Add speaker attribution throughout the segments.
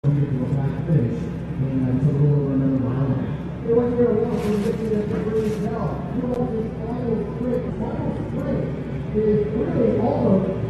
Speaker 1: to a flat finish and took over another mile. It wasn't very long for Mickey to really tell. You know, his final sprint is really almost,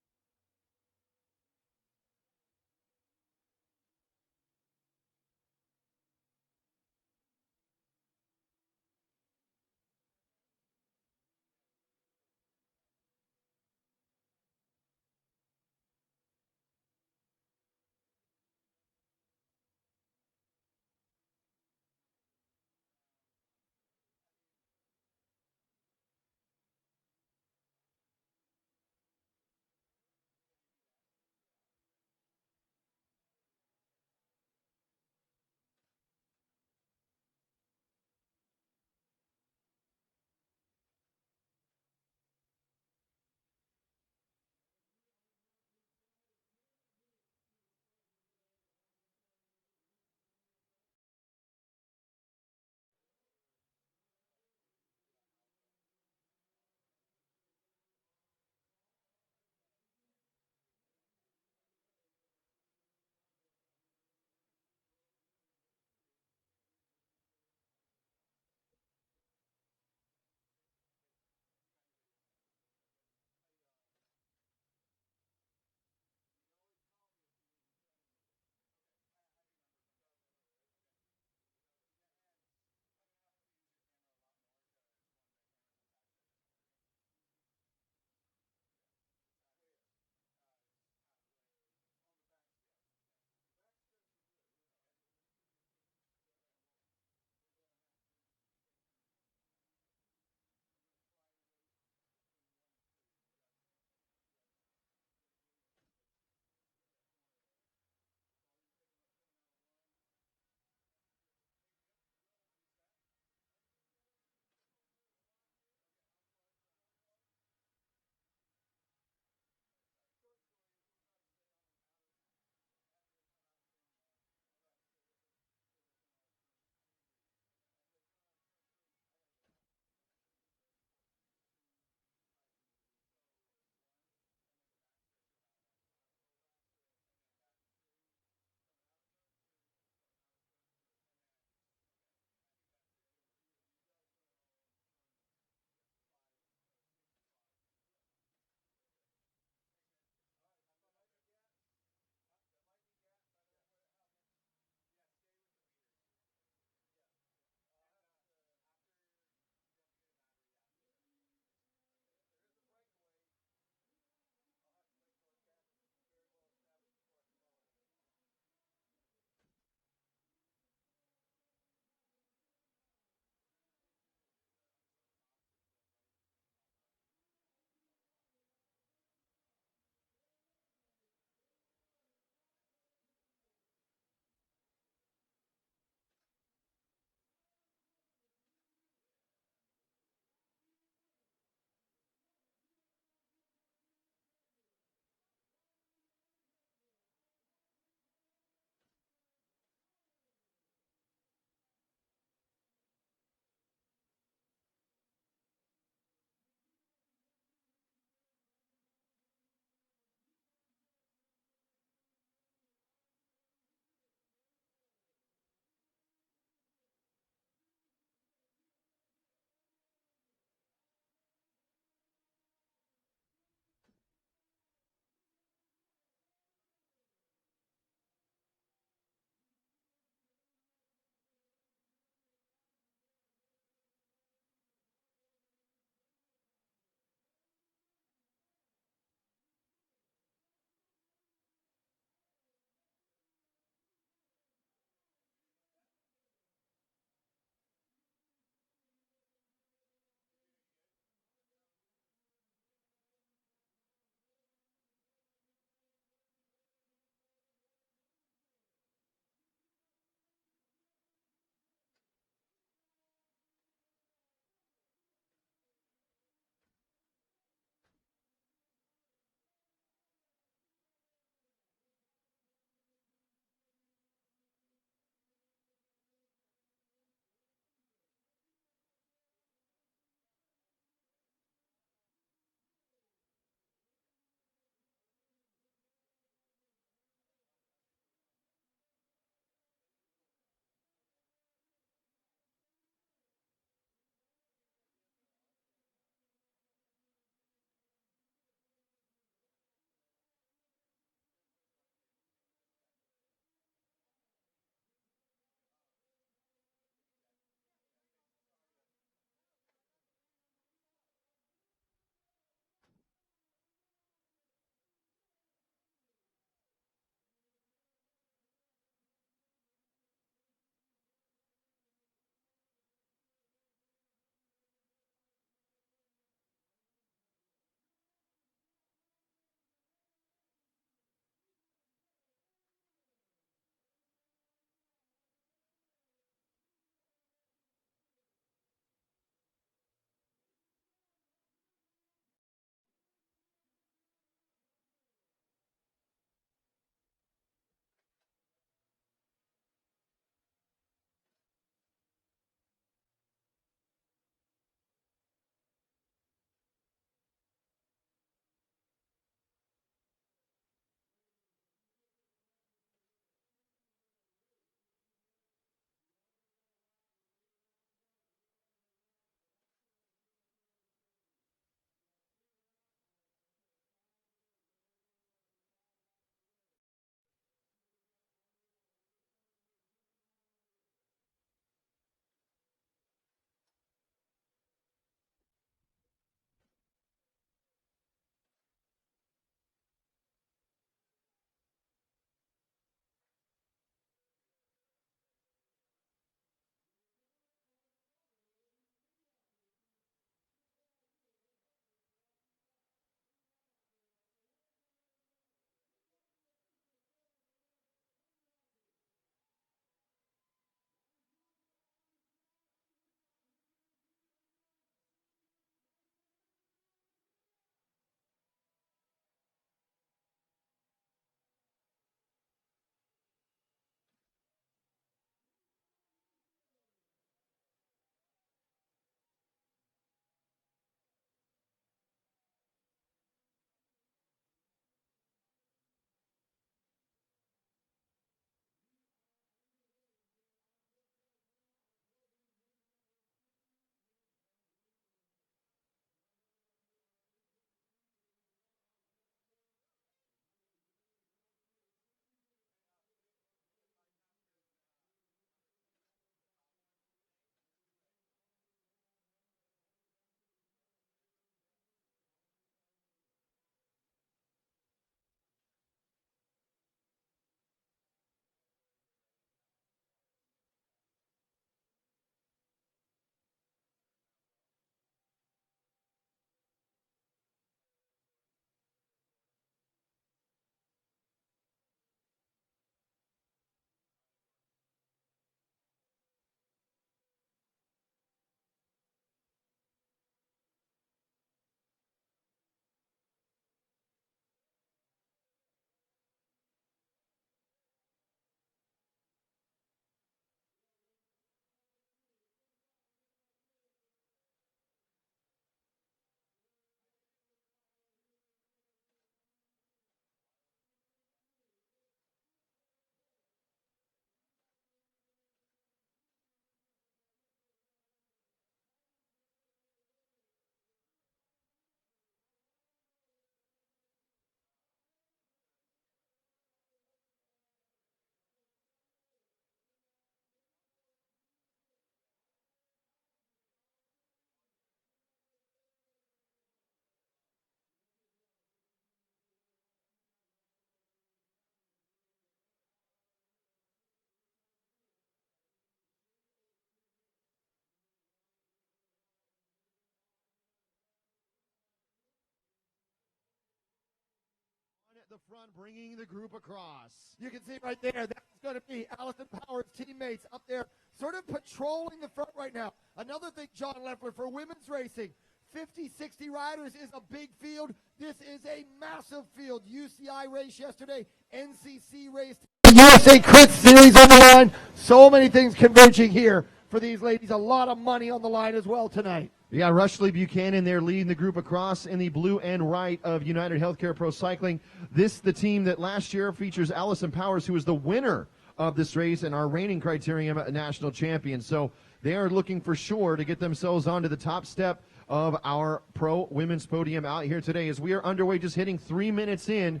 Speaker 2: the front, bringing the group across.
Speaker 1: You can see right there, that's going to be Allison Power's teammates up there sort of patrolling the front right now. Another thing, John Leffler, for women's racing, 50, 60 riders is a big field. This is a massive field. UCI race yesterday, NCC race, USA Crit Series on the line. So many things converging here for these ladies. A lot of money on the line as well tonight.
Speaker 2: Yeah, Rushley Buchanan there leading the group across in the blue and white of United Healthcare Pro Cycling. This the team that last year features Allison Powers, who is the winner of this race and our reigning Criterium national champion. So they are looking for sure to get themselves onto the top step of our pro women's podium out here today as we are underway, just hitting 3 minutes in.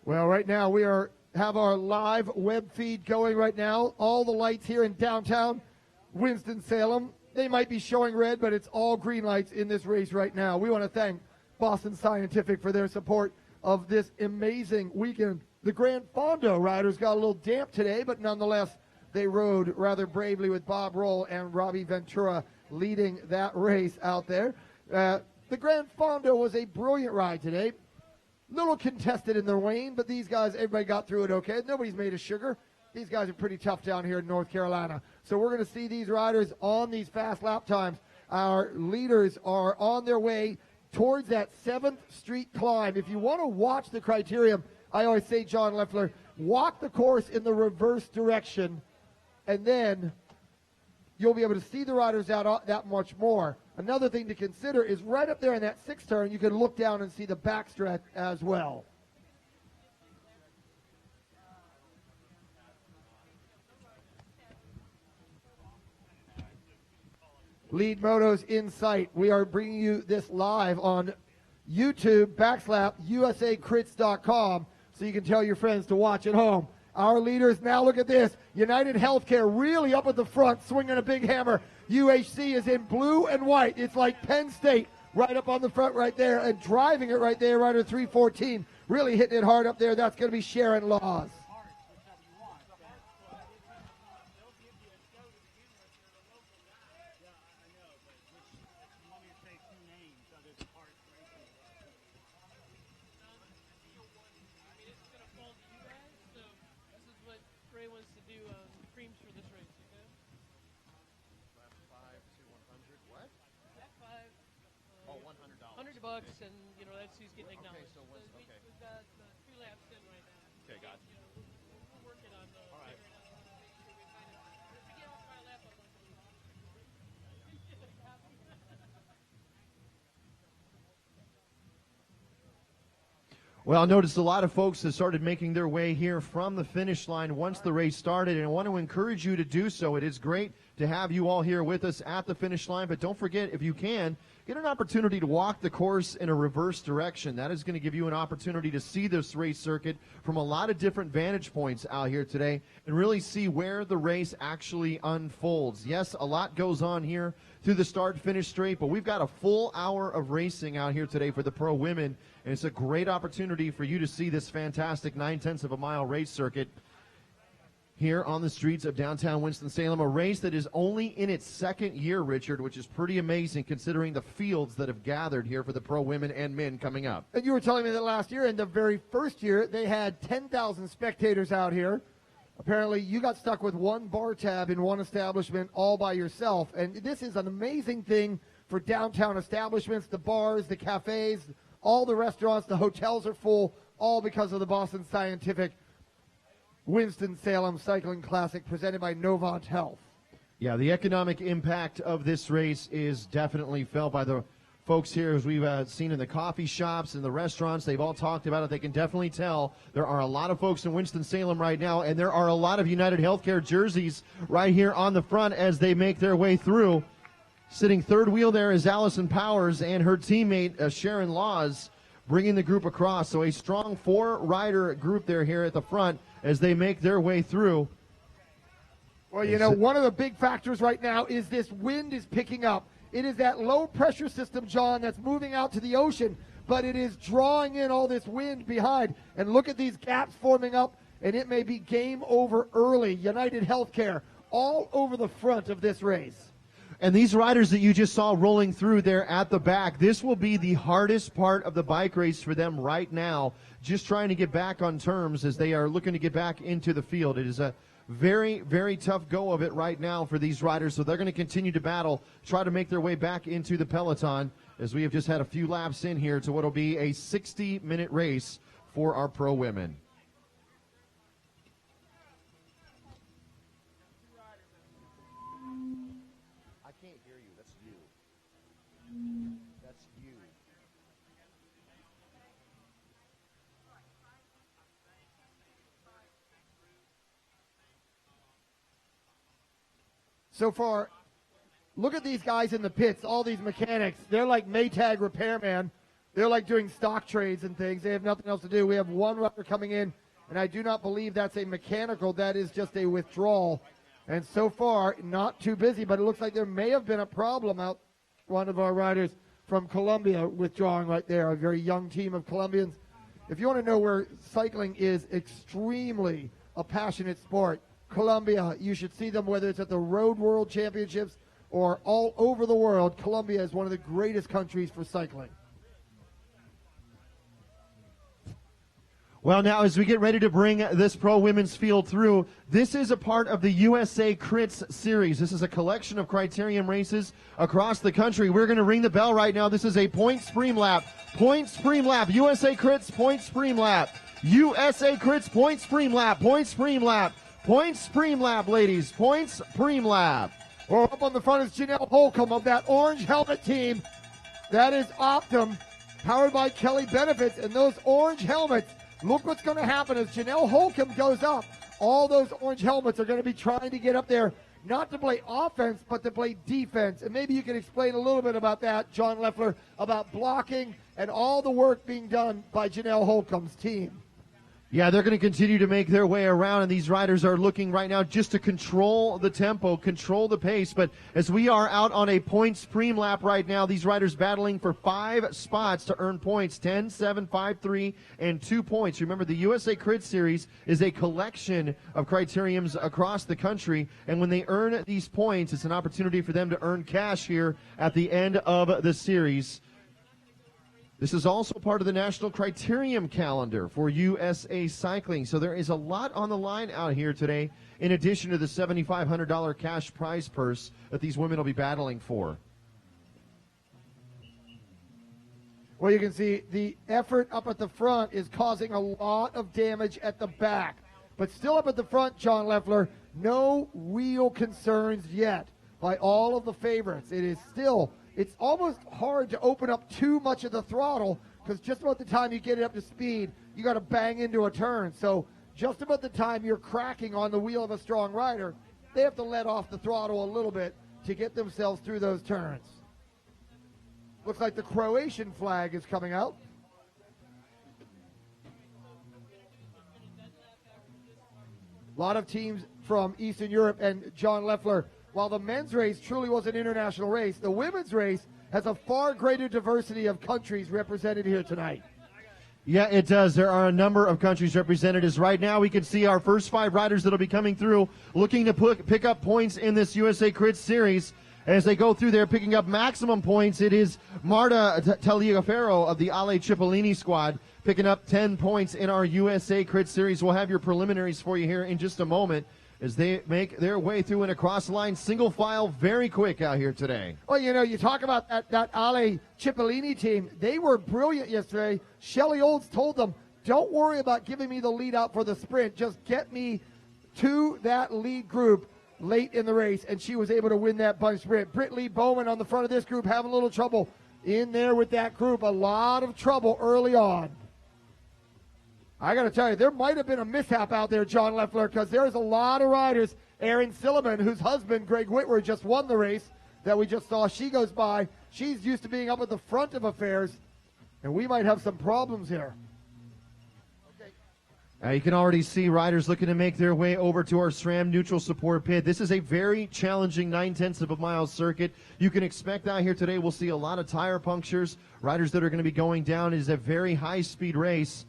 Speaker 1: Well, right now we have our live web feed going right now. All the lights here in downtown Winston-Salem, they might be showing red, but it's all green lights in this race right now. We want to thank Boston Scientific for their support of this amazing weekend. The Grand Fondo riders got a little damp today, but nonetheless, they rode rather bravely with Bob Roll and Robbie Ventura leading that race out there. The Grand Fondo was a brilliant ride today. Little contested in the rain, but these guys, everybody got through it okay. Nobody's made of sugar. These guys are pretty tough down here in North Carolina. So we're going to see these riders on these fast lap times. Our leaders are on their way towards that 7th Street climb. If you want to watch the Criterium, I always say, John Leffler, walk the course in the reverse direction, and then you'll be able to see the riders out that much more. Another thing to consider is right up there in that 6th turn, you can look down and see the backstretch as well. Lead Motos in sight. We are bringing you this live on YouTube, /USACrits.com, so you can tell your friends to watch at home. Our leaders, now look at this. United Healthcare really up at the front, swinging a big hammer. UHC is in blue and white. It's like Penn State right up on the front right there, and driving it right there, rider 314, really hitting it hard up there. That's going to be Sharon Laws.
Speaker 3: $100, and that's who's getting acknowledged. Okay, so we've got 2 laps in right now.
Speaker 2: Okay, got you.
Speaker 3: We're working on those. All right.
Speaker 2: Well, I noticed a lot of folks have started making their way here from the finish line once the race started, and I want to encourage you to do so. It is great to have you all here with us at the finish line, but don't forget, if you can, get an opportunity to walk the course in a reverse direction. That is going to give you an opportunity to see this race circuit from a lot of different vantage points out here today and really see where the race actually unfolds. Yes, a lot goes on here through the start-finish straight, but we've got a full hour of racing out here today for the pro women, and it's a great opportunity for you to see this fantastic 9/10 of a mile race circuit here on the streets of downtown Winston-Salem, a race that is only in its 2nd year, Richard, which is pretty amazing considering the fields that have gathered here for the pro women and men coming up.
Speaker 1: And you were telling me that last year, in the very first year, they had 10,000 spectators out here. Apparently, you got stuck with one bar tab in one establishment all by yourself. And this is an amazing thing for downtown establishments, the bars, the cafes, all the restaurants, the hotels are full, all because of the Boston Scientific Winston-Salem Cycling Classic presented by Novant Health.
Speaker 2: Yeah, the economic impact of this race is definitely felt by the folks here, as we've seen in the coffee shops and the restaurants. They've all talked about it. They can definitely tell there are a lot of folks in Winston-Salem right now, and there are a lot of United Healthcare jerseys right here on the front as they make their way through. Sitting third wheel there is Allison Powers and her teammate Sharon Laws bringing the group across. So a strong 4-rider group there here at the front as they make their way through.
Speaker 1: Well, you know, one of the big factors right now is this wind is picking up. It is that low pressure system, John, that's moving out to the ocean, but it is drawing in all this wind behind. And look at these gaps forming up, and it may be game over early. United Healthcare all over the front of this race.
Speaker 2: And these riders that you just saw rolling through there at the back, this will be the hardest part of the bike race for them right now, just trying to get back on terms as they are looking to get back into the field. It is a very, very tough go of it right now for these riders, so they're going to continue to battle, try to make their way back into the peloton, as we have just had a few laps in here to what will be a 60-minute race for our pro women. I can't hear you. That's you. That's you.
Speaker 1: So far, look at these guys in the pits, all these mechanics. They're like Maytag repairman. They're like doing stock trades and things. They have nothing else to do. We have one rider coming in, and I do not believe that's a mechanical. That is just a withdrawal. And so far, not too busy, but it looks like there may have been a problem out one of our riders from Colombia withdrawing right there, a very young team of Colombians. If you want to know where cycling is extremely a passionate sport, Colombia, you should see them whether it's at the Road World Championships or all over the world. Colombia is one of the greatest countries for cycling.
Speaker 2: Well, now as we get ready to bring this pro women's field through, this is a part of the USA Crits series. This is a collection of criterium races across the country. We're going to ring the bell right now. This is a point stream lap. Point stream lap. USA Crits point stream lap. USA Crits point stream lap. Point stream lap. Point stream lap, ladies. Points stream lap.
Speaker 1: Well, up on the front is Janelle Holcomb of that orange helmet team. That is Optum, powered by Kelly Benefits. And those orange helmets, look what's going to happen as Janelle Holcomb goes up. All those orange helmets are going to be trying to get up there, not to play offense, but to play defense. And maybe you can explain a little bit about that, John Leffler, about blocking and all the work being done by Janelle Holcomb's team.
Speaker 2: Yeah, they're going to continue to make their way around, and these riders are looking right now just to control the tempo, control the pace. But as we are out on a point stream lap right now, these riders battling for 5 spots to earn points, 10, 7, 5, 3, and 2 points. Remember, the USA Crit Series is a collection of criteriums across the country, and when they earn these points, it's an opportunity for them to earn cash here at the end of the series. This is also part of the National Criterium calendar for USA Cycling. So there is a lot on the line out here today, in addition to the $7,500 cash prize purse that these women will be battling for.
Speaker 1: Well, you can see the effort up at the front is causing a lot of damage at the back. But still up at the front, John Leffler, no real concerns yet by all of the favorites. It is still... It's almost hard to open up too much of the throttle because just about the time you get it up to speed, you got to bang into a turn. So just about the time you're cracking on the wheel of a strong rider, they have to let off the throttle a little bit to get themselves through those turns. Looks like the Croatian flag is coming out. A lot of teams from Eastern Europe and John Leffler. While the men's race truly was an international race, the women's race has a far greater diversity of countries represented here tonight.
Speaker 2: Yeah, it does. There are a number of countries represented. As right now we can see our first 5 riders that will be coming through looking to pick up points in this USA Crit Series. As they go through there picking up maximum points, it is Marta Tagliaferro of the Ale Cipollini squad picking up 10 points in our USA Crit Series. We'll have your preliminaries for you here in just a moment, as they make their way through and across the line, single file, very quick out here today.
Speaker 1: Well, you know, you talk about that Ale Cipollini team. They were brilliant yesterday. Shelley Olds told them, don't worry about giving me the lead out for the sprint. Just get me to that lead group late in the race. And she was able to win that bunch sprint. Britt Lee Bowman on the front of this group having a little trouble in there with that group. A lot of trouble early on. I got to tell you, there might have been a mishap out there, John Leffler, because there's a lot of riders. Erin Silliman, whose husband, Greg Whitworth, just won the race that we just saw. She goes by. She's used to being up at the front of affairs, and we might have some problems here.
Speaker 2: Okay. You can already see riders looking to make their way over to our SRAM neutral support pit. This is a very challenging 9/10 of a mile circuit. You can expect out here today we'll see a lot of tire punctures. Riders that are going to be going down. It is a very high-speed race.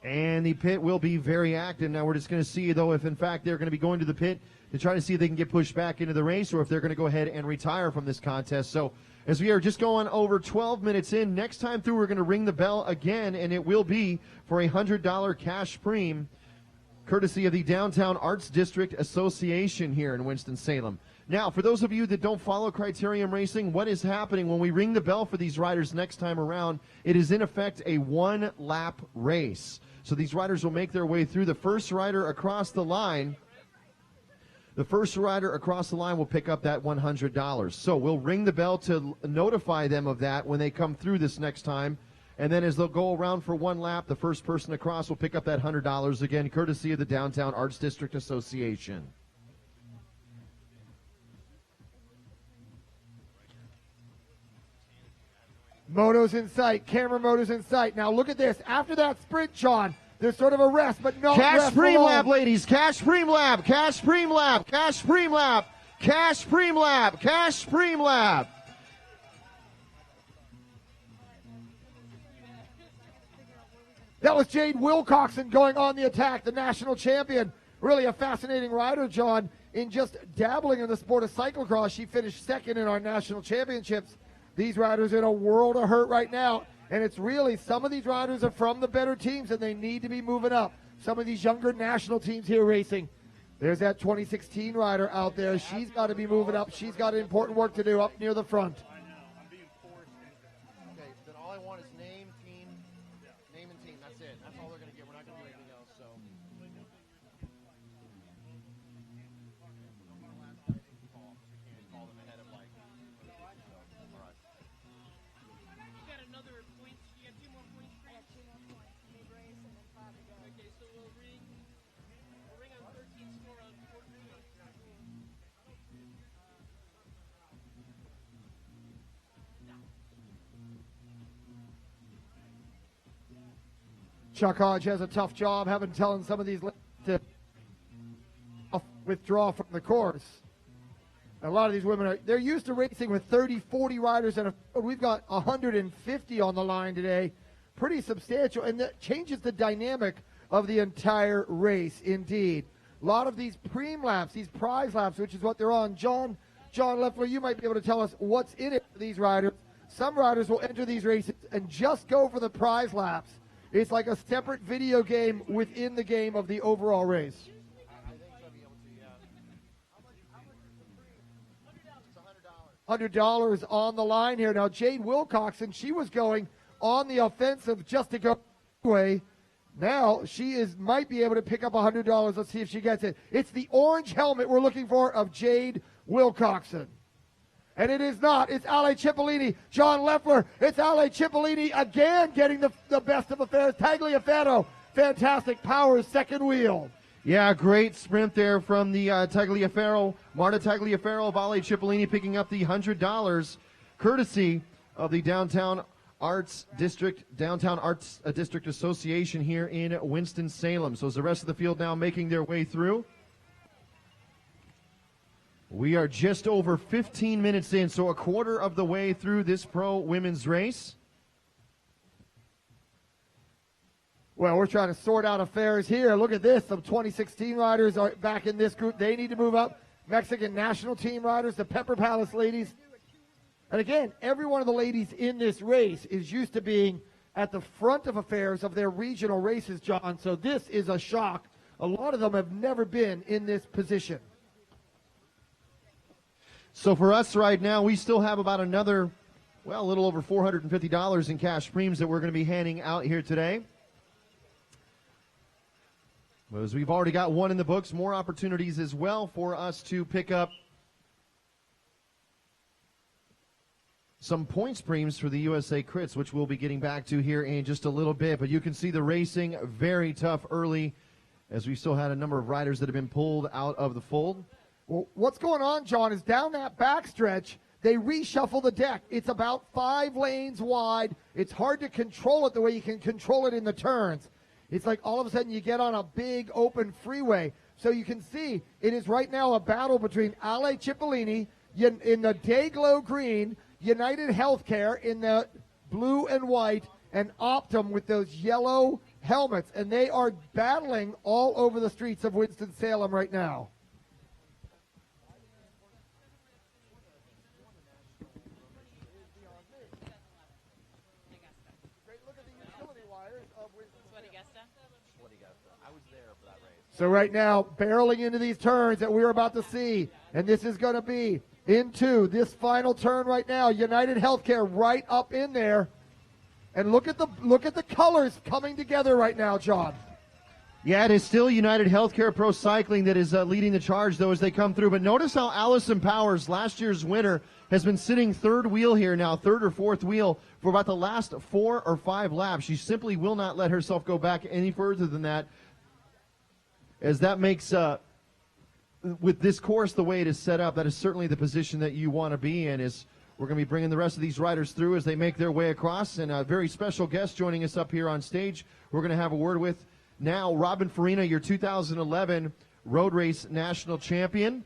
Speaker 2: And the pit will be very active. Now we're just going to see, though, if in fact they're going to be going to the pit to try to see if they can get pushed back into the race or if they're going to go ahead and retire from this contest. So as we are just going over 12 minutes in, next time through we're going to ring the bell again, and it will be for a $100 cash premium, courtesy of the Downtown Arts District Association here in Winston-Salem. Now, for those of you that don't follow Criterium Racing, what is happening when we ring the bell for these riders next time around? It is in effect a one-lap race. So these riders will make their way through. The first rider across the line will pick up that $100. So we'll ring the bell to notify them of that when they come through this next time. And then as they'll go around for one lap, the first person across will pick up that $100, again, courtesy of the Downtown Arts District Association.
Speaker 1: Moto's in sight. Camera moto's in sight. Now look at this. After that sprint, John, there's sort of a rest, but no
Speaker 2: Cash
Speaker 1: rest
Speaker 2: Preem
Speaker 1: alone.
Speaker 2: Lab, ladies. Cash Preem Lab. Cash Preem Lab. Cash Preem Lab. Cash Preem Lab. Cash Preem Lab.
Speaker 1: That was Jade Wilcoxon going on the attack, the national champion. Really a fascinating rider, John, in just dabbling in the sport of cyclocross. She finished second in our national championships. These riders are in a world of hurt right now, and it's really some of these riders are from the better teams, and they need to be moving up. Some of these younger national teams here racing. There's that 2016 rider out there. She's got to be moving up. She's got important work to do up near the front.
Speaker 2: Okay, then all I want is name and team. That's it. That's all they're going to get. We're not going to do anything else. So.
Speaker 3: You got another point. You got 2 more points. Okay, so we'll ring on 13 score on 14.
Speaker 1: Chuck Hodge has a tough job telling some of these to withdraw from the course. A lot of these women they're used to racing with 30, 40 riders, and we've got 150 on the line today. Pretty substantial, and that changes the dynamic of the entire race, indeed. A lot of these preem laps, these prize laps, which is what they're on. John Leffler, you might be able to tell us what's in it for these riders. Some riders will enter these races and just go for the prize laps. It's like a separate video game within the game of the overall race. $100 on the line here. Now, Jade Wilcoxon, she was going on the offensive just to go away. Now, might be able to pick up $100. Let's see if she gets it. It's the orange helmet we're looking for of Jade Wilcoxon. And it is not. It's Ale Cipollini. John Leffler. It's Ale Cipollini again getting the best of affairs. Tagliaferro. Fantastic power second wheel.
Speaker 2: Yeah, great sprint there from the Tagliaferro. Marta Tagliaferro of Ale Cipollini picking up the $100 courtesy of the Downtown Arts District Association here in Winston-Salem. So as the rest of the field now making their way through. We are just over 15 minutes in, so a quarter of the way through this pro women's race.
Speaker 1: Well, we're trying to sort out affairs here. Look at this. Some 2016 riders are back in this group. They need to move up. Mexican national team riders, the Pepper Palace ladies. And again, every one of the ladies in this race is used to being at the front of affairs of their regional races, John. So this is a shock. A lot of them have never been in this position.
Speaker 2: So for us right now, we still have about another, a little over $450 in cash premiums that we're going to be handing out here today. As we've already got one in the books, more opportunities as well for us to pick up some points premiums for the USA Crits, which we'll be getting back to here in just a little bit. But you can see the racing very tough early, as we still had a number of riders that have been pulled out of the fold.
Speaker 1: Well, what's going on, John, is down that backstretch, they reshuffle the deck. It's about 5 lanes wide. It's hard to control it the way you can control it in the turns. It's like all of a sudden you get on a big open freeway. So you can see it is right now a battle between Ale Cipollini in the Dayglow green, United Healthcare in the blue and white, and Optum with those yellow helmets, and they are battling all over the streets of Winston-Salem right now. So right now, barreling into these turns that we're about to see, and this is going to be into this final turn right now. United Healthcare right up in there, and look at the colors coming together right now, John.
Speaker 2: Yeah, it is still United Healthcare Pro Cycling that is leading the charge, though, as they come through. But notice how Allison Powers, last year's winner, has been sitting third wheel here now, third or fourth wheel, for about the last 4 or 5 laps. She simply will not let herself go back any further than that, as that makes, with this course the way it is set up, that is certainly the position that you want to be in. Is we're going to be bringing the rest of these riders through as they make their way across. And a very special guest joining us up here on stage, we're going to have a word with now Robin Farina, your 2011 Road Race National Champion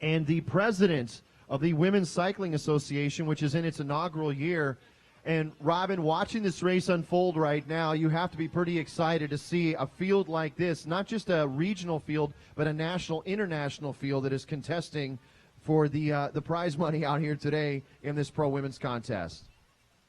Speaker 2: and the president of the Women's Cycling Association, which is in its inaugural year. And Robin, watching this race unfold right now, you have to be pretty excited to see a field like this, not just a regional field, but a national, international field that is contesting for the prize money out here today in this pro women's contest.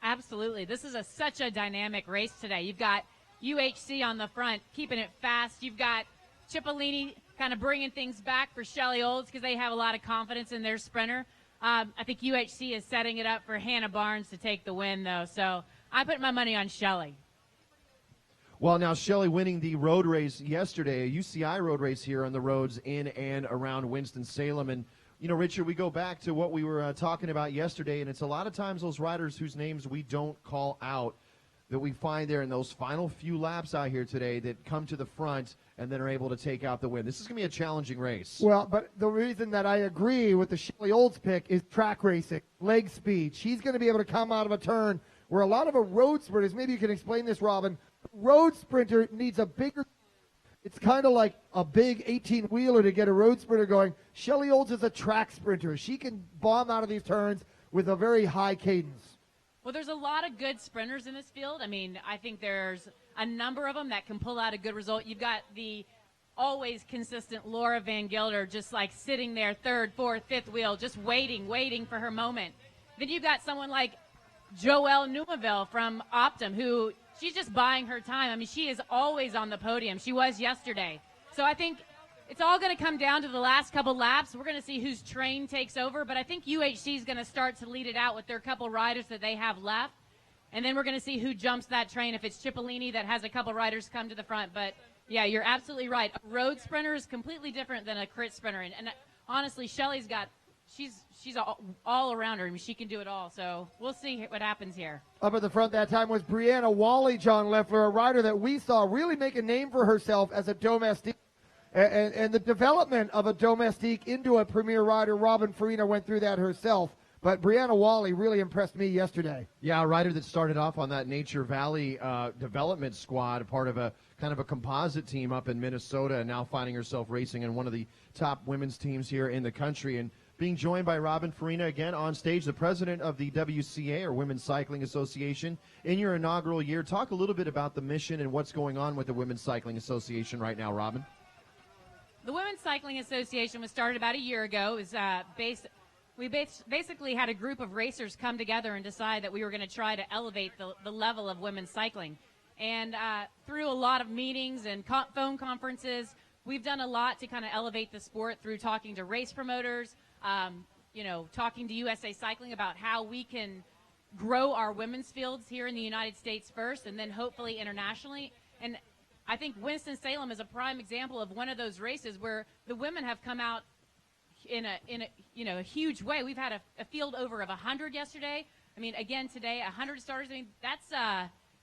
Speaker 4: Absolutely. This is such a dynamic race today. You've got UHC on the front, keeping it fast. You've got Cipollini kind of bringing things back for Shelley Olds because they have a lot of confidence in their sprinter. I think UHC is setting it up for Hannah Barnes to take the win, though. So I put my money on Shelley.
Speaker 2: Well, now Shelley winning the road race yesterday, a UCI road race here on the roads in and around Winston-Salem. And, you know, Richard, we go back to what we were talking about yesterday, and it's a lot of times those riders whose names we don't call out that we find there in those final few laps out here today that come to the front and then are able to take out the win. This is going to be a challenging race.
Speaker 1: Well, but the reason that I agree with the Shelley Olds pick is track racing, leg speed. She's going to be able to come out of a turn where a lot of a road sprinters, maybe you can explain this, Robin, road sprinter needs a bigger, it's kind of like a big 18-wheeler to get a road sprinter going. Shelley Olds is a track sprinter. She can bomb out of these turns with a very high cadence.
Speaker 4: Well, there's a lot of good sprinters in this field. I mean, I think there's a number of them that can pull out a good result. You've got the always consistent Laura Van Gelder just like sitting there third, fourth, fifth wheel, just waiting for her moment. Then you've got someone like Joelle Numaville from Optum, who she's just buying her time. I mean, she is always on the podium. She was yesterday. So I think it's all going to come down to the last couple laps. We're going to see whose train takes over, but I think UHC is going to start to lead it out with their couple riders that they have left. And then we're going to see who jumps that train, if it's Cipollini that has a couple riders come to the front. But, yeah, you're absolutely right. A road sprinter is completely different than a crit sprinter. And honestly, Shelley's got – she's all around her. I mean, she can do it all. So we'll see what happens here.
Speaker 1: Up at the front that time was Brianna Wally, John Leffler, a rider that we saw really make a name for herself as a domestique. And the development of a domestique into a premier rider, Robin Farina went through that herself. But Brianna Wally really impressed me yesterday.
Speaker 2: Yeah, a rider that started off on that Nature Valley development squad, part of a kind of a composite team up in Minnesota, and now finding herself racing in one of the top women's teams here in the country. And being joined by Robin Farina again on stage, the president of the WCA, or Women's Cycling Association, in your inaugural year. Talk a little bit about the mission and what's going on with the Women's Cycling Association right now, Robin.
Speaker 4: The Women's Cycling Association was started about a year ago. It was we basically had a group of racers come together and decide that we were going to try to elevate the level of women's cycling. And through a lot of meetings and phone conferences, we've done a lot to kind of elevate the sport through talking to race promoters, talking to USA Cycling about how we can grow our women's fields here in the United States first and then hopefully internationally. And I think Winston-Salem is a prime example of one of those races where the women have come out in a huge way. We've had a field over of 100 yesterday. I mean, again today, 100 starters. I mean, that's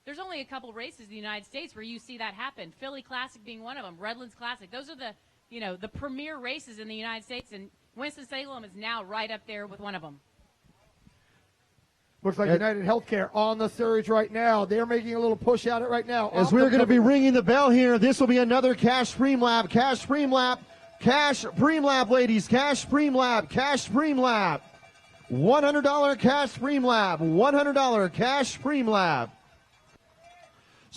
Speaker 4: there's only a couple races in the United States where you see that happen. Philly Classic being one of them. Redlands Classic. Those are the premier races in the United States, and Winston-Salem is now right up there with one of them.
Speaker 1: Looks like United Healthcare on the surge right now. They're making a little push at it right now.
Speaker 2: As we're going to be ringing the bell here, this will be another cash preem lap. Cash preem lap. Cash preem lap, ladies. Cash preem lap. Cash preem lap. $100 cash preem lap. $100 cash preem lap.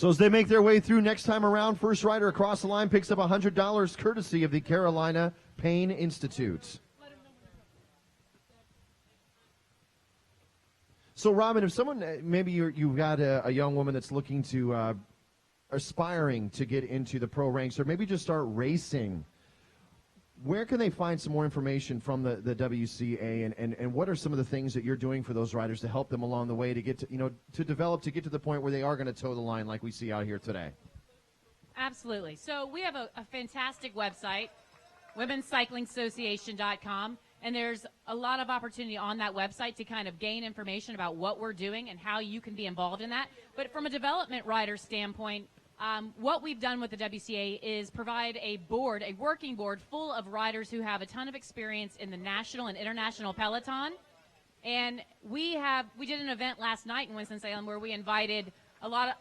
Speaker 2: So as they make their way through next time around, first rider across the line picks up $100 courtesy of the Carolina Pain Institute. So, Robin, if someone, maybe you've got a young woman that's looking to, aspiring to get into the pro ranks or maybe just start racing, where can they find some more information from the WCA, and what are some of the things that you're doing for those riders to help them along the way to get to, to develop, to get to the point where they are going to toe the line like we see out here today?
Speaker 4: Absolutely. So we have a fantastic website, womenscyclingassociation.com, and there's a lot of opportunity on that website to kind of gain information about what we're doing and how you can be involved in that. But from a development rider standpoint, what we've done with the WCA is provide a board, a working board full of riders who have a ton of experience in the national and international peloton. And we did an event last night in Winston-Salem where we invited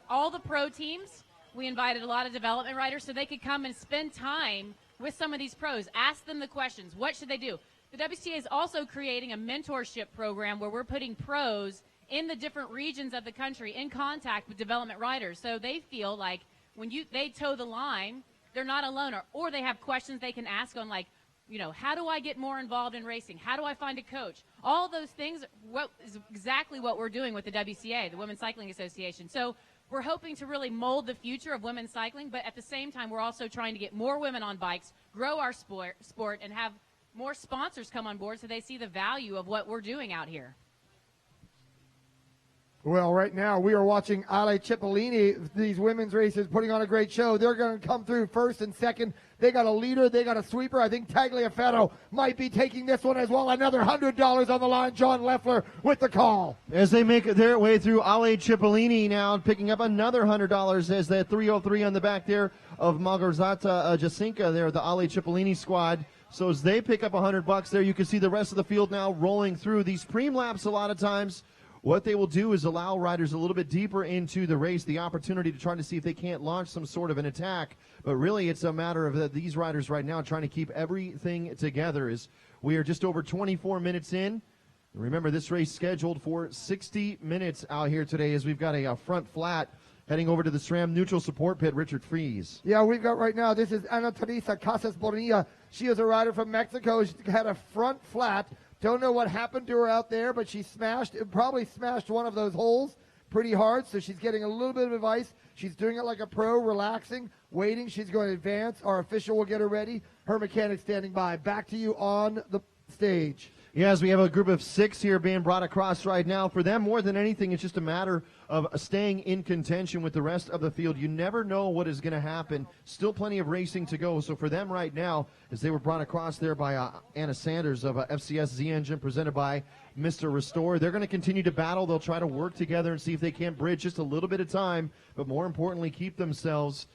Speaker 4: all the pro teams. We invited a lot of development riders so they could come and spend time with some of these pros, ask them the questions. What should they do? The WCA is also creating a mentorship program where we're putting pros in the different regions of the country in contact with development riders, so they feel like when they toe the line, they're not alone, or they have questions they can ask on, like, how do I get more involved in racing? How do I find a coach? All those things is exactly what we're doing with the WCA, the Women's Cycling Association. So we're hoping to really mold the future of women's cycling, but at the same time, we're also trying to get more women on bikes, grow our sport, and have more sponsors come on board so they see the value of what we're doing out here.
Speaker 1: Well, right now we are watching Ale Cipollini, these women's races, putting on a great show. They're going to come through first and second. They got a leader. They got a sweeper. I think Tagliaferro might be taking this one as well. Another $100 on the line. John Leffler with the call.
Speaker 2: As they make their way through, Ale Cipollini now picking up another $100 as that 303 on the back there of Malgorzata Jasinka there, the Ale Cipollini squad. So as they pick up $100 there, you can see the rest of the field now rolling through. These preem laps, a lot of times, what they will do is allow riders a little bit deeper into the race the opportunity to try to see if they can't launch some sort of an attack. But really, it's a matter of these riders right now trying to keep everything together. As we are just over 24 minutes in. Remember, this race scheduled for 60 minutes out here today as we've got a front flat heading over to the SRAM neutral support pit, Richard Fries.
Speaker 1: Yeah, we've got right now, this is Ana Teresa Casas Bonilla. She is a rider from Mexico. She had a front flat. Don't know what happened to her out there, but she probably smashed one of those holes pretty hard, so she's getting a little bit of advice. She's doing it like a pro, relaxing, waiting. She's going to advance. Our official will get her ready. Her mechanic standing by. Back to you on the stage.
Speaker 2: Yes, we have a group of 6 here being brought across right now. For them, more than anything, it's just a matter of staying in contention with the rest of the field. You never know what is going to happen. Still plenty of racing to go. So for them right now, as they were brought across there by Anna Sanders of FCS Z Engine, presented by Mr. Restore, they're going to continue to battle. They'll try to work together and see if they can't bridge just a little bit of time, but more importantly, keep themselves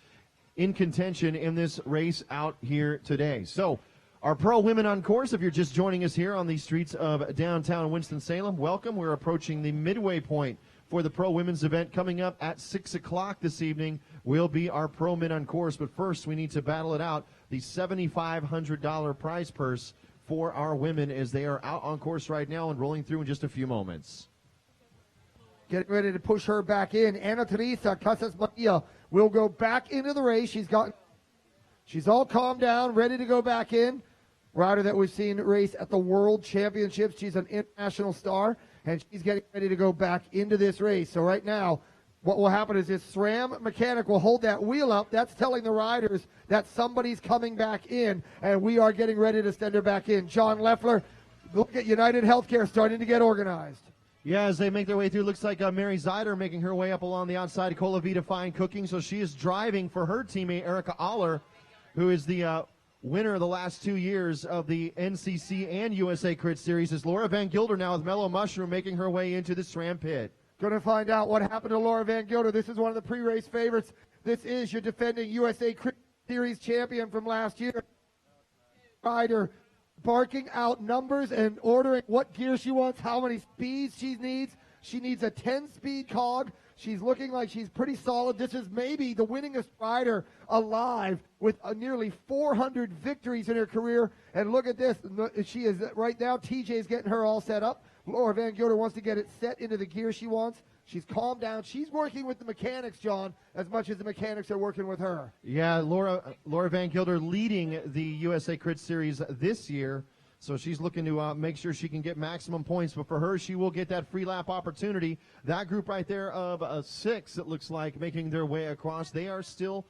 Speaker 2: in contention in this race out here today. So our pro women on course, if you're just joining us here on the streets of downtown Winston-Salem, welcome. We're approaching the midway point for the pro women's event. Coming up at 6 o'clock this evening will be our pro men on course. But first, we need to battle it out, the $7,500 prize purse for our women as they are out on course right now and rolling through in just a few moments.
Speaker 1: Getting ready to push her back in. Ana Teresa Casas Bonilla will go back into the race. She's all calmed down, ready to go back in. Rider that we've seen race at the World Championships. She's an international star, and she's getting ready to go back into this race. So right now, what will happen is this SRAM mechanic will hold that wheel up. That's telling the riders that somebody's coming back in, and we are getting ready to send her back in. John Leffler, look at United Healthcare starting to get organized.
Speaker 2: Yeah, as they make their way through, looks like Mary Zeider making her way up along the outside of Cola Vita Fine Cooking. So she is driving for her teammate, Erica Aller, who is the winner of the last 2 years of the NCC and USA Crit Series. Is Laura Van Gilder now with Mellow Mushroom making her way into the SRAM pit.
Speaker 1: Going to find out what happened to Laura Van Gilder. This is one of the pre-race favorites. This is your defending USA Crit Series champion from last year. Rider barking out numbers and ordering what gear she wants, how many speeds she needs. She needs a 10-speed cog. She's looking like she's pretty solid. This is maybe the winningest rider alive with nearly 400 victories in her career. And look at this. She is right now. TJ is getting her all set up. Laura Van Gilder wants to get it set into the gear she wants. She's calmed down. She's working with the mechanics, John, as much as the mechanics are working with her.
Speaker 2: Yeah, Laura Van Gilder leading the USA Crit Series this year. So she's looking to make sure she can get maximum points. But for her, she will get that free lap opportunity. That group right there of 6, it looks like, making their way across. They are still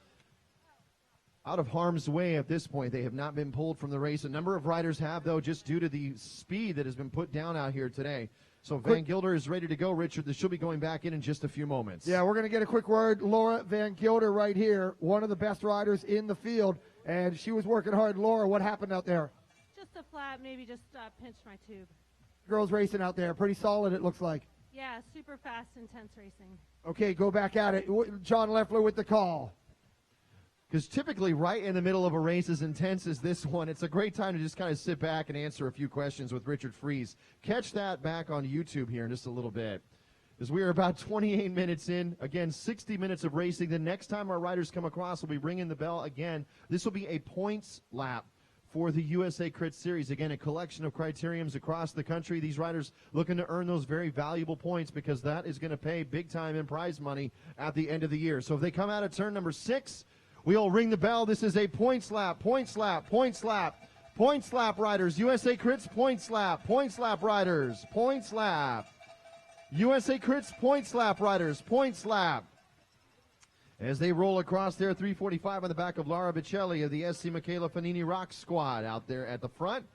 Speaker 2: out of harm's way at this point. They have not been pulled from the race. A number of riders have, though, just due to the speed that has been put down out here today. So Van Gilder is ready to go, Richard. She'll be going back in just a few moments.
Speaker 1: Yeah, we're going to get a quick word. Laura Van Gilder right here, one of the best riders in the field, and she was working hard. Laura, what happened out there?
Speaker 5: Just a flat, maybe just pinched my tube.
Speaker 1: Girls racing out there, pretty solid it looks like.
Speaker 5: Yeah, super fast, intense racing.
Speaker 1: Okay, go back at it. John Leffler with the call.
Speaker 2: Because typically right in the middle of a race as intense as this one, it's a great time to just kind of sit back and answer a few questions with Richard Fries. Catch that back on YouTube here in just a little bit. As we are about 28 minutes in, again, 60 minutes of racing. The next time our riders come across, we'll be ringing the bell again. This will be a points lap for the USA Crit Series. Again, a collection of criteriums across the country. These riders looking to earn those very valuable points because that is going to pay big time in prize money at the end of the year. So if they come out of turn number 6, we'll ring the bell. This is a points lap, points lap, points lap, points lap riders. USA Crits points lap, points lap riders, points lap. USA Crits points lap riders, points lap. As they roll across there, 345 on the back of Laura Bicelli of the SC Michaela Fanini Rock Squad out there at the front.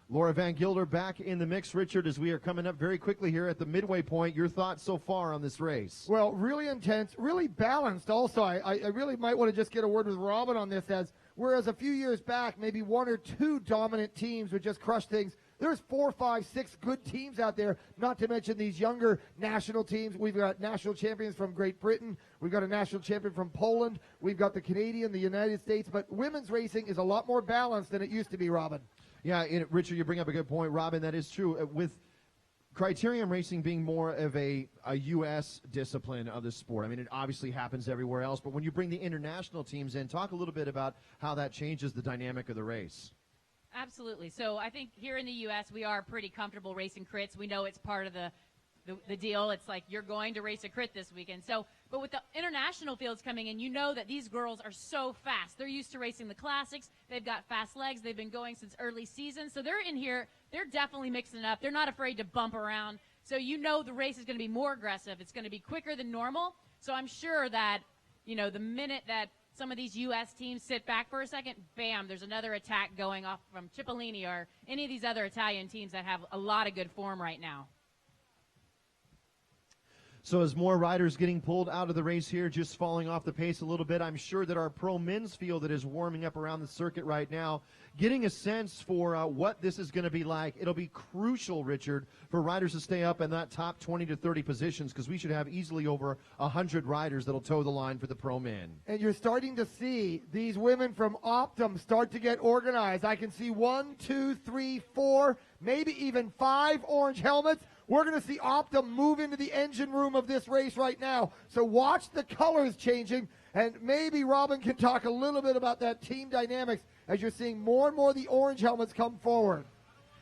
Speaker 2: Laura Van Gilder back in the mix. Richard, as we are coming up very quickly here at the midway point, your thoughts so far on this race?
Speaker 1: Well, really intense, really balanced also. I really might want to just get a word with Robin on this, as whereas a few years back, maybe 1 or 2 dominant teams would just crush things. There's 4, 5, 6 good teams out there, not to mention these younger national teams. We've got national champions from Great Britain. We've got a national champion from Poland. We've got the Canadian, the United States. But women's racing is a lot more balanced than it used to be, Robin.
Speaker 2: Yeah, Richard, you bring up a good point. Robin, that is true. With criterium racing being more of a U.S. discipline of the sport, I mean, it obviously happens everywhere else. But when you bring the international teams in, talk a little bit about how that changes the dynamic of the race.
Speaker 4: Absolutely. So I think here in the U.S. we are pretty comfortable racing crits. We know it's part of the deal. It's like you're going to race a crit this weekend. So, but with the international fields coming in, you know that these girls are so fast. They're used to racing the classics. They've got fast legs. They've been going since early season. So they're in here. They're definitely mixing it up. They're not afraid to bump around. So you know the race is going to be more aggressive. It's going to be quicker than normal. So I'm sure that, you know, the minute that some of these U.S. teams sit back for a second, bam, there's another attack going off from Cipollini or any of these other Italian teams that have a lot of good form right now.
Speaker 2: So as more riders getting pulled out of the race here, just falling off the pace a little bit, I'm sure that our pro men's field that is warming up around the circuit right now, getting a sense for what this is going to be like. It'll be crucial, Richard, for riders to stay up in that top 20 to 30 positions because we should have easily over 100 riders that'll toe the line for the pro men.
Speaker 1: And you're starting to see these women from Optum start to get organized. I can see 1, 2, 3, 4, maybe even 5 orange helmets. We're going to see Optum move into the engine room of this race right now. So watch the colors changing, and maybe Robin can talk a little bit about that team dynamics as you're seeing more and more of the orange helmets come forward.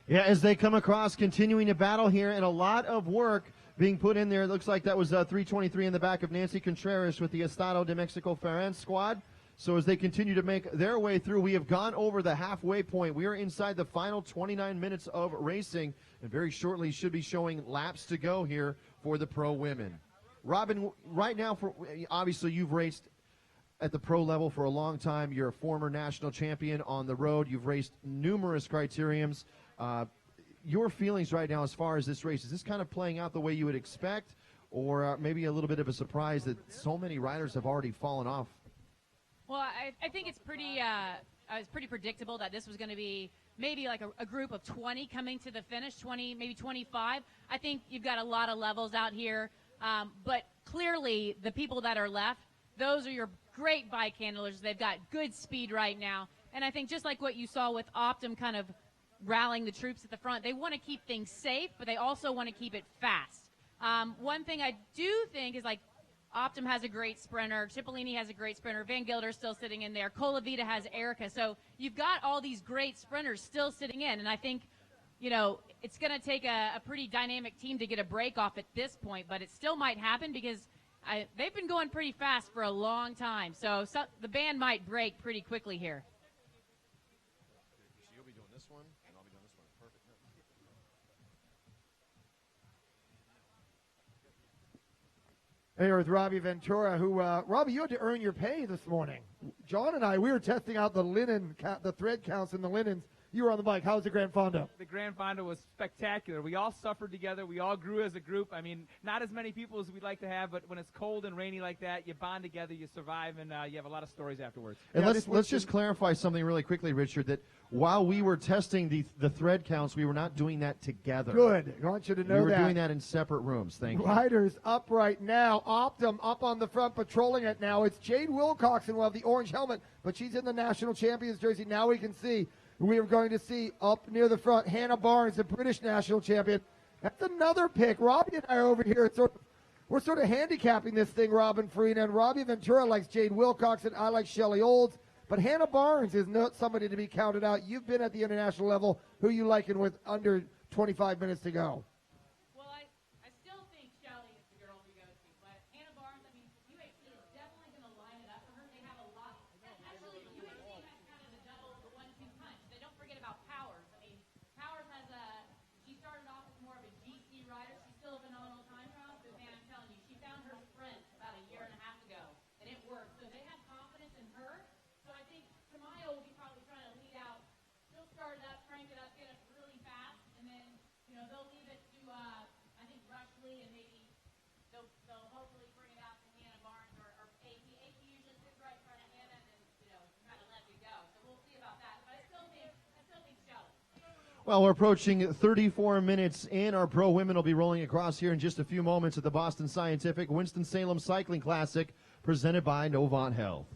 Speaker 2: Yeah, as they come across, continuing to battle here, and a lot of work being put in there. It looks like that was 323 in the back of Nancy Contreras with the Estado de Mexico Ferran squad. So as they continue to make their way through, we have gone over the halfway point. We are inside the final 29 minutes of racing, and very shortly should be showing laps to go here for the pro women. Robin, right now, obviously you've raced at the pro level for a long time. You're a former national champion on the road. You've raced numerous criteriums. Your feelings right now as far as this race, is this kind of playing out the way you would expect, or maybe a little bit of a surprise that so many riders have already fallen off?
Speaker 4: Well, I think it's pretty predictable that this was going to be maybe like a group of 20 coming to the finish, 20, maybe 25. I think you've got a lot of levels out here, but clearly the people that are left, those are your great bike handlers. They've got good speed right now, and I think just like what you saw with Optum kind of rallying the troops at the front, they want to keep things safe, but they also want to keep it fast. One thing I do think is like Optum has a great sprinter. Cipollini has a great sprinter. Van Gilder's still sitting in there. Colavita has Erica. So you've got all these great sprinters still sitting in. And I think you know, it's going to take a pretty dynamic team to get a break off at this point, but it still might happen because they've been going pretty fast for a long time. So the band might break pretty quickly here.
Speaker 2: You'll be doing this one, and I'll be doing this one. Perfect.
Speaker 1: Here with Robbie Ventura, who, Robbie, you had to earn your pay this morning. John and I, we were testing out the thread counts in the linens. You were on the bike. How was the Grand Fondo?
Speaker 6: The Grand Fondo was spectacular. We all suffered together. We all grew as a group. I mean, not as many people as we'd like to have, but when it's cold and rainy like that, you bond together, you survive, and you have a lot of stories afterwards.
Speaker 2: And let's just clarify something really quickly, Richard, that while we were testing the thread counts, we were not doing that together.
Speaker 1: Good. I want you to know that.
Speaker 2: We were doing that in separate rooms. Thank you.
Speaker 1: Riders up right now. Optum up on the front, patrolling it now. It's Jade Wilcoxon will have the orange helmet, but she's in the national champions jersey. Now we can see. We are going to see up near the front Hannah Barnes, the British national champion. That's another pick. Robbie and I are over here. We're sort of handicapping this thing, Robin Farina. And Robbie Ventura likes Jade Wilcoxon. I like Shelley Olds. But Hannah Barnes is not somebody to be counted out. You've been at the international level. Who you liking with under 25 minutes to go?
Speaker 4: Well, I still think Shelley is the girl to go to. But Hannah Barnes, I mean, UHC is definitely going to line it up for her. They have a lot. Actually, UHC has kind of the double, the 1-2 punch. They don't forget about Powers. I mean, Powers she started off as more of a GC rider. She's still a phenomenal time trial. But man, I'm telling you, she found her sprint about a year and a half ago. And it worked. So they have confidence in her. So I think Tamayo will be probably trying to lead out. She'll start it up, crank it up, get it really fast. And then, you know, they'll leave it to, I think, Rushley, and maybe they'll hopefully bring it out to Hannah Barnes or AP. AP usually sits right in front of Hannah and then, you know, kind of let it go. So we'll see about that. But I still think Shelley.
Speaker 2: Well, we're approaching 34 minutes in. Our pro women will be rolling across here in just a few moments at the Boston Scientific Winston-Salem Cycling Classic presented by Novant Health.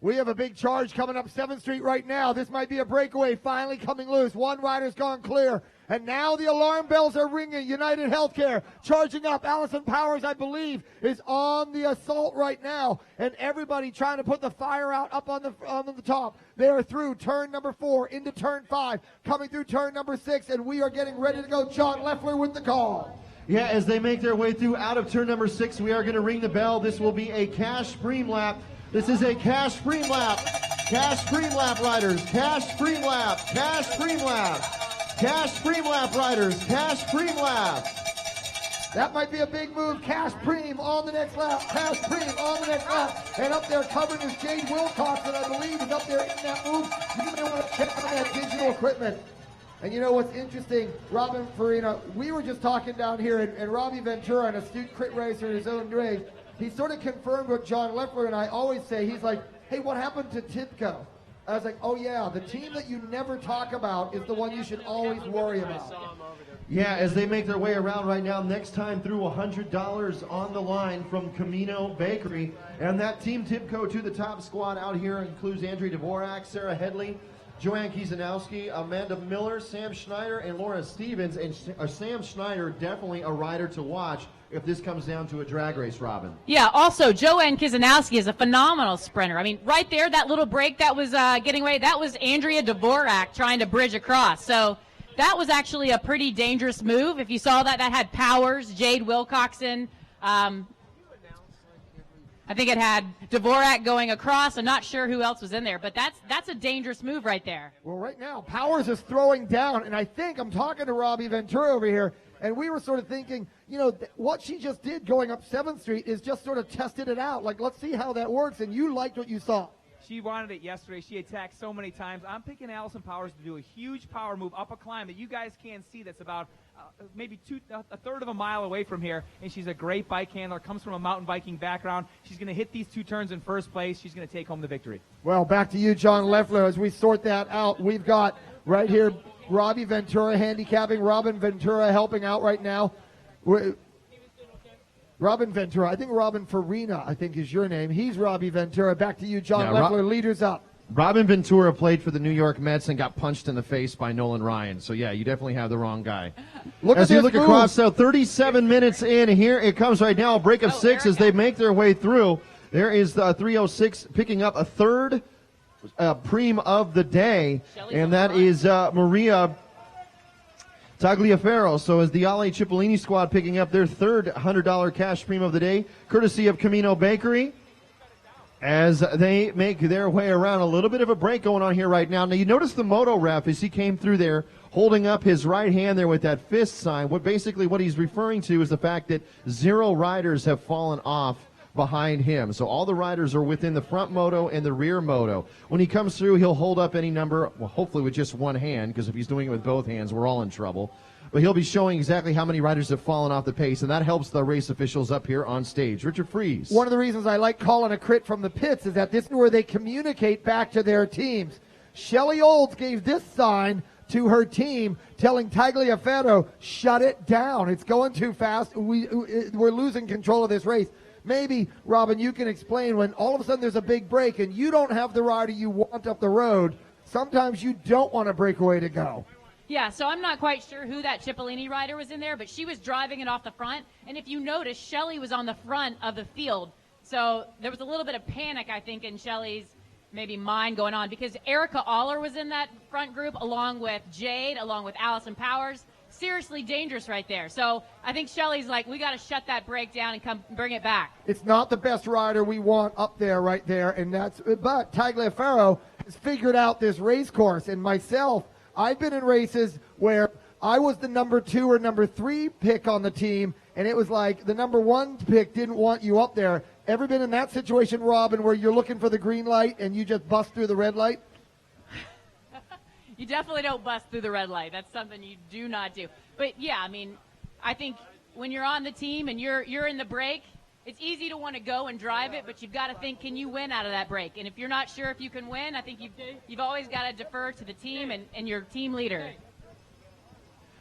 Speaker 1: We have a big charge coming up 7th Street right now. This might be a breakaway finally coming loose. One rider's gone clear. And now the alarm bells are ringing. United Healthcare charging up. Allison Powers, I believe, is on the assault right now. And everybody trying to put the fire out up on the top. They are through turn number 4 into turn 5. Coming through turn number 6. And we are getting ready to go. John Leffler with the call.
Speaker 2: Yeah, as they make their way through out of turn number 6, we are going to ring the bell. This will be a cash stream lap. This is a cash stream lap. Cash stream lap riders. Cash stream lap. Cash stream lap. Cash stream lap riders. Cash stream lap.
Speaker 1: That might be a big move. Cash Preem on the next lap. Cash Preem on the next lap. And up there covering is Jade Wilcoxon, I believe, is up there in that move. You may want to check on that digital equipment. And you know what's interesting, Robin Farina, we were just talking down here, and Robbie Ventura, an astute crit racer in his own race, he sort of confirmed what John Leffler and I always say. He's like, hey, what happened to TIPCO? I was like, oh yeah, the team that you never talk about is the one you should always worry about.
Speaker 2: Yeah, as they make their way around right now, next time through $100 on the line from Camino Bakery. And that Team TIPCO to the top squad out here includes Andrea Dvorak, Sarah Headley, Joanne Kizanowski, Amanda Miller, Sam Schneider, and Laura Stevens. And Sam Schneider, definitely a rider to watch if this comes down to a drag race, Robin.
Speaker 4: Yeah, also, Joanne Kizanowski is a phenomenal sprinter. I mean, right there, that little break that was getting away, that was Andrea Dvorak trying to bridge across. So that was actually a pretty dangerous move. If you saw that, that had Powers, Jade Wilcoxon. I think it had Dvorak going across. I'm not sure who else was in there, but that's a dangerous move right there.
Speaker 1: Well, right now, Powers is throwing down, and I think I'm talking to Robbie Ventura over here, and we were sort of thinking, you know, what she just did going up 7th Street is just sort of tested it out. Like, let's see how that works, and you liked what you saw.
Speaker 6: She wanted it yesterday. She attacked so many times. I'm picking Allison Powers to do a huge power move up a climb that you guys can't see that's about maybe a third of a mile away from here, and she's a great bike handler, comes from a mountain biking background. She's going to hit these 2 turns in first place. She's going to take home the victory.
Speaker 1: Well, back to you, John Leffler. As we sort that out, we've got right here Robbie Ventura handicapping, Robin Ventura helping out right now. Robin Ventura. I think Robin Farina, I think is your name. He's Robbie Ventura. Back to you, John
Speaker 2: Yeah,
Speaker 1: Leffler, leaders up.
Speaker 2: Robin Ventura played for the New York Mets and got punched in the face by Nolan Ryan. So, yeah, you definitely have the wrong guy. As you look across, so 37 minutes in, here it comes right now, a break of 6 as they make their way through. There is the 306 picking up a third preem of the day, and that is Maria Tagliaferro. So as the Ale Cipollini squad picking up their third $100 cash preem of the day, courtesy of Camino Bakery, as they make their way around. A little bit of a break going on here right now. Now, you notice the moto ref as he came through there holding up his right hand there with that fist sign. What he's referring to is the fact that 0 riders have fallen off behind him. So all the riders are within the front moto and the rear moto. When he comes through, he'll hold up any number, well, hopefully with just one hand, because if he's doing it with both hands, we're all in trouble. But he'll be showing exactly how many riders have fallen off the pace, and that helps the race officials up here on stage. Richard Fries.
Speaker 1: One of the reasons I like calling a crit from the pits is that this is where they communicate back to their teams. Shelley Olds gave this sign to her team, telling Tagliaferro, shut it down. It's going too fast. We're losing control of this race. Maybe, Robin, you can explain when all of a sudden there's a big break and you don't have the rider you want up the road. Sometimes you don't want a breakaway to go.
Speaker 4: Yeah, so I'm not quite sure who that Cipollini rider was in there, but she was driving it off the front. And if you notice, Shelley was on the front of the field. So there was a little bit of panic, I think, in Shelley's maybe mind going on, because Erica Aller was in that front group along with Jade, along with Allison Powers. Seriously dangerous right there. So I think Shelley's like, we got to shut that break down and come bring it back.
Speaker 1: It's not the best rider we want up there right there, but Tagliaferro has figured out this race course. And myself, I've been in races where I was the number 2 or number 3 pick on the team, and it was like the number 1 pick didn't want you up there. Ever been in that situation, Robin, where you're looking for the green light and you just bust through the red light?
Speaker 4: You definitely don't bust through the red light. That's something you do not do. But, yeah, I mean, I think when you're on the team and you're in the break, it's easy to want to go and drive it, but you've got to think, can you win out of that break? And if you're not sure if you can win, I think you've always got to defer to the team and your team leader.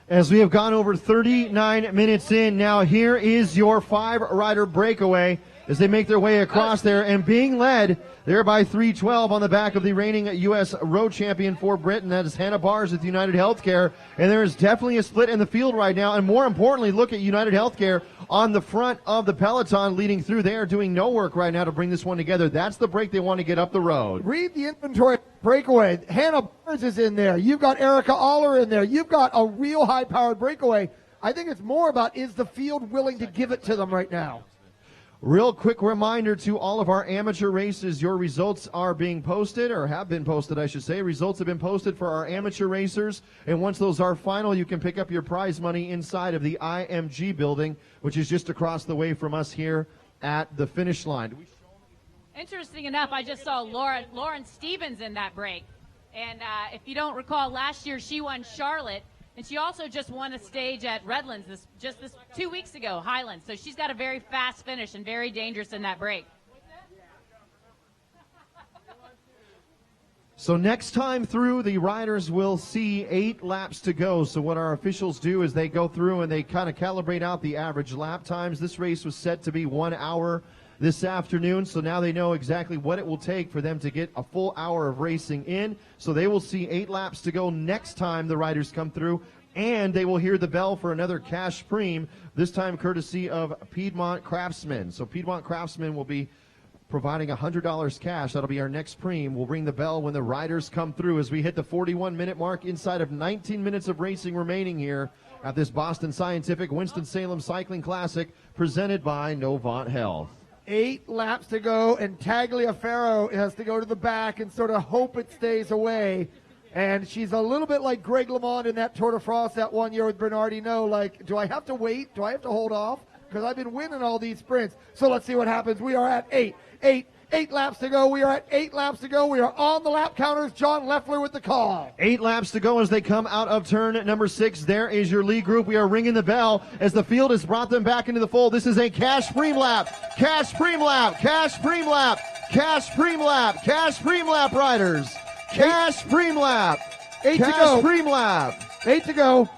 Speaker 2: As we have gone over 39 minutes in, now here is your 5-rider breakaway as they make their way across there and being led there by 312 on the back of the reigning U.S. road champion for Britain. That is Hannah Bars with United Healthcare. And there is definitely a split in the field right now. And more importantly, look at United Healthcare on the front of the peloton leading through. They are doing no work right now to bring this one together. That's the break they want to get up the road.
Speaker 1: Read the inventory breakaway. Hannah Bars is in there. You've got Erica Aller in there. You've got a real high-powered breakaway. I think it's more about, is the field willing to give it to them right now?
Speaker 2: Real quick reminder to all of our amateur races, your results are being posted, or have been posted, I should say. Results have been posted for our amateur racers, and once those are final, you can pick up your prize money inside of the IMG building, which is just across the way from us here at the finish line.
Speaker 4: Interesting enough, I just saw Lauren Stevens in that break. And if you don't recall, last year she won Charlotte. And she also just won a stage at Redlands this 2 weeks ago, Highlands. So she's got a very fast finish and very dangerous in that break.
Speaker 2: So next time through, the riders will see 8 laps to go. So what our officials do is they go through and they kind of calibrate out the average lap times. This race was set to be 1 hour this afternoon, so now they know exactly what it will take for them to get a full hour of racing in. So they will see 8 laps to go next time the riders come through, and they will hear the bell for another cash preem, this time courtesy of Piedmont Craftsman. So Piedmont Craftsman will be providing $100 cash. That'll be our next preem. We'll ring the bell when the riders come through as we hit the 41-minute mark inside of 19 minutes of racing remaining here at this Boston Scientific Winston-Salem Cycling Classic presented by Novant Health.
Speaker 1: 8 laps to go, and Tagliaferro has to go to the back and sort of hope it stays away. And she's a little bit like Greg LeMond in that Tour de France that one year with Bernardino. Like, do I have to wait? Do I have to hold off? Because I've been winning all these sprints. So let's see what happens. We are at 8 laps to go. We are at 8 laps to go. We are on the lap counters. John Leffler with the call.
Speaker 2: 8 laps to go as they come out of turn number 6. There is your lead group. We are ringing the bell as the field has brought them back into the fold. This is a cash preem lap. Cash preem lap. Cash preem lap. Cash preem lap. Cash preem lap, riders. Cash preem lap.
Speaker 1: 8 to go.
Speaker 2: Cash preem lap.
Speaker 1: 8 to go.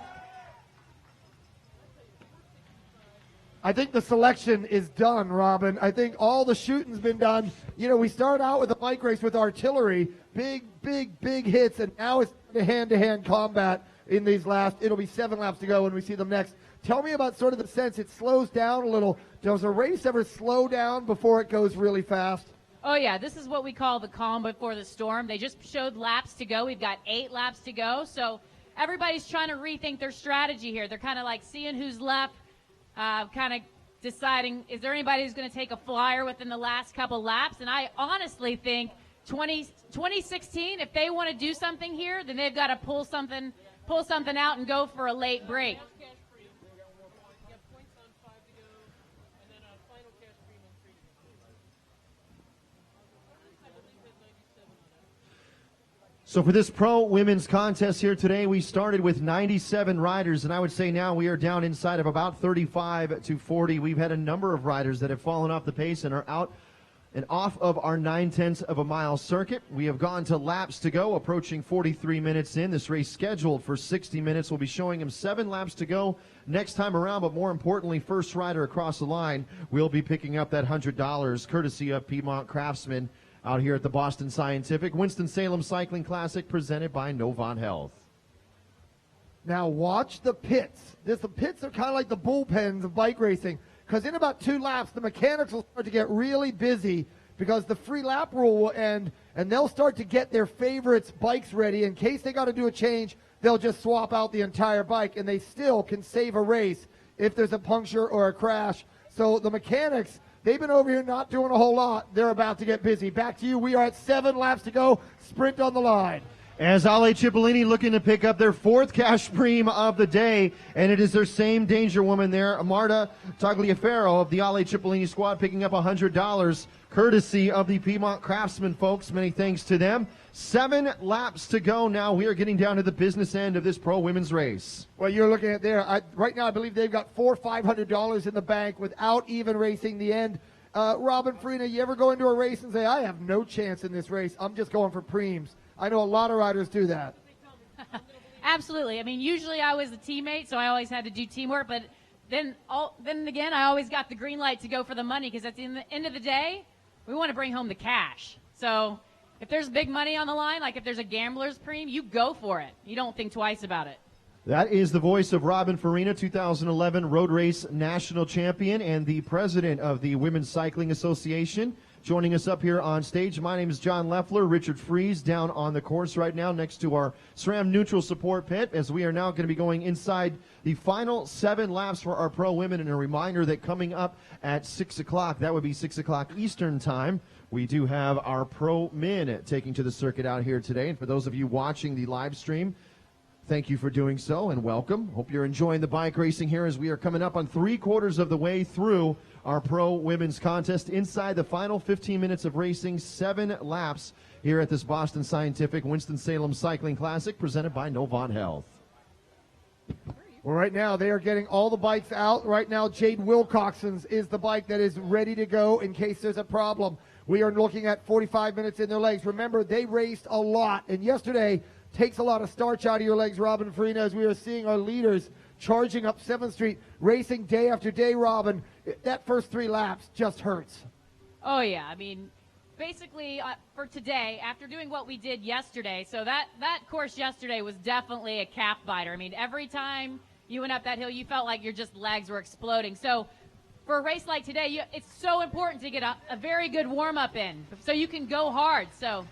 Speaker 1: I think the selection is done, Robin. I think all the shooting's been done. You know, we started out with a bike race with artillery, big hits, and now it's the hand-to-hand combat in these last. It'll be 7 laps to go when we see them next. Tell me about sort of the sense it slows down a little. Does a race ever slow down before it goes really fast?
Speaker 4: Oh, yeah, this is what we call the calm before the storm. They just showed laps to go. We've got 8 laps to go, so everybody's trying to rethink their strategy here. They're kind of like seeing who's left, kind of deciding, is there anybody who's going to take a flyer within the last couple laps? And I honestly think 2016, if they want to do something here, then they've got to pull something out and go for a late break.
Speaker 2: So for this pro women's contest here today, we started with 97 riders, and I would say now we are down inside of about 35 to 40. We've had a number of riders that have fallen off the pace and are out and off of our 9/10 of a mile circuit. We have gone to laps to go, approaching 43 minutes in. This race scheduled for 60 minutes. We'll be showing them 7 laps to go next time around, but more importantly, first rider across the line will be picking up that $100 courtesy of Piedmont Craftsman out here at the Boston Scientific Winston-Salem Cycling Classic presented by Novant Health.
Speaker 1: Now watch the pits. The pits are kind of like the bullpens of bike racing, because in about 2 laps, the mechanics will start to get really busy because the free lap rule will end, and they'll start to get their favorites' bikes ready. In case they got to do a change, they'll just swap out the entire bike, and they still can save a race if there's a puncture or a crash. So the mechanics, they've been over here not doing a whole lot. They're about to get busy. Back to you. We are at 7 laps to go. Sprint on the line.
Speaker 2: As Ale Cipollini looking to pick up their 4th cash prime of the day, and it is their same danger woman there, Marta Tagliaferro of the Ale Cipollini squad, picking up $100 courtesy of the Piedmont Craftsman folks. Many thanks to them. 7 laps to go now. We are getting down to the business end of this pro women's race.
Speaker 1: Well, you're looking at there. Right now, I believe they've got $500 in the bank without even racing the end. Robin, Farina, you ever go into a race and say, I have no chance in this race. I'm just going for preems. I know a lot of riders do that.
Speaker 4: Absolutely. I mean, usually I was a teammate, so I always had to do teamwork. But then again, I always got the green light to go for the money, because at the end of the day, we want to bring home the cash. So if there's big money on the line, like if there's a gambler's preem, you go for it. You don't think twice about it.
Speaker 2: That is the voice of Robin Farina, 2011 Road Race National Champion and the president of the Women's Cycling Association. Joining us up here on stage, my name is John Leffler. Richard Fries down on the course right now next to our SRAM neutral support pit, as we are now going to be going inside the final 7 laps for our pro women. And a reminder that coming up at 6 o'clock, that would be 6 o'clock Eastern time, we do have our pro men taking to the circuit out here today. And for those of you watching the live stream, thank you for doing so and welcome. Hope you're enjoying the bike racing here as we are coming up on 3/4 of the way through our pro women's contest. Inside the final 15 minutes of racing, 7 laps here at this Boston Scientific Winston-Salem Cycling Classic presented by Novant Health.
Speaker 1: Well, right now they are getting all the bikes out. Right now, Jade Wilcoxon's is the bike that is ready to go in case there's a problem. We are looking at 45 minutes in their legs. Remember, they raced a lot, and yesterday takes a lot of starch out of your legs, Robin Farina, as we are seeing our leaders charging up 7th Street, racing day after day, Robin. That first 3 laps just hurts.
Speaker 4: Oh, yeah. I mean, basically, for today, after doing what we did yesterday, so that course yesterday was definitely a calf biter. I mean, every time you went up that hill, you felt like your just legs were exploding. So for a race like today, it's so important to get a very good warm-up in so you can go hard. So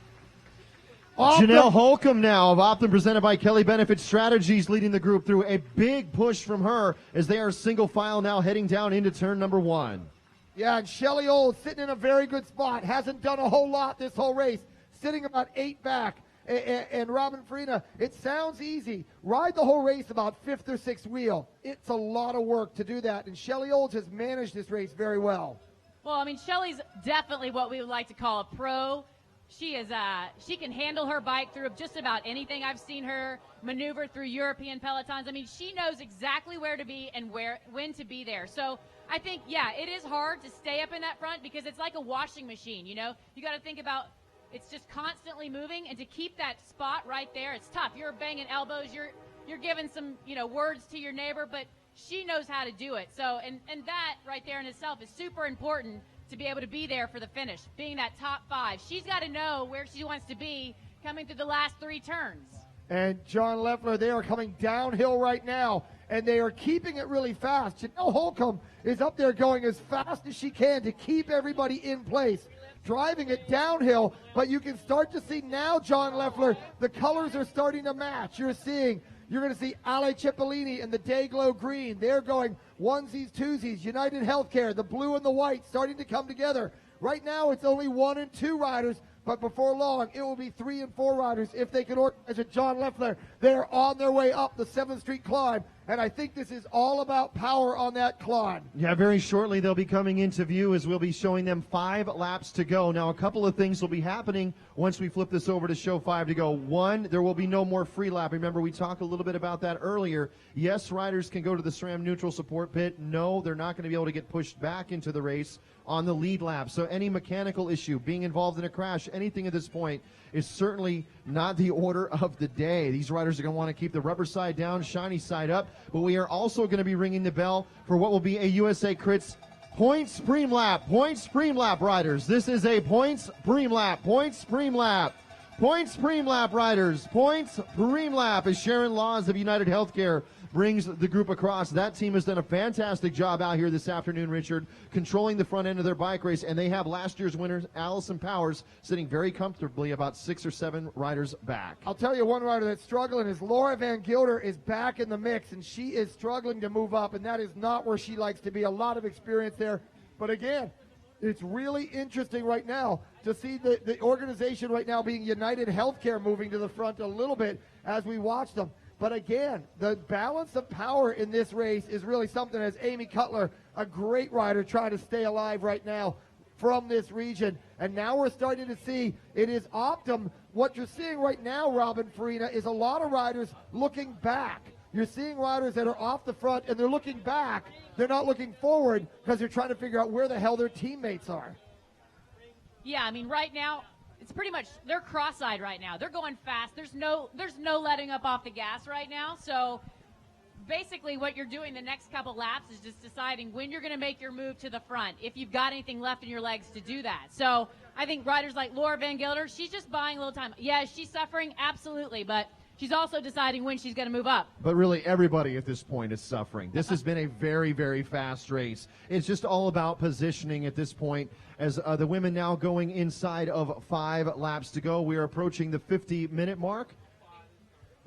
Speaker 2: Janelle Holcomb now of Optum, presented by Kelly Benefit Strategies, leading the group through a big push from her as they are single file now heading down into turn number 1.
Speaker 1: Yeah, and Shelly Old sitting in a very good spot. Hasn't done a whole lot this whole race. Sitting about 8 back. And Robin Farina, it sounds easy. Ride the whole race about 5th or 6th wheel. It's a lot of work to do that. And Shelly Olds has managed this race very well.
Speaker 4: Well, I mean, Shelly's definitely what we would like to call a pro. She can handle her bike through just about anything. I've seen her maneuver through European pelotons. I mean, she knows exactly where to be and when to be there. So I think, yeah, it is hard to stay up in that front because it's like a washing machine, you know? You got to think about it's just constantly moving, and to keep that spot right there, it's tough. You're banging elbows. You're giving some, words to your neighbor, but she knows how to do it. So, and that right there in itself is super important to be able to be there for the finish, being that top 5. She's got to know where she wants to be coming through the last 3 turns.
Speaker 1: And John Leffler, they are coming downhill right now, and they are keeping it really fast. Janelle Holcomb is up there going as fast as she can to keep everybody in place, driving it downhill, but you can start to see now, John Leffler, the colors are starting to match. You're going to see Ale Cipollini in the Dayglow green. They're going onesies, twosies, United Healthcare, the blue and the white starting to come together. Right now it's only 1 and 2 riders, but before long it will be 3 and 4 riders if they can organize it. John Leffler, they're on their way up the 7th Street climb, and I think this is all about power on that climb.
Speaker 2: Yeah, very shortly they'll be coming into view as we'll be showing them 5 laps to go. Now, a couple of things will be happening once we flip this over to show 5 to go. 1, there will be no more free lap. Remember, we talked a little bit about that earlier. Yes, riders can go to the SRAM neutral support pit. No, they're not going to be able to get pushed back into the race on the lead lap. So any mechanical issue, being involved in a crash, anything at this point is certainly not the order of the day. These riders are going to want to keep the rubber side down, shiny side up, but we are also going to be ringing the bell for what will be a USA Crits points preem lap. Points preem lap, riders. This is a points preem lap. Points preem lap. Points preem lap, riders. Points preem lap as Sharon Laws of United Healthcare brings the group across. That team has done a fantastic job out here this afternoon, Richard, controlling the front end of their bike race, and they have last year's winner, Allison Powers, sitting very comfortably about 6 or 7 riders back.
Speaker 1: I'll tell you one rider that's struggling is Laura Van Gilder is back in the mix, and she is struggling to move up, and that is not where she likes to be. A lot of experience there. But again, it's really interesting right now to see the organization right now being United Healthcare moving to the front a little bit as we watch them. But again, the balance of power in this race is really something, as Amy Cutler, a great rider, trying to stay alive right now from this region. And now we're starting to see it is Optum. What you're seeing right now, Robin Farina, is a lot of riders looking back. You're seeing riders that are off the front, and they're looking back. They're not looking forward because they're trying to figure out where the hell their teammates are.
Speaker 4: Yeah, I mean, right now, it's pretty much, they're cross-eyed right now. They're going fast. There's no letting up off the gas right now. So basically what you're doing the next couple laps is just deciding when you're going to make your move to the front, if you've got anything left in your legs to do that. So I think riders like Laura Van Gilder, she's just buying a little time. Yeah, she's suffering, absolutely, but she's also deciding when she's going to move up.
Speaker 2: But really, everybody at this point is suffering. This has been a very, very fast race. It's just all about positioning at this point as the women now going inside of 5 laps to go. We are approaching the 50-minute mark.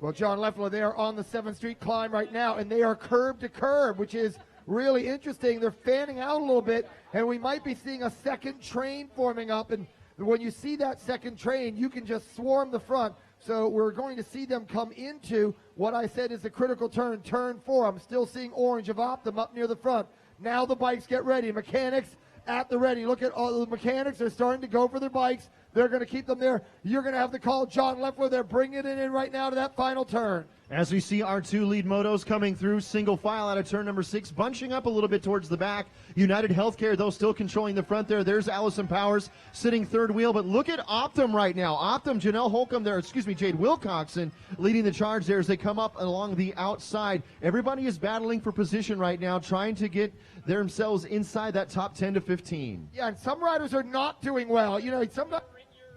Speaker 1: Well, John Leffler, they are on the 7th Street climb right now, and they are curb to curb, which is really interesting. They're fanning out a little bit, and we might be seeing a second train forming up. And when you see that second train, you can just swarm the front. So we're going to see them come into what I said is the critical turn, turn 4. I'm still seeing orange of Optum up near the front. Now the bikes get ready. Mechanics at the ready. Look at all the mechanics. They're starting to go for their bikes. They're going to keep them there. You're going to have to call John Leffler. They're bringing it in right now to that final turn.
Speaker 2: As we see our 2 lead motos coming through, single file out of turn number 6, bunching up a little bit towards the back. United Healthcare, though, still controlling the front there. There's Allison Powers sitting third wheel, but look at Optum right now. Optum, Janelle Holcomb there, Jade Wilcoxon leading the charge there as they come up along the outside. Everybody is battling for position right now, trying to get themselves inside that top 10 to 15.
Speaker 1: Yeah, and some riders are not doing well. You know, sometimes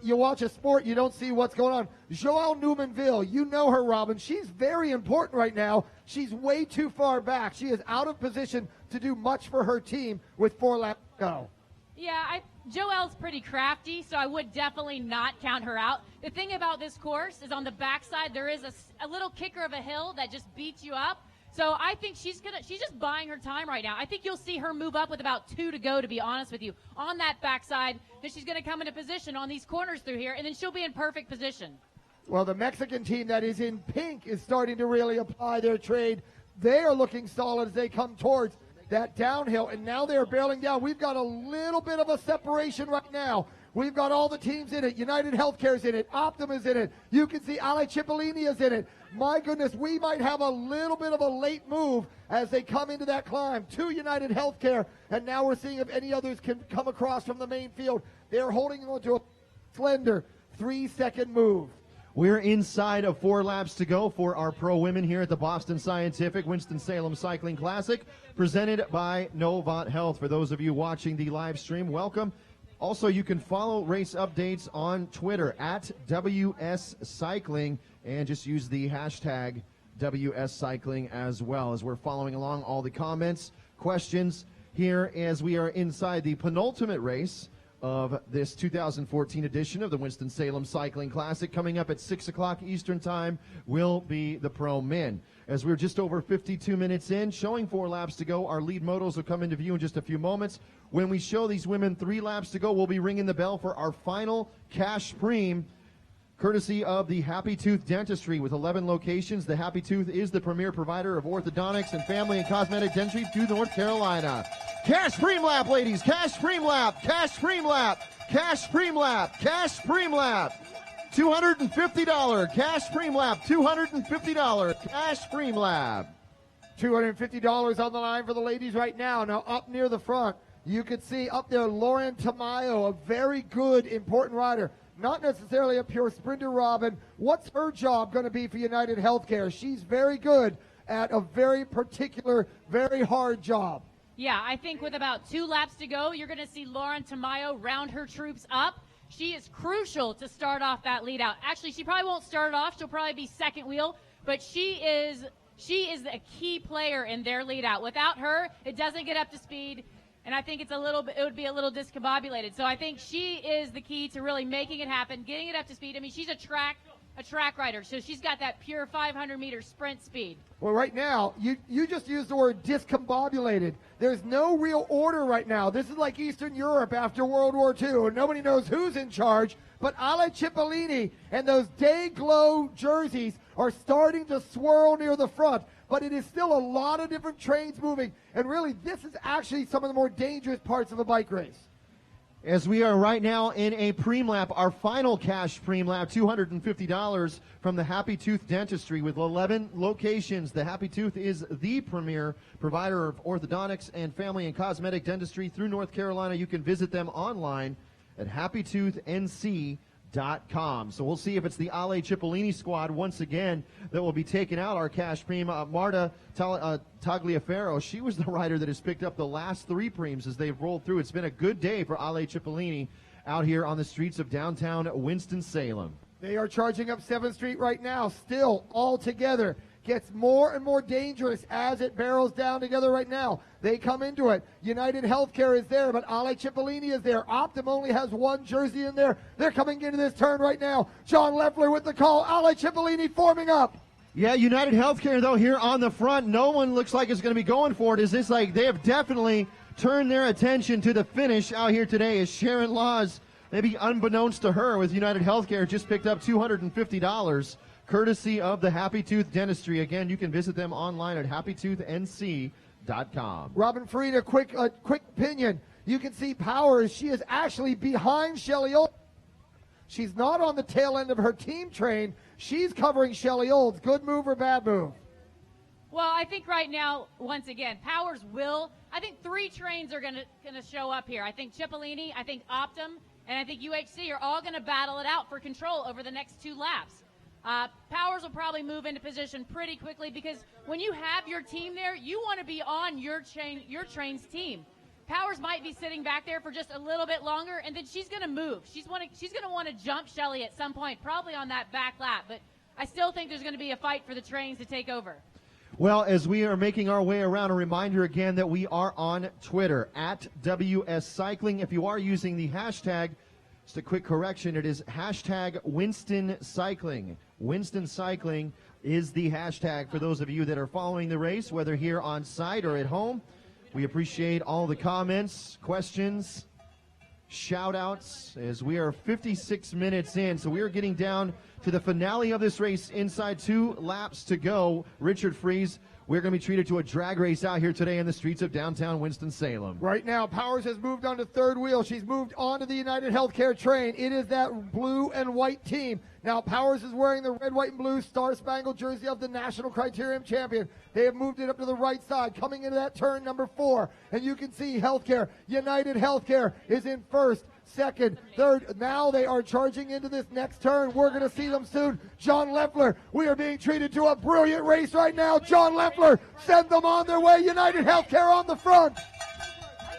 Speaker 1: you watch a sport, you don't see what's going on. Joelle Newmanville, you know her, Robin. She's very important right now. She's way too far back. She is out of position to do much for her team with 4 laps to go.
Speaker 4: Yeah, Joelle's pretty crafty, so I would definitely not count her out. The thing about this course is on the backside, there is a little kicker of a hill that just beats you up. So I think she's just buying her time right now. I think you'll see her move up with about 2 to go, to be honest with you, on that backside. Then she's going to come into position on these corners through here, and then she'll be in perfect position.
Speaker 1: Well, the Mexican team that is in pink is starting to really apply their trade. They are looking solid as they come towards that downhill, and now they're barreling down. We've got a little bit of a separation right now. We've got all the teams in it. United Healthcare's in it. Optum is in it. You can see Ale Cipollini is in it. My goodness, we might have a little bit of a late move as they come into that climb to United Healthcare, and now we're seeing if any others can come across from the main field. They're holding on to a slender 3-second move.
Speaker 2: We're inside of 4 laps to go for our pro women here at the Boston Scientific Winston-Salem Cycling Classic, presented by Novant Health. For those of you watching the live stream, welcome. Also, you can follow race updates on Twitter at WS Cycling, and just use the hashtag WS Cycling as well, as we're following along all the comments, questions here as we are inside the penultimate race of this 2014 edition of the Winston-Salem Cycling Classic. Coming up at 6 o'clock Eastern Time will be the pro men. As we're just over 52 minutes in, showing 4 laps to go, our lead motos will come into view in just a few moments. When we show these women 3 laps to go, we'll be ringing the bell for our final cash preem, courtesy of the Happy Tooth Dentistry. With 11 locations, the Happy Tooth is the premier provider of orthodontics and family and cosmetic dentistry through North Carolina. Cash preem lap, ladies. Cash preem lap. Cash preem lap. Cash preem lap. Cash preem lap. $250 cash preem lap. $250 cash preem lap.
Speaker 1: $250 on the line for the ladies right now. Now up near the front, you can see up there Lauren Tamayo, a very good, important rider. Not necessarily a pure sprinter, Robin. What's her job going to be for United Healthcare? She's very good at a very particular, very hard job.
Speaker 4: Yeah, I think with about 2 laps to go, you're going to see Lauren Tamayo round her troops up. She is crucial to start off that lead out. Actually, she probably won't start it off. She'll probably be second wheel, but she is a key player in their lead out. Without her, it doesn't get up to speed, and I think it would be a little discombobulated. So I think she is the key to really making it happen, getting it up to speed. I mean, she's a track rider, so she's got that pure 500-meter sprint speed.
Speaker 1: Well, right now, you just used the word discombobulated. There's no real order right now. This is like Eastern Europe after World War II. Nobody knows who's in charge, but Ale Cipollini and those day-glow jerseys are starting to swirl near the front. But it is still a lot of different trains moving, and really, this is actually some of the more dangerous parts of a bike race.
Speaker 2: As we are right now in a preem lap, our final cash preem lap, $250 from the Happy Tooth Dentistry. With 11 locations, the Happy Tooth is the premier provider of orthodontics and family and cosmetic dentistry through North Carolina. You can visit them online at happytoothnc.com. So we'll see if it's the Ale Cipollini squad once again that will be taking out our cash preem. Marta Tagliaferro, she was the rider that has picked up the last 3 preems as they've rolled through. It's been a good day for Ale Cipollini out here on the streets of downtown Winston-Salem.
Speaker 1: They are charging up 7th Street right now, still all together. Gets more and more dangerous as it barrels down together right now. They come into it. United Healthcare is there, but Ale Cipollini is there. Optum only has 1 jersey in there. They're coming into this turn right now. John Leffler with the call. Ale Cipollini forming up.
Speaker 2: Yeah, United Healthcare, though, here on the front, no one looks like is going to be going for it. Is this like they have definitely turned their attention to the finish out here today as Sharon Laws, maybe unbeknownst to her with United Healthcare, just picked up $250. Courtesy of the Happy Tooth Dentistry. Again, you can visit them online at happytoothnc.com.
Speaker 1: Robin Farina, quick opinion. You can see Powers. She is actually behind Shelley Olds. She's not on the tail end of her team train. She's covering Shelley Olds. Good move or bad move?
Speaker 4: Well, I think right now, once again, Powers will. I think 3 trains are gonna show up here. I think Cipollini, I think Optum, and I think UHC are all going to battle it out for control over the next 2 laps. Powers will probably move into position pretty quickly because when you have your team there, you want to be on your train's team. Powers might be sitting back there for just a little bit longer, and then she's going to move. She's going to want to jump Shelley at some point, probably on that back lap. But I still think there's going to be a fight for the trains to take over.
Speaker 2: Well, as we are making our way around, a reminder again that we are on Twitter at WS Cycling. If you are using the hashtag, just a quick correction, it is hashtag Winston Cycling. Winston Cycling is the hashtag for those of you that are following the race, whether here on site or at home. We appreciate all the comments, questions, shout-outs as we are 56 minutes in. So we are getting down to the finale of this race inside 2 laps to go. Richard Freeze, we're going to be treated to a drag race out here today in the streets of downtown Winston-Salem.
Speaker 1: Right now, Powers has moved on to 3rd wheel. She's moved on to the United Healthcare train. It is that blue and white team. Now, Powers is wearing the red, white, and blue star-spangled jersey of the National Criterium champion. They have moved it up to the right side, coming into that turn number 4. And you can see Healthcare, United Healthcare is in first. second, third. Now they are charging into this next turn. We're going to see them soon. John Leffler, we are being treated to a brilliant race right now. John Leffler, send them on their way. United Healthcare on the front.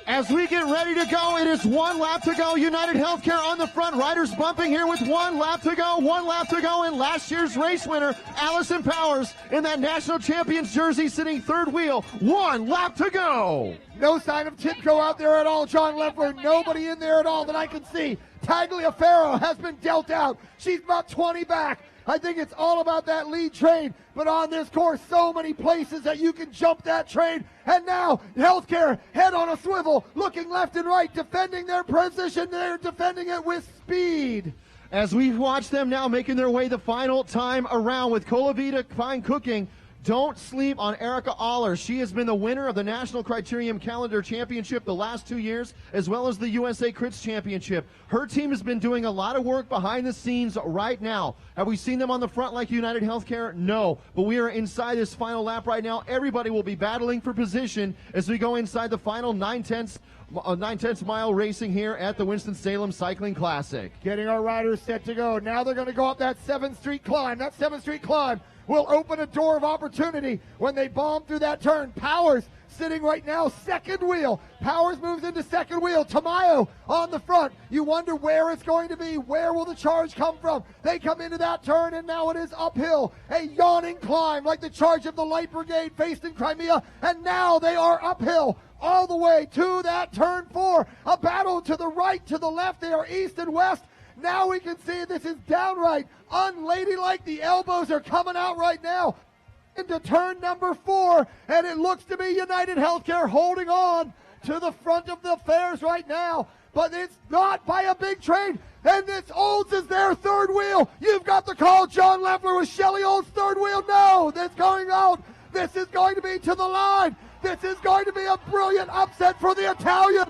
Speaker 2: As we get ready to go, it is 1 lap to go. United Healthcare on the front. Riders bumping here with 1 lap to go. 1 lap to go. And last year's race winner, Allison Powers, in that national champions jersey, sitting third wheel. 1 lap to go.
Speaker 1: No sign of Tipco out there at all. John Leffler, nobody in there at all that I can see. Tagliaferro has been dealt out. She's about 20 back. I think it's all about that lead train. But on this course, so many places that you can jump that train. And now, Healthcare, head on a swivel, looking left and right, defending their position. They're defending it with speed.
Speaker 2: As we watch them now making their way the final time around with Colavita Fine Cooking, don't sleep on Erica Aller. She has been the winner of the National Criterium Calendar Championship the last 2 years, as well as the USA Crits Championship. Her team has been doing a lot of work behind the scenes right now. Have we seen them on the front like United Healthcare? No. But we are inside this final lap right now. Everybody will be battling for position as we go inside the final 9/10 mile racing here at the Winston-Salem Cycling Classic.
Speaker 1: Getting our riders set to go. Now they're going to go up that 7th Street climb. That 7th Street climb will open a door of opportunity when they bomb through that turn. Powers sitting right now, second wheel. Powers moves into second wheel. Tamayo on the front. You wonder where it's going to be. Where will the charge come from? They come into that turn, and now it is uphill. A yawning climb like the charge of the Light Brigade faced in Crimea, and now they are uphill all the way to that turn 4. A battle to the right, to the left. They are east and west. Now we can see this is downright unladylike. The elbows are coming out right now into turn number 4, and it looks to be United Healthcare holding on to the front of the affairs right now, but it's not by a big train, and this Olds is their third wheel. You've got the call. John Leffler with Shelley Olds' third wheel. No, that's going out. This is going to be to the line. This is going to be a brilliant upset for the Italian.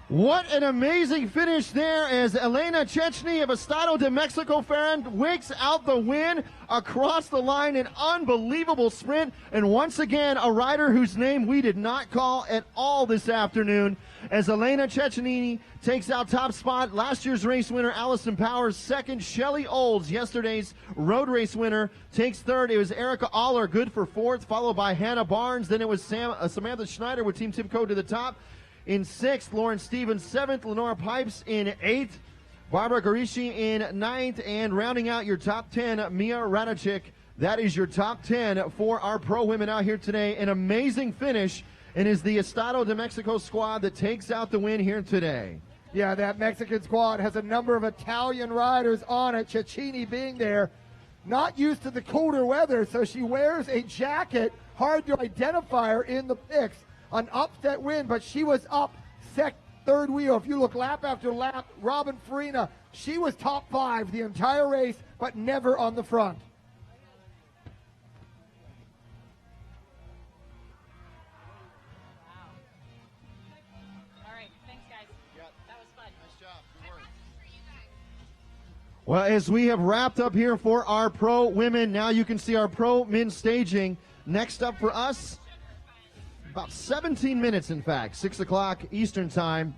Speaker 2: What an amazing finish there as Elena Chechny of Estado de Mexico Ferran wakes out the win across the line. An unbelievable sprint. And once again, a rider whose name we did not call at all this afternoon as Elena Chechny takes out top spot. Last year's race winner, Allison Powers, second. Shelley Olds, yesterday's road race winner, takes third. It was Erica Aller, good for fourth, followed by Hannah Barnes. Then it was Samantha Schneider with Team Timco to the top. In sixth, Lauren Stevens, seventh, Lenora Pipes in eighth, Barbara Garishi in ninth, and rounding out your top 10, Mia Radachik. That is your top 10 for our pro women out here today. An amazing finish, and is the Estado de Mexico squad that takes out the win here today.
Speaker 1: Yeah, that Mexican squad has a number of Italian riders on it, Cecchini being there. Not used to the colder weather, so she wears a jacket, hard to identify her in the mix. An upset win, but she was up third wheel. If you look lap after lap, Robin Farina, she was top 5 the entire race, but never on the front.
Speaker 4: All right, thanks, guys. That was fun.
Speaker 2: Nice job. Good work. Well, as we have wrapped up here for our pro women, now you can see our pro men staging. Next up for us, about 17 minutes, in fact, 6 o'clock Eastern time,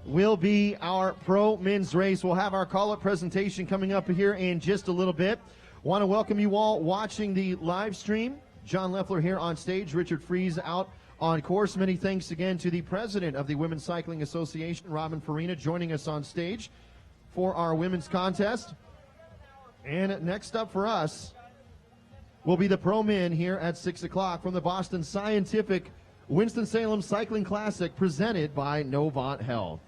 Speaker 2: will be our pro men's race. We'll have our call-up presentation coming up here in just a little bit. Want to welcome you all watching the live stream. John Leffler here on stage, Richard Fries out on course. Many thanks again to the president of the Women's Cycling Association, Robin Farina, joining us on stage for our women's contest. And next up for us will be the pro men here at 6 o'clock from the Boston Scientific Winston-Salem Cycling Classic, presented by Novant Health.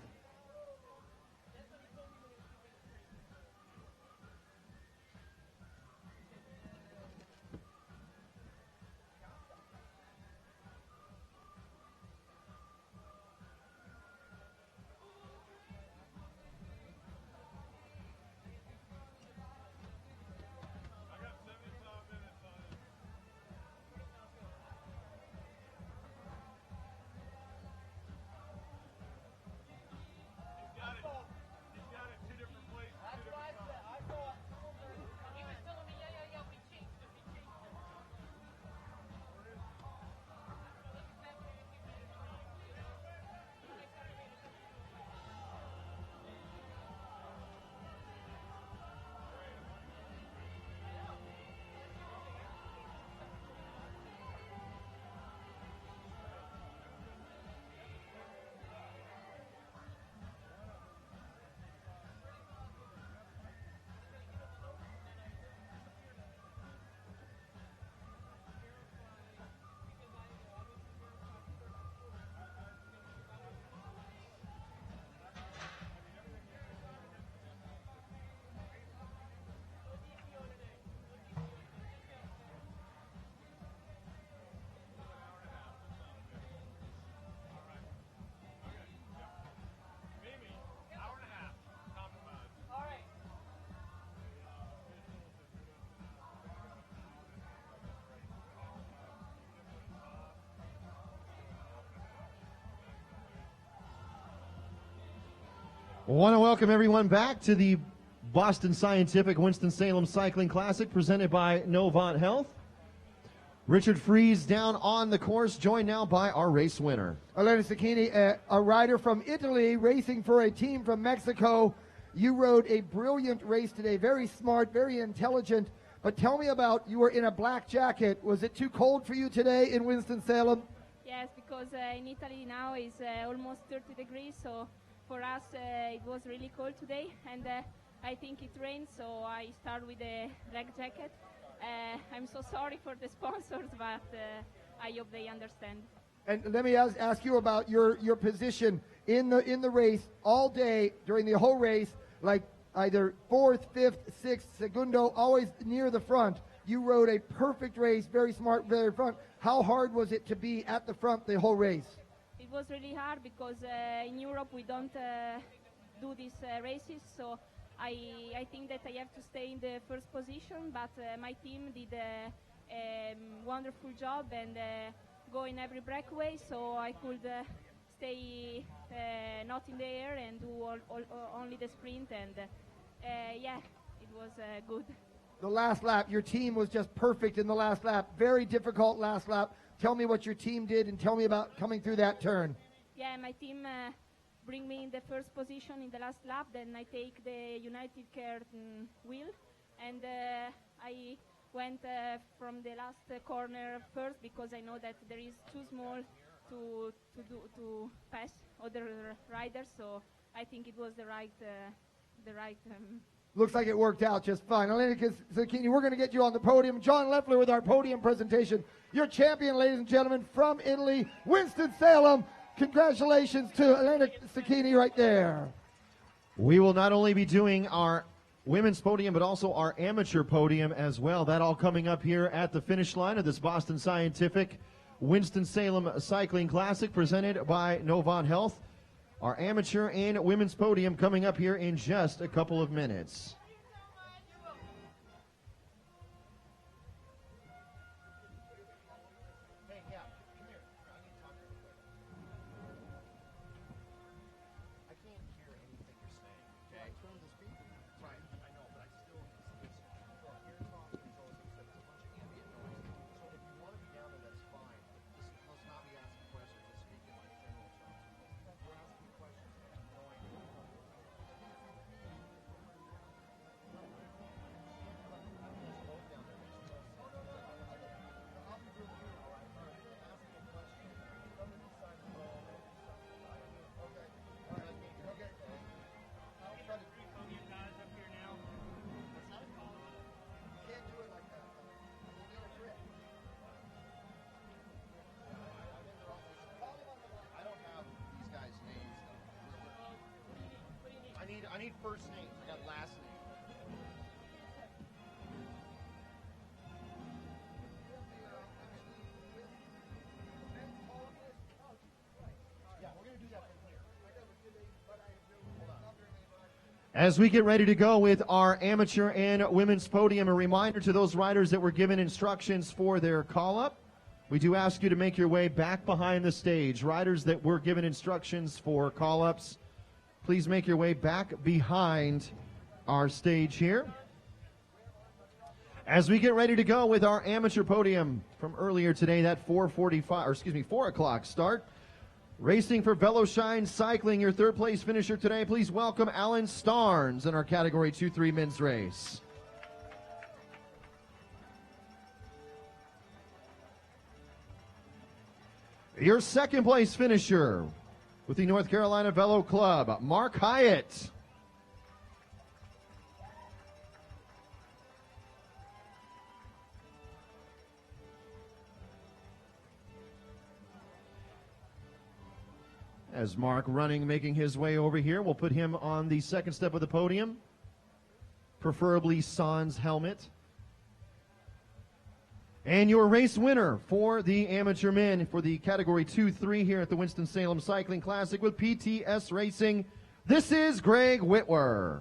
Speaker 2: I want to welcome everyone back to the Boston Scientific Winston-Salem Cycling Classic presented by Novant Health. Richard Fries down on the course, joined now by our race winner.
Speaker 1: Elena Cecchini, a rider from Italy racing for a team from Mexico. You rode a brilliant race today, very smart, very intelligent. But tell me about, you were in a black jacket. Was it too cold for you today in Winston-Salem?
Speaker 7: Yes, because in Italy now is almost 30 degrees, so for us it was really cold today, and I think it rained, so I start with a black jacket. I'm so sorry for the sponsors, but I hope they understand.
Speaker 1: And let me ask you about your position in the race all day during the whole race, like either fourth, fifth, sixth, segundo, always near the front. You rode a perfect race, very smart, very front. How hard was it to be at the front the whole race?
Speaker 7: It was really hard because in Europe we don't do these races, so I think that I have to stay in the first position, but my team did a wonderful job and go in every breakaway, so I could stay not in the air and do only the sprint, and yeah, it was good.
Speaker 1: The last lap, your team was just perfect in the last lap. Very difficult last lap. Tell me what your team did and tell me about coming through that turn.
Speaker 7: Yeah, my team bring me in the first position in the last lap, then I take the United Care wheel, and I went from the last corner first because I know that there is too small to pass other riders, so I think it was the right
Speaker 1: Looks like it worked out just fine. Elena Cecchini, we're going to get you on the podium. John Leffler with our podium presentation. Your champion, ladies and gentlemen, from Italy, Winston-Salem. Congratulations to Elena Cecchini right there.
Speaker 2: We will not only be doing our women's podium, but also our amateur podium as well. That all coming up here at the finish line of this Boston Scientific Winston-Salem Cycling Classic presented by Novant Health. Our amateur and women's podium coming up here in just a couple of minutes. I need first names. I got last names. Yeah, we're going to do that from here. As we get ready to go with our amateur and women's podium, a reminder to those riders that were given instructions for their call-up. We do ask you to make your way back behind the stage. Riders that were given instructions for call-ups, please make your way back behind our stage here. As we get ready to go with our amateur podium from earlier today, that 4 o'clock start. Racing for Veloshine Cycling, your third place finisher today. Please welcome Alan Starnes in our Category 2-3 men's race. Your second place finisher with the North Carolina Velo Club, Mark Hyatt. As Mark making his way over here, we'll put him on the second step of the podium, preferably sans helmet. And your race winner for the amateur men for the Category 2-3 here at the Winston-Salem Cycling Classic with PTS Racing, this is Greg Whitwer.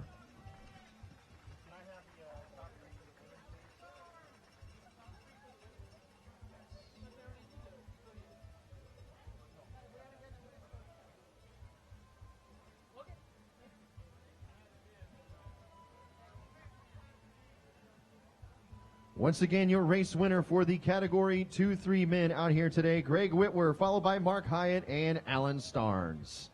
Speaker 2: Once again, your race winner for the Category 2-3 men out here today, Greg Whitwer, followed by Mark Hyatt and Alan Starnes.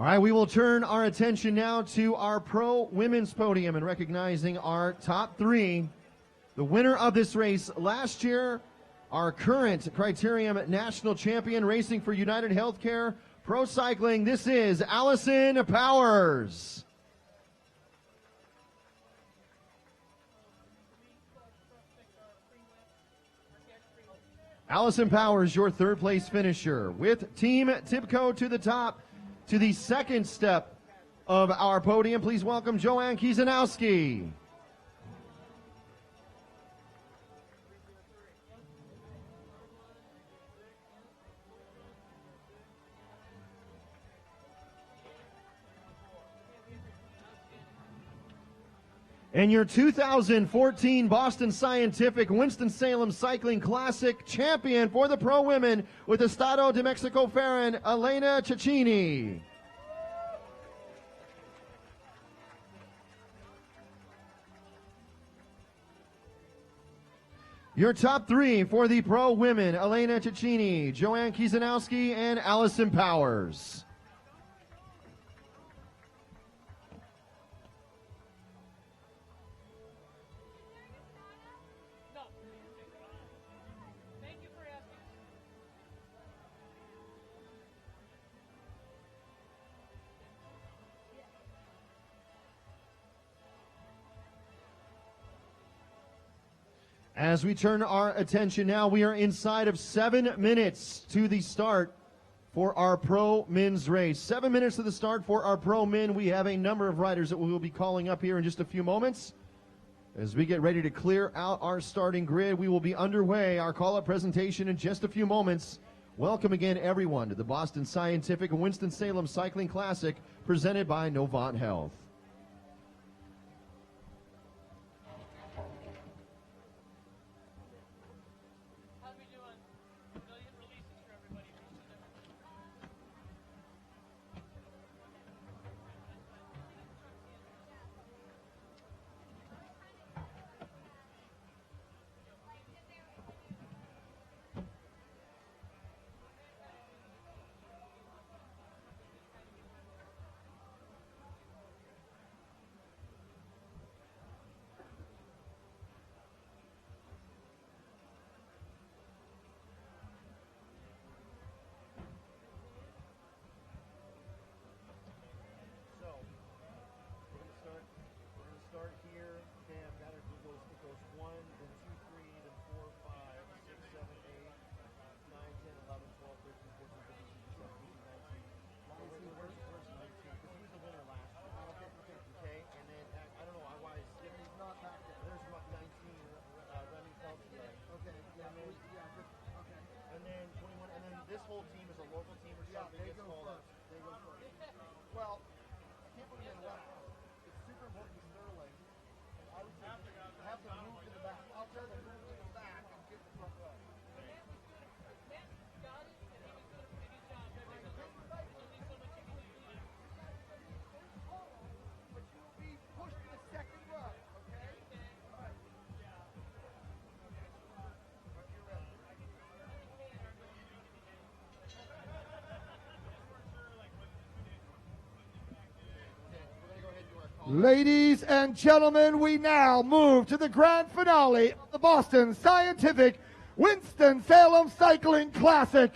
Speaker 2: All right, we will turn our attention now to our pro women's podium and recognizing our top three. The winner of this race last year, our current Criterium National Champion racing for United Healthcare Pro Cycling. This is Allison Powers. Allison Powers, your third place finisher, with Team Tibco to the top. To the second step of our podium, please welcome Joanne Kizanowski. And your 2014 Boston Scientific Winston-Salem Cycling Classic champion for the pro women with Estado de Mexico Ferran, Elena Cecchini. Your top three for the pro women, Elena Cecchini, Joanne Kizanowski, and Allison Powers. As we turn our attention now, we are inside of 7 minutes to the start for our pro men's race. 7 minutes to the start for our pro men. We have a number of riders that we will be calling up here in just a few moments. As we get ready to clear out our starting grid, we will be underway. Our call-up presentation in just a few moments. Welcome again, everyone, to the Boston Scientific Winston-Salem Cycling Classic presented by Novant Health.
Speaker 1: Ladies and gentlemen, we now move to the grand finale of the Boston Scientific Winston-Salem Cycling Classic,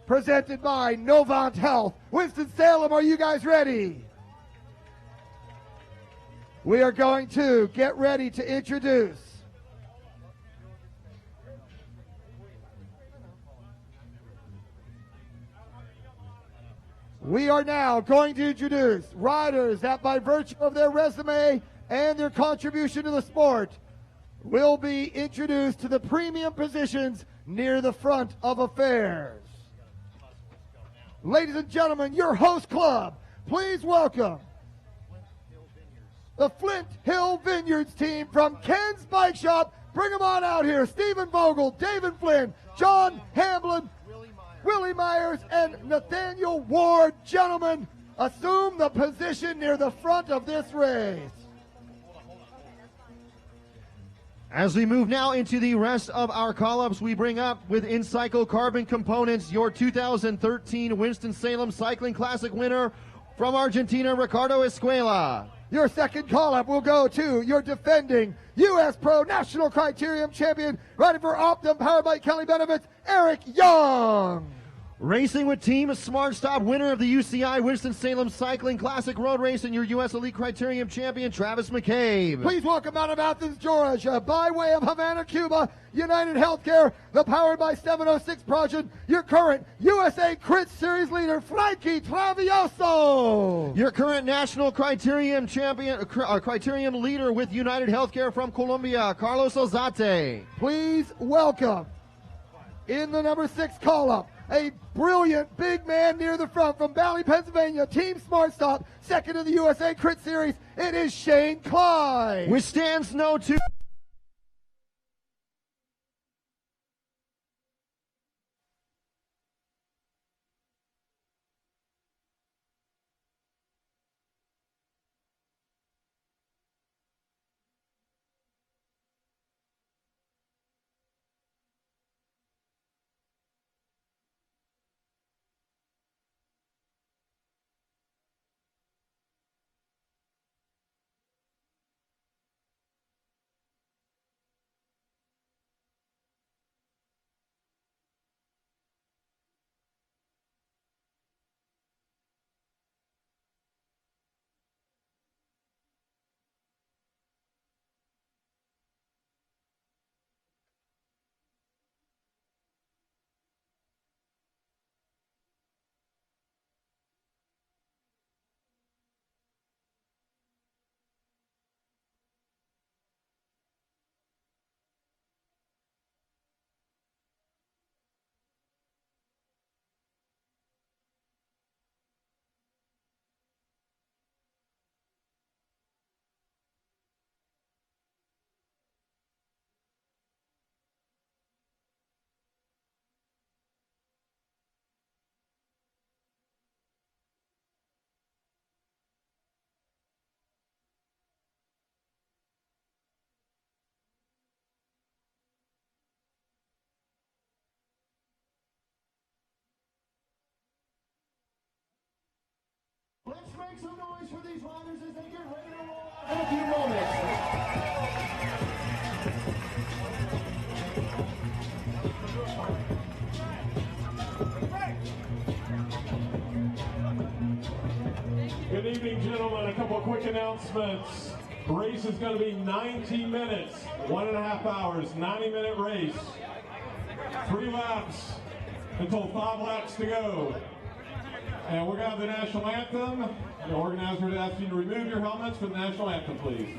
Speaker 1: presented by Novant Health. Winston-Salem, are you guys ready? We are going to get ready to introduce We are now going to introduce riders that, by virtue of their resume and their contribution to the sport, will be introduced to the premium positions near the front of affairs. Ladies and gentlemen, your host club, please welcome the Flint Hill Vineyards team from Ken's Bike Shop. Bring them on out here. Stephen Vogel, David Flynn, John Hamblin, Willie Myers, and Nathaniel Ward. Gentlemen, assume the position near the front of this race.
Speaker 2: As we move now into the rest of our call-ups, we bring up with Incycle Carbon Components your 2013 Winston-Salem Cycling Classic winner from Argentina, Ricardo Escuela.
Speaker 1: Your second call-up will go to your defending U.S. Pro National Criterium champion, riding for Optum, powered by Kelly Benefits, Eric Young.
Speaker 2: Racing with Team Smart Stop, winner of the UCI Winston-Salem Cycling Classic Road Race, and your U.S. Elite Criterium champion, Travis McCabe.
Speaker 1: Please welcome out of Athens, Georgia, by way of Havana, Cuba, United Healthcare, the Powered by 706 project, your current USA Crit Series leader, Frankie Travioso.
Speaker 2: Your current National Criterium champion, Criterium leader with United Healthcare from Colombia, Carlos Alzate.
Speaker 1: Please welcome, in the number 6 call-up, a brilliant big man near the front from Valley, Pennsylvania, Team Smart Stop, second in the USA Crit Series. It is Shane Clyde.
Speaker 2: Withstands no two. Let's make some noise for these riders as they get ready to roll out in a few moments.
Speaker 8: Good evening, gentlemen. A couple of quick announcements. The race is going to be 90 minutes, 1.5 hours, 90-minute race. 3 laps until 5 laps to go. And we're going to have the national anthem. The organizer would ask you to remove your helmets for the national anthem, please.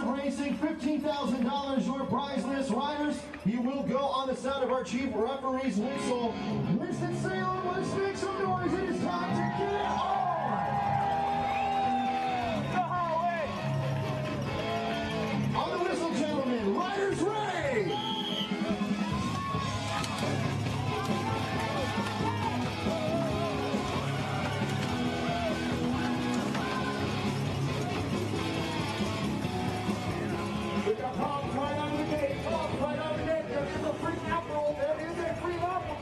Speaker 2: of racing, $15,000 your prize list. Riders, you will go on the sound of our chief referee's whistle. Winston-Salem, let's make some noise. It is time to get on! On the whistle, gentlemen, riders ready!
Speaker 1: We've got Tom's right out of the gate. Tom's right out of the gate. There is a free lap roll. There is a free lap roll.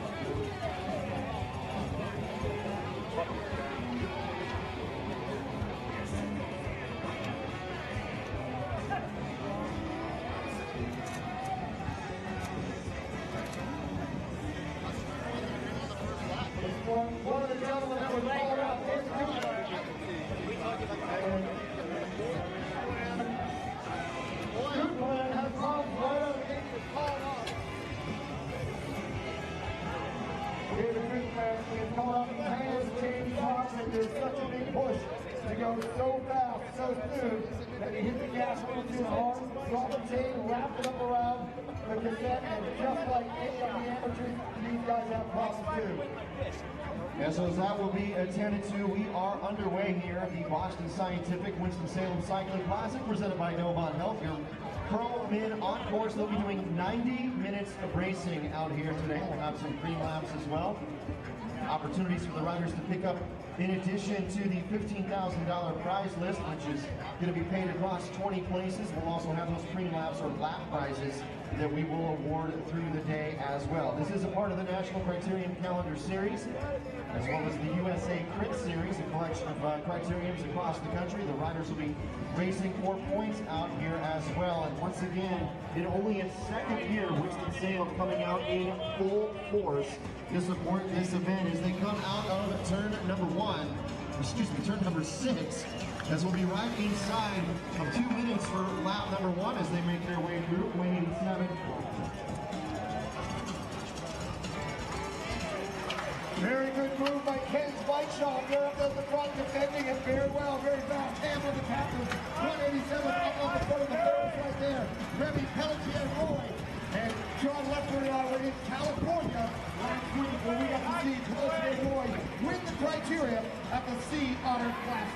Speaker 1: One of the gentlemen that was called out is Goodman has come right out of the gate to call off. David Goodman is coming up in the hands of James Fox, and there's such a big push to go so fast, so smooth, that he hit the gas a little too hard, dropped the chain, wrapped it up around the cassette, and just like any of the amateurs, these guys have problems too.
Speaker 2: Yeah, so as that will be attended to, we are underway here at the Boston Scientific Winston-Salem Cycling Classic, presented by Novant Health. Your pro men on course. They'll be doing 90 minutes of racing out here today. We'll have some pre-laps as well. Opportunities for the riders to pick up, in addition to the $15,000 prize list, which is going to be paid across 20 places. We'll also have those pre-laps or lap prizes that we will award through the day as well. This is a part of the National Criterium Calendar Series, as well as the USA Crit Series, a collection of criteriums across the country. The riders will be racing for points out here as well. And once again, in only its second year, Winston-Salem coming out in full force to support this event as they come out of turn number 6, as we'll be right inside of 2 minutes for lap number 1 as they make their way through 187.
Speaker 1: Very good move by Ken's bike shop. There up at the front, defending it very well, very fast. Hand on the captain. 187 up on the front of the third right there. Remy Pelletier Roy and John Leffery were in California last week where we got to see Pelletier Roy win the criteria at the Sea Otter Classic.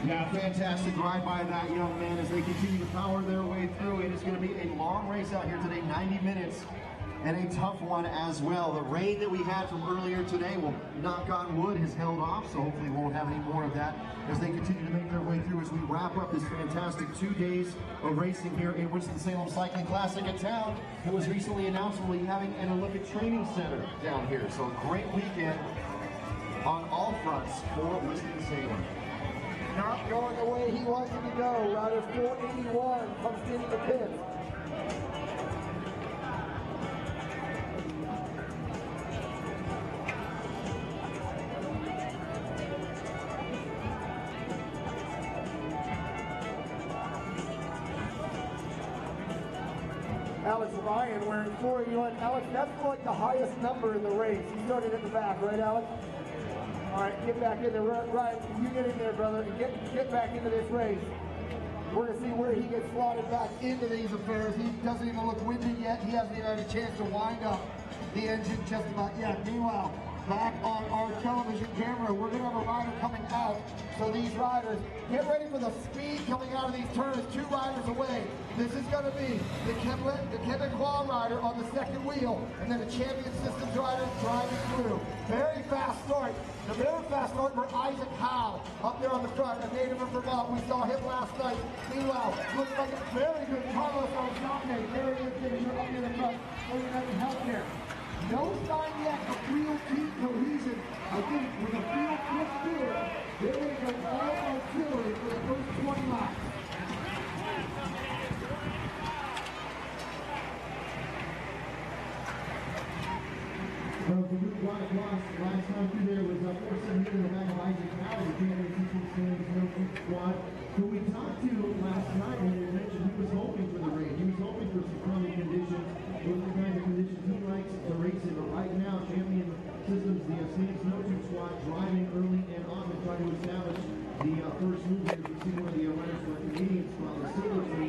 Speaker 2: Yeah, fantastic ride by that young man as they continue to power their way through. It is going to be a long race out here today, 90 minutes, and a tough one as well. The rain that we had from earlier today, will knock on wood, has held off, so hopefully we won't have any more of that as they continue to make their way through as we wrap up this fantastic 2 days of racing here in Winston-Salem Cycling Classic, a town that was recently announced will be having an Olympic training center down here. So a great weekend on all fronts for Winston-Salem.
Speaker 1: Not going the way he wanted to go. Rider 481 comes into the pit. Alex Ryan wearing 481. Alex, that's like the highest number in the race. He started at the back, right, Alex? All right, get back in there. Ryan, you get in there, brother, and get back into this race. We're going to see where he gets slotted back into these affairs. He doesn't even look winded yet. He hasn't even had a chance to wind up the engine just about yet. Meanwhile, back on our television camera, we're going to have a rider coming out. So these riders, get ready for the speed coming out of these turns. 2 riders away. This is going to be the Kevin Claw rider on the second wheel, and then a Champion Systems rider driving through. Very fast start. The very fast start for Isaac Howe up there on the front, a native of Vermont. We saw him last night. Meanwhile, looks like a very good Carlos Alzate. There he is, getting up near the front for United Healthcare. No sign yet of real team cohesion. I think with the field pushed through, they're going to go all artillery for the first 20 laps.
Speaker 2: Well, the group got across last time through there was 478 in the back of Isaac Howe, the Canadian Systems no squad, who we talked to last night, and he mentioned he was hoping for the rain. He was hoping for some crummy conditions. Those are the kinds of conditions he likes to race in. But right now, Champion Systems, the Snakes No squad, driving early and often trying to establish the first move here. We see one of the riders from the Canadian squad, the Silver Team,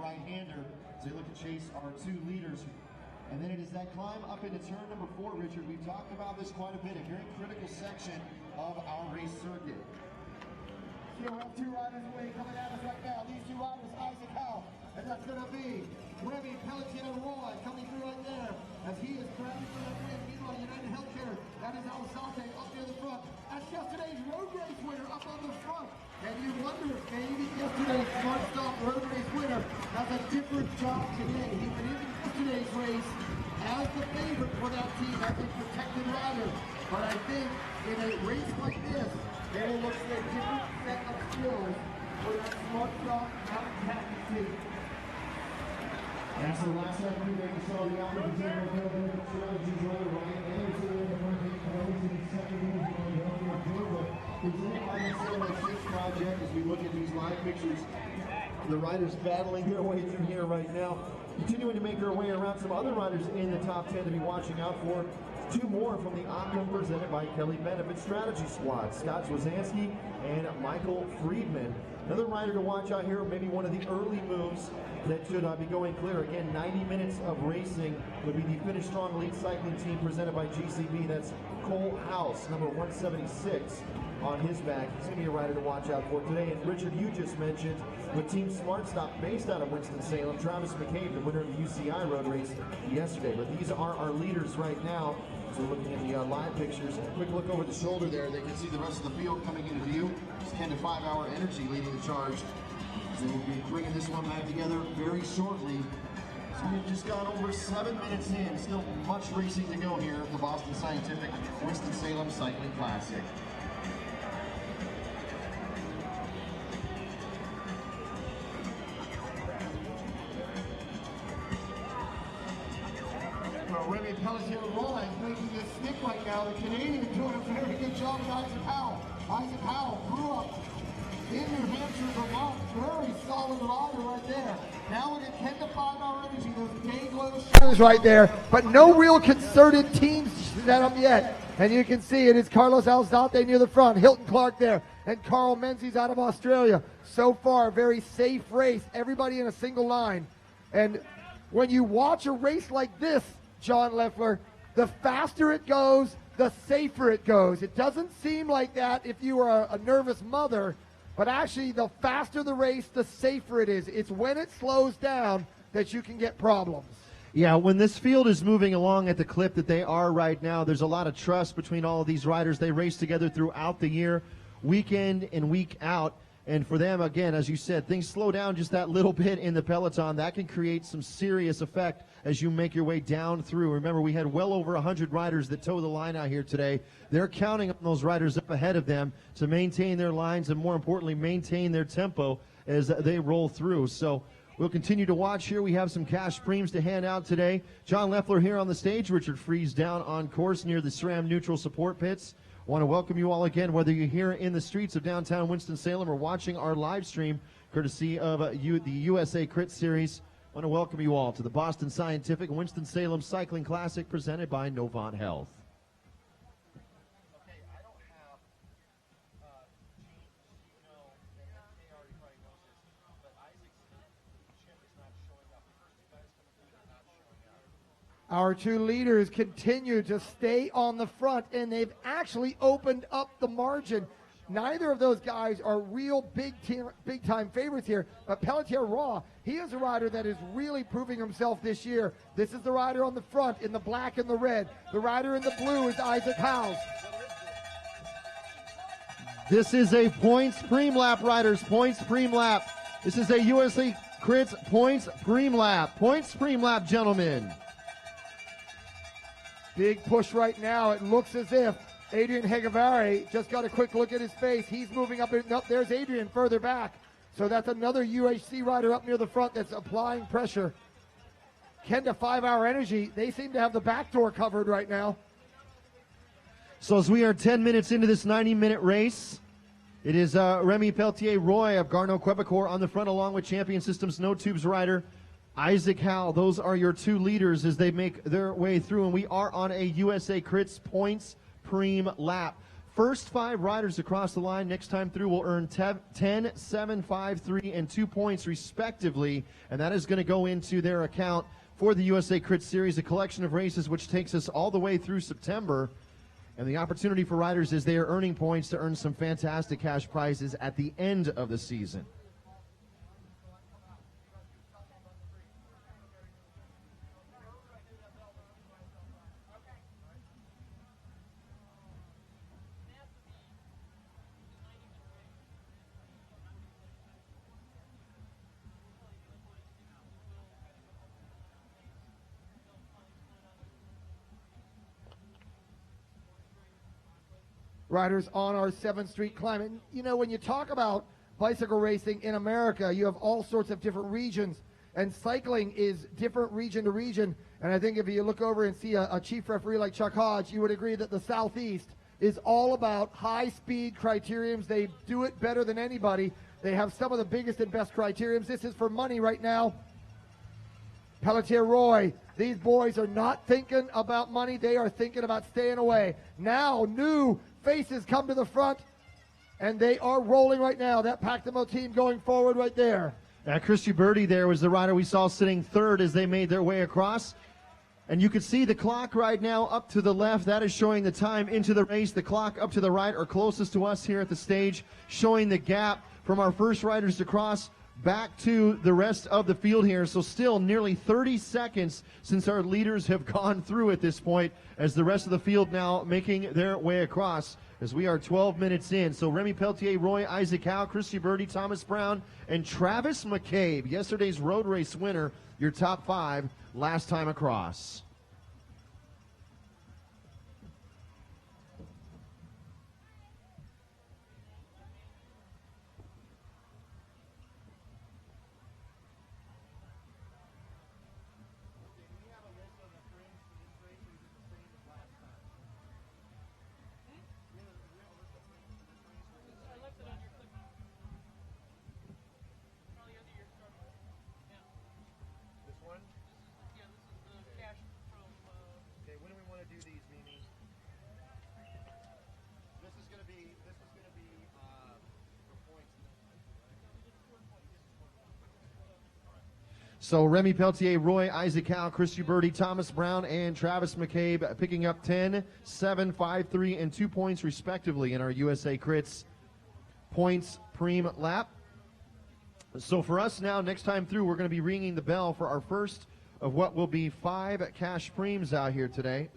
Speaker 2: right-hander as they look to chase our two leaders. And then it is that climb up into turn number 4, Richard. We've talked about this quite a bit, a very critical section of our race circuit.
Speaker 1: So we have two riders away coming at us right now. These two riders, Isaac Howe, and that's going to be Remy Pelletier-Roy coming through right there as he is grabbing for that win. Meanwhile, United Healthcare, that is Alzate up near the front. That's yesterday's road race winner up on the front. And you wonder if maybe yesterday's Smart Stop road race winner has a different job today. He went into yesterday's race as the favorite for that team, as a protected rider. But I think in a race like this, they will look for a different set of skills for that Smart Stop mountain tactics team.
Speaker 2: That's the last time we saw the opportunity to strategy driver Ryan Anderson in the front eight points in the second move on Delaware Purple. Presented by the 706 Project as we look at these live pictures. The riders battling their way through here right now. Continuing to make their way around some other riders in the top 10 to be watching out for. Two more from the Optum presented by Kelly Benefit Strategy Squad, Scott Zwazansky and Michael Friedman. Another rider to watch out here, maybe one of the early moves that should be going clear. Again, 90 minutes of racing would be the Finish Strong Elite Cycling Team presented by GCB. That's Cole House, number 176 on his back. He's going to be a rider to watch out for today. And Richard, you just mentioned with Team Smart Stop based out of Winston-Salem, Travis McCabe, the winner of the UCI road race yesterday. But these are our leaders right now. So looking at the live pictures, a quick look over the shoulder there, they can see the rest of the field coming into view. It's 10 to 5 hour energy leading the charge. So we'll be bringing this one back together very shortly. So we've just gone over 7 minutes in, still much racing to go here at the Boston Scientific Winston-Salem Cycling Classic.
Speaker 1: Remy Pelletier-Roy is making this stick right now. The Canadian doing a very good job with Isaac Howe. Isaac Howe grew up in New Hampshire, Vermont. Very solid rider right there. Now we get 10 to 5 hour energy. Those day glow shoes right there, but no real concerted teams set up yet. And you can see it is Carlos Alzate near the front, Hilton Clark there, and Carl Menzies out of Australia. So far, a very safe race. Everybody in a single line. And when you watch a race like this, John Leffler, the faster it goes, the safer it goes. It doesn't seem like that if you are a nervous mother, but actually the faster the race, the safer it is. It's when it slows down that you can get problems.
Speaker 2: Yeah, when this field is moving along at the clip that they are right now, there's a lot of trust between all of these riders. They race together throughout the year, week in and week out. And for them, again, as you said, things slow down just that little bit in the peloton. That can create some serious effect as you make your way down through. Remember, we had well over 100 riders that toe the line out here today. They're counting on those riders up ahead of them to maintain their lines and, more importantly, maintain their tempo as they roll through. So we'll continue to watch here. We have some cash preems to hand out today. John Leffler here on the stage. Richard Freeze down on course near the SRAM Neutral Support Pits. I want to welcome you all again, whether you're here in the streets of downtown Winston-Salem or watching our live stream, courtesy of the USA Crit Series. I want to welcome you all to the Boston Scientific Winston-Salem Cycling Classic presented by Novant Health. Okay, I don't have Gene, no, and they already probably knows this, but Isaac's chip is not showing up. The first two guys coming through are not showing up.
Speaker 1: Our two leaders continue to stay on the front, and they've actually opened up the margin. Neither of those guys are real big-time favorites here, but Pelletier-Roy, he is a rider that is really proving himself this year. This is the rider on the front in the black and the red. The rider in the blue is Isaac Howe.
Speaker 2: This is a points preem lap, riders, points preem lap. This is a USA Crits points preem lap. Points preem lap, gentlemen.
Speaker 1: Big push right now. It looks as if Adrian Hegavari just got a quick look at his face. He's moving up. There's Adrian further back. So that's another UHC rider up near the front that's applying pressure. 10 to 5 hour energy. They seem to have the back door covered right now.
Speaker 2: So as we are 10 minutes into this 90-minute race, it is Remy Pelletier-Roy of Garneau Quebecor on the front, along with Champion Systems No Tubes rider Isaac Howe. Those are your two leaders as they make their way through, and we are on a USA Crits points preem lap. First 5 riders across the line next time through will earn 10, 7, 5, 3, and 2 points respectively, and that is going to go into their account for the USA Crit Series, a collection of races which takes us all the way through September. And the opportunity for riders is they are earning points to earn some fantastic cash prizes at the end of the season.
Speaker 1: Riders on our 7th Street climb. And, you know, when you talk about bicycle racing in America, you have all sorts of different regions, and cycling is different region to region. And I think if you look over and see a chief referee like Chuck Hodge, you would agree that the Southeast is all about high-speed criteriums. They do it better than anybody. They have some of the biggest and best criteriums. This is for money right now. Pelletier Roy, these boys are not thinking about money. They are thinking about staying away. Now, new faces come to the front, and they are rolling right now. That Pactimo team going forward right there.
Speaker 2: Christy Birdie there was the rider we saw sitting third as they made their way across. And you can see the clock right now up to the left. That is showing the time into the race. The clock up to the right, or closest to us here at the stage, showing the gap from our first riders to cross back to the rest of the field here. So still nearly 30 seconds since our leaders have gone through at this point, as the rest of the field now making their way across, as we are 12 minutes in. So Remy Peltier, Roy, Isaac Howe, Christy Birdie, Thomas Brown, and Travis McCabe, yesterday's road race winner, your top 5 last time across. So Remy Peltier, Roy, Isaac Howe, Christy Birdie, Thomas Brown, and Travis McCabe picking up 10, 7, 5, 3, and 2 points respectively in our USA Crits points preem lap. So for us now, next time through, we're going to be ringing the bell for our first of what will be 5 cash preems out here today.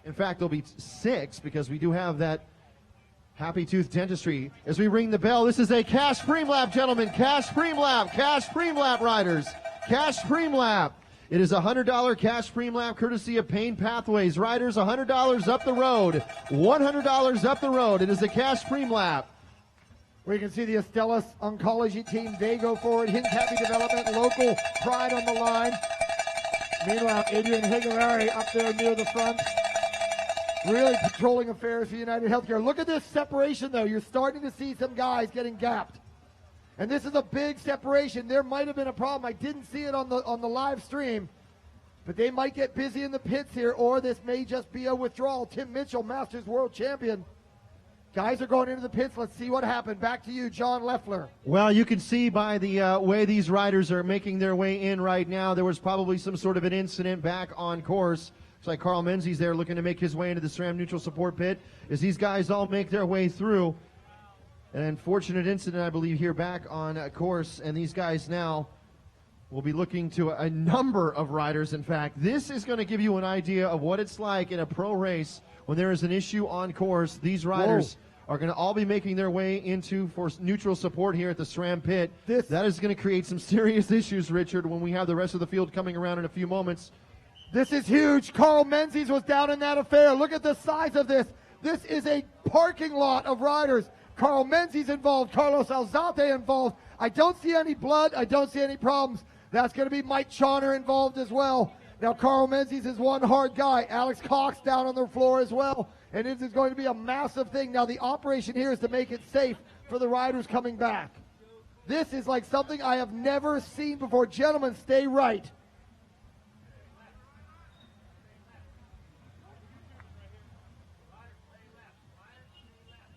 Speaker 2: In fact, there'll be 6 because we do have that Happy Tooth Dentistry. As we ring the bell, this is a cash preem lap, gentlemen. Cash preem lap, riders. Cash preem lap. It is a $100 cash preem lap courtesy of Payne Pathways. Riders, $100 up the road. $100 up the road. It is a cash preem lap.
Speaker 1: We can see the Astellas Oncology team. They go forward. Hint Happy Development, local pride on the line. Meanwhile, Adrian Higueri up there near the front. Really patrolling affairs for United Healthcare. Look at this separation, though. You're starting to see some guys getting gapped. And this is a big separation. There might have been a problem. I didn't see it on the live stream. But they might get busy in the pits here, or this may just be a withdrawal. Tim Mitchell, Masters World Champion. Guys are going into the pits. Let's see what happened. Back to you, John Leffler.
Speaker 2: Well, you can see by the way these riders are making their way in right now, there was probably some sort of an incident back on course. Looks like Carl Menzies there looking to make his way into the SRAM neutral support pit as these guys all make their way through. An unfortunate incident, I believe, here back on course, and these guys now will be looking to a number of riders. In fact, this is going to give you an idea of what it's like in a pro race when there is an issue on course. These riders are going to all be making their way into for neutral support here at the SRAM pit. That is going to create some serious issues, Richard, when we have the rest of the field coming around in a few moments.
Speaker 1: This is huge. Carl Menzies was down in that affair. Look at the size of this. This is a parking lot of riders. Carl Menzies involved. Carlos Alzate involved. I don't see any blood. I don't see any problems. That's going to be Mike Chauner involved as well. Now, Carl Menzies is one hard guy. Alex Cox down on the floor as well. And it is going to be a massive thing. Now, the operation here is to make it safe for the riders coming back. This is like something I have never seen before. Gentlemen, stay right.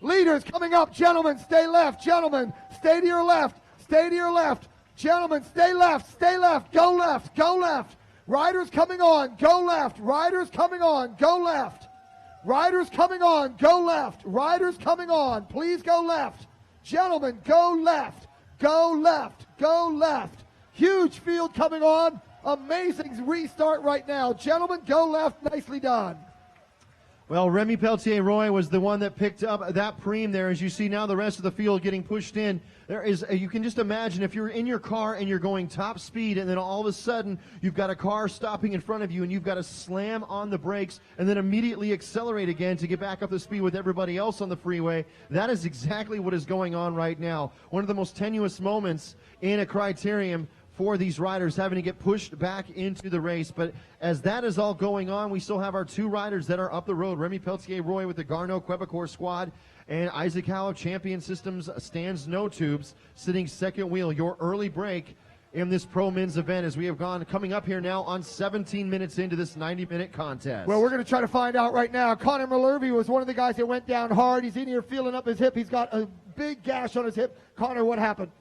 Speaker 1: Leaders coming up. Gentlemen, stay left. Gentlemen, stay to your left. Stay to your left. Gentlemen, stay left. Stay left. Go left. Go left. Riders coming on. Go left. Riders coming on. Go left. Riders coming on. Go left. Riders coming on. Please go left. Gentlemen, go left. Go left. Go left. Huge field coming on. Amazing restart right now. Gentlemen, go left. Nicely done.
Speaker 2: Well, Remy Peltier-Roy was the one that picked up that preem there. As you see now, the rest of the field getting pushed in. There is, you can just imagine if you're in your car and you're going top speed, and then all of a sudden you've got a car stopping in front of you, and you've got to slam on the brakes and then immediately accelerate again to get back up to speed with everybody else on the freeway. That is exactly what is going on right now. One of the most tenuous moments in a criterium for these riders, having to get pushed back into the race. But as that is all going on, we still have our two riders that are up the road. Remy Peltier-Roy with the Garneau-Quebecor squad, and Isaac Howe of Champion Systems Stands No Tubes sitting second wheel. Your early break in this pro men's event as we have gone coming up here now on 17 minutes into this 90-minute contest.
Speaker 1: Well, we're going to try to find out right now. Connor Malherbe was one of the guys that went down hard. He's in here feeling up his hip. He's got a big gash on his hip. Connor, what happened?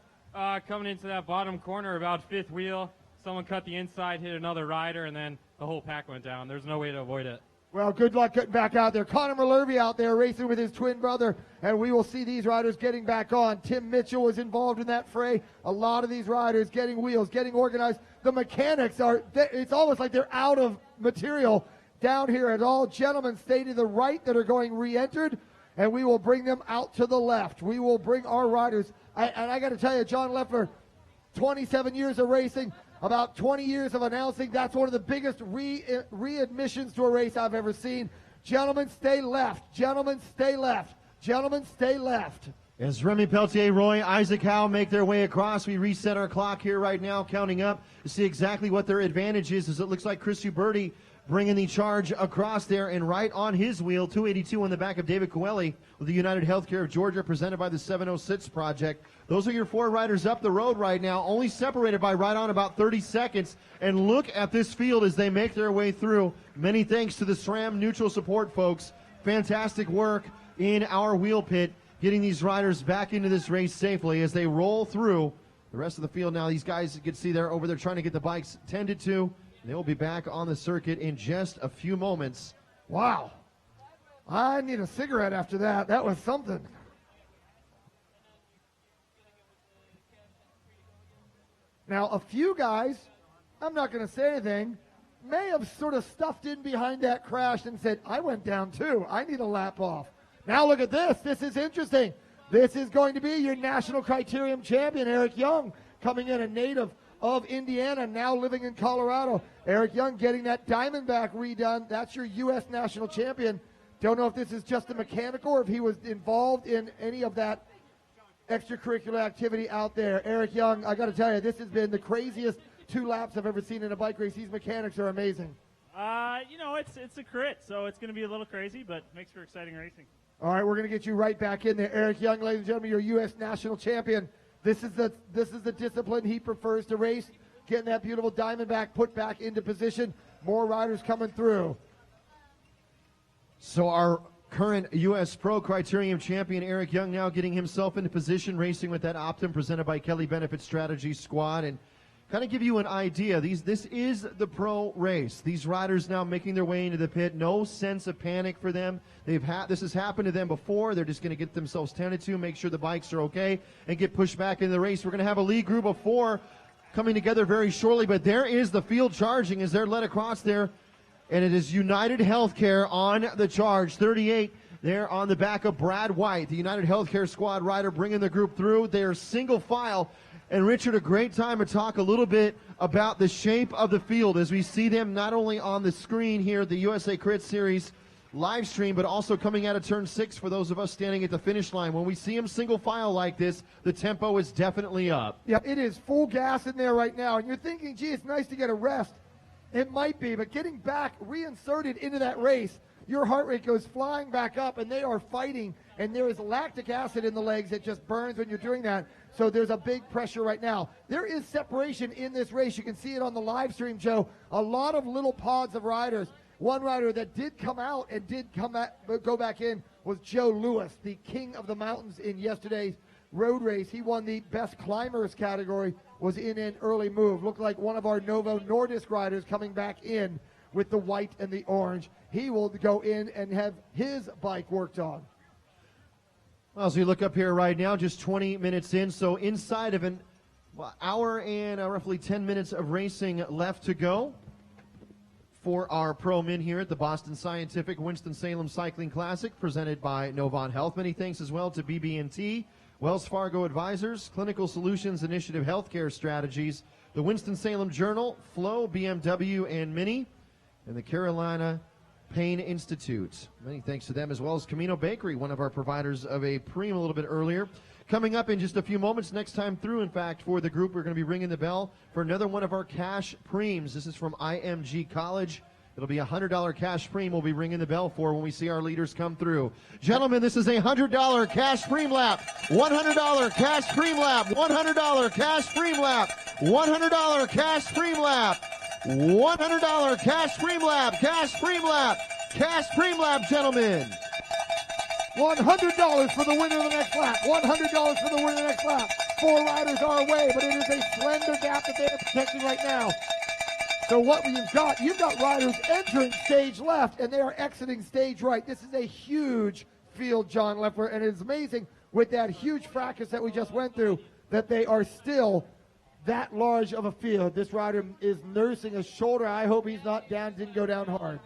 Speaker 9: Coming into that bottom corner, about fifth wheel, someone cut the inside, hit another rider, and then the whole pack went down. There's no way to avoid it.
Speaker 1: Well, good luck getting back out there. Connor Malherbe out there racing with his twin brother, and we will see these riders getting back on. Tim Mitchell was involved in that fray. A lot of these riders getting wheels, getting organized. The mechanics are, it's almost like they're out of material down here at all. Gentlemen, stay to the right that are going re-entered, and we will bring them out to the left. We will bring our riders. And I got to tell you, John Leffler, 27 years of racing, about 20 years of announcing. That's one of the biggest readmissions to a race I've ever seen. Gentlemen, stay left. Gentlemen, stay left. Gentlemen, stay left.
Speaker 2: As Remy Peltier-Roy, Isaac Howe make their way across, we reset our clock here right now, counting up to see exactly what their advantage is, as it looks like Chris Uberti bringing the charge across there, and right on his wheel, 282 on the back of David Coelho with the United Healthcare of Georgia, presented by the 706 Project. Those are your four riders up the road right now, only separated by right on about 30 seconds. And look at this field as they make their way through. Many thanks to the SRAM neutral support folks. Fantastic work in our wheel pit, getting these riders back into this race safely as they roll through the rest of the field. Now these guys, you can see they're over there trying to get the bikes tended to. They will be back on the circuit in just a few moments.
Speaker 1: Wow. I need a cigarette after that. That was something. Now, a few guys, I'm not going to say anything, may have sort of stuffed in behind that crash and said, I went down too. I need a lap off. Now look at this. This is interesting. This is going to be your national criterium champion, Eric Young, coming in, a native of Indiana, now living in Colorado. Eric Young getting that Diamondback redone. That's your U.S. national champion. Don't know if this is just a mechanical or if he was involved in any of that extracurricular activity out there. Eric Young, I got to tell you, this has been the craziest 2 laps I've ever seen in a bike race. These mechanics are amazing.
Speaker 10: It's a crit, so it's going to be a little crazy, but makes for exciting racing.
Speaker 1: All right, we're going to get you right back in there. Eric Young, ladies and gentlemen, your U.S. national champion. This is the discipline he prefers to race. Getting that beautiful Diamondback put back into position. More riders coming through.
Speaker 2: So our current U.S. Pro Criterium champion, Eric Young, now getting himself into position, racing with that Optum presented by Kelly Benefit Strategy squad. And kind of give you an idea, this is the pro race. These riders now making their way into the pit. No sense of panic for them. This has happened to them before. They're just going to get themselves tended to, make sure the bikes are okay, and get pushed back into the race. We're going to have a lead group of 4 coming together very shortly, but there is the field charging as they're led across there, and it is United Healthcare on the charge. 38 there on the back of Brad White, the United Healthcare squad rider, bringing the group through. They are single file. And Richard, a great time to talk a little bit about the shape of the field as we see them not only on the screen here, the USA Crit Series live stream, but also coming out of turn 6 for those of us standing at the finish line. When we see them single file like this, the tempo is definitely up.
Speaker 1: Yeah, it is full gas in there right now. And you're thinking, gee, it's nice to get a rest. It might be, but getting back, reinserted into that race, your heart rate goes flying back up, and they are fighting, and there is lactic acid in the legs that just burns when you're doing that. So there's a big pressure right now. There is separation in this race. You can see it on the live stream, Joe. A lot of little pods of riders. One rider that did come out and go back in was Joe Lewis, the king of the mountains in yesterday's road race. He won the best climbers category, was in an early move. Looked like one of our Novo Nordisk riders coming back in with the white and the orange. He will go in and have his bike worked on.
Speaker 2: Well, as we look up here right now, just 20 minutes in, so inside of an hour and roughly 10 minutes of racing left to go for our pro men here at the Boston Scientific Winston-Salem Cycling Classic, presented by Novant Health. Many thanks as well to BB&T, Wells Fargo Advisors, Clinical Solutions Initiative Healthcare Strategies, the Winston-Salem Journal, Flow, BMW, and Mini, and the Carolina Pain Institute. Many thanks to them, as well as Camino Bakery, one of our providers of a Preem a little bit earlier. Coming up in just a few moments, next time through, in fact, for the group, we're going to be ringing the bell for another one of our cash Preems. This is from IMG College. It'll be a $100 cash Preem we'll be ringing the bell for when we see our leaders come through. Gentlemen, this is a $100 cash Preem lap. $100 cash Preem lap. $100 cash Preem lap. $100 cash Preem lap. $100 cash Preem lap. Cash Preem lap. Cash Preem lap, gentlemen.
Speaker 1: $100 for the winner of the next lap. $100 for the winner of the next lap. 4 riders are away, but it is a slender gap that they are protecting right now. So what you've got riders entering stage left, and they are exiting stage right. This is a huge field, John Leffler, and it is amazing with that huge fracas that we just went through that they are still that large of a field. This rider is nursing a shoulder. I hope he's not down, didn't go down hard.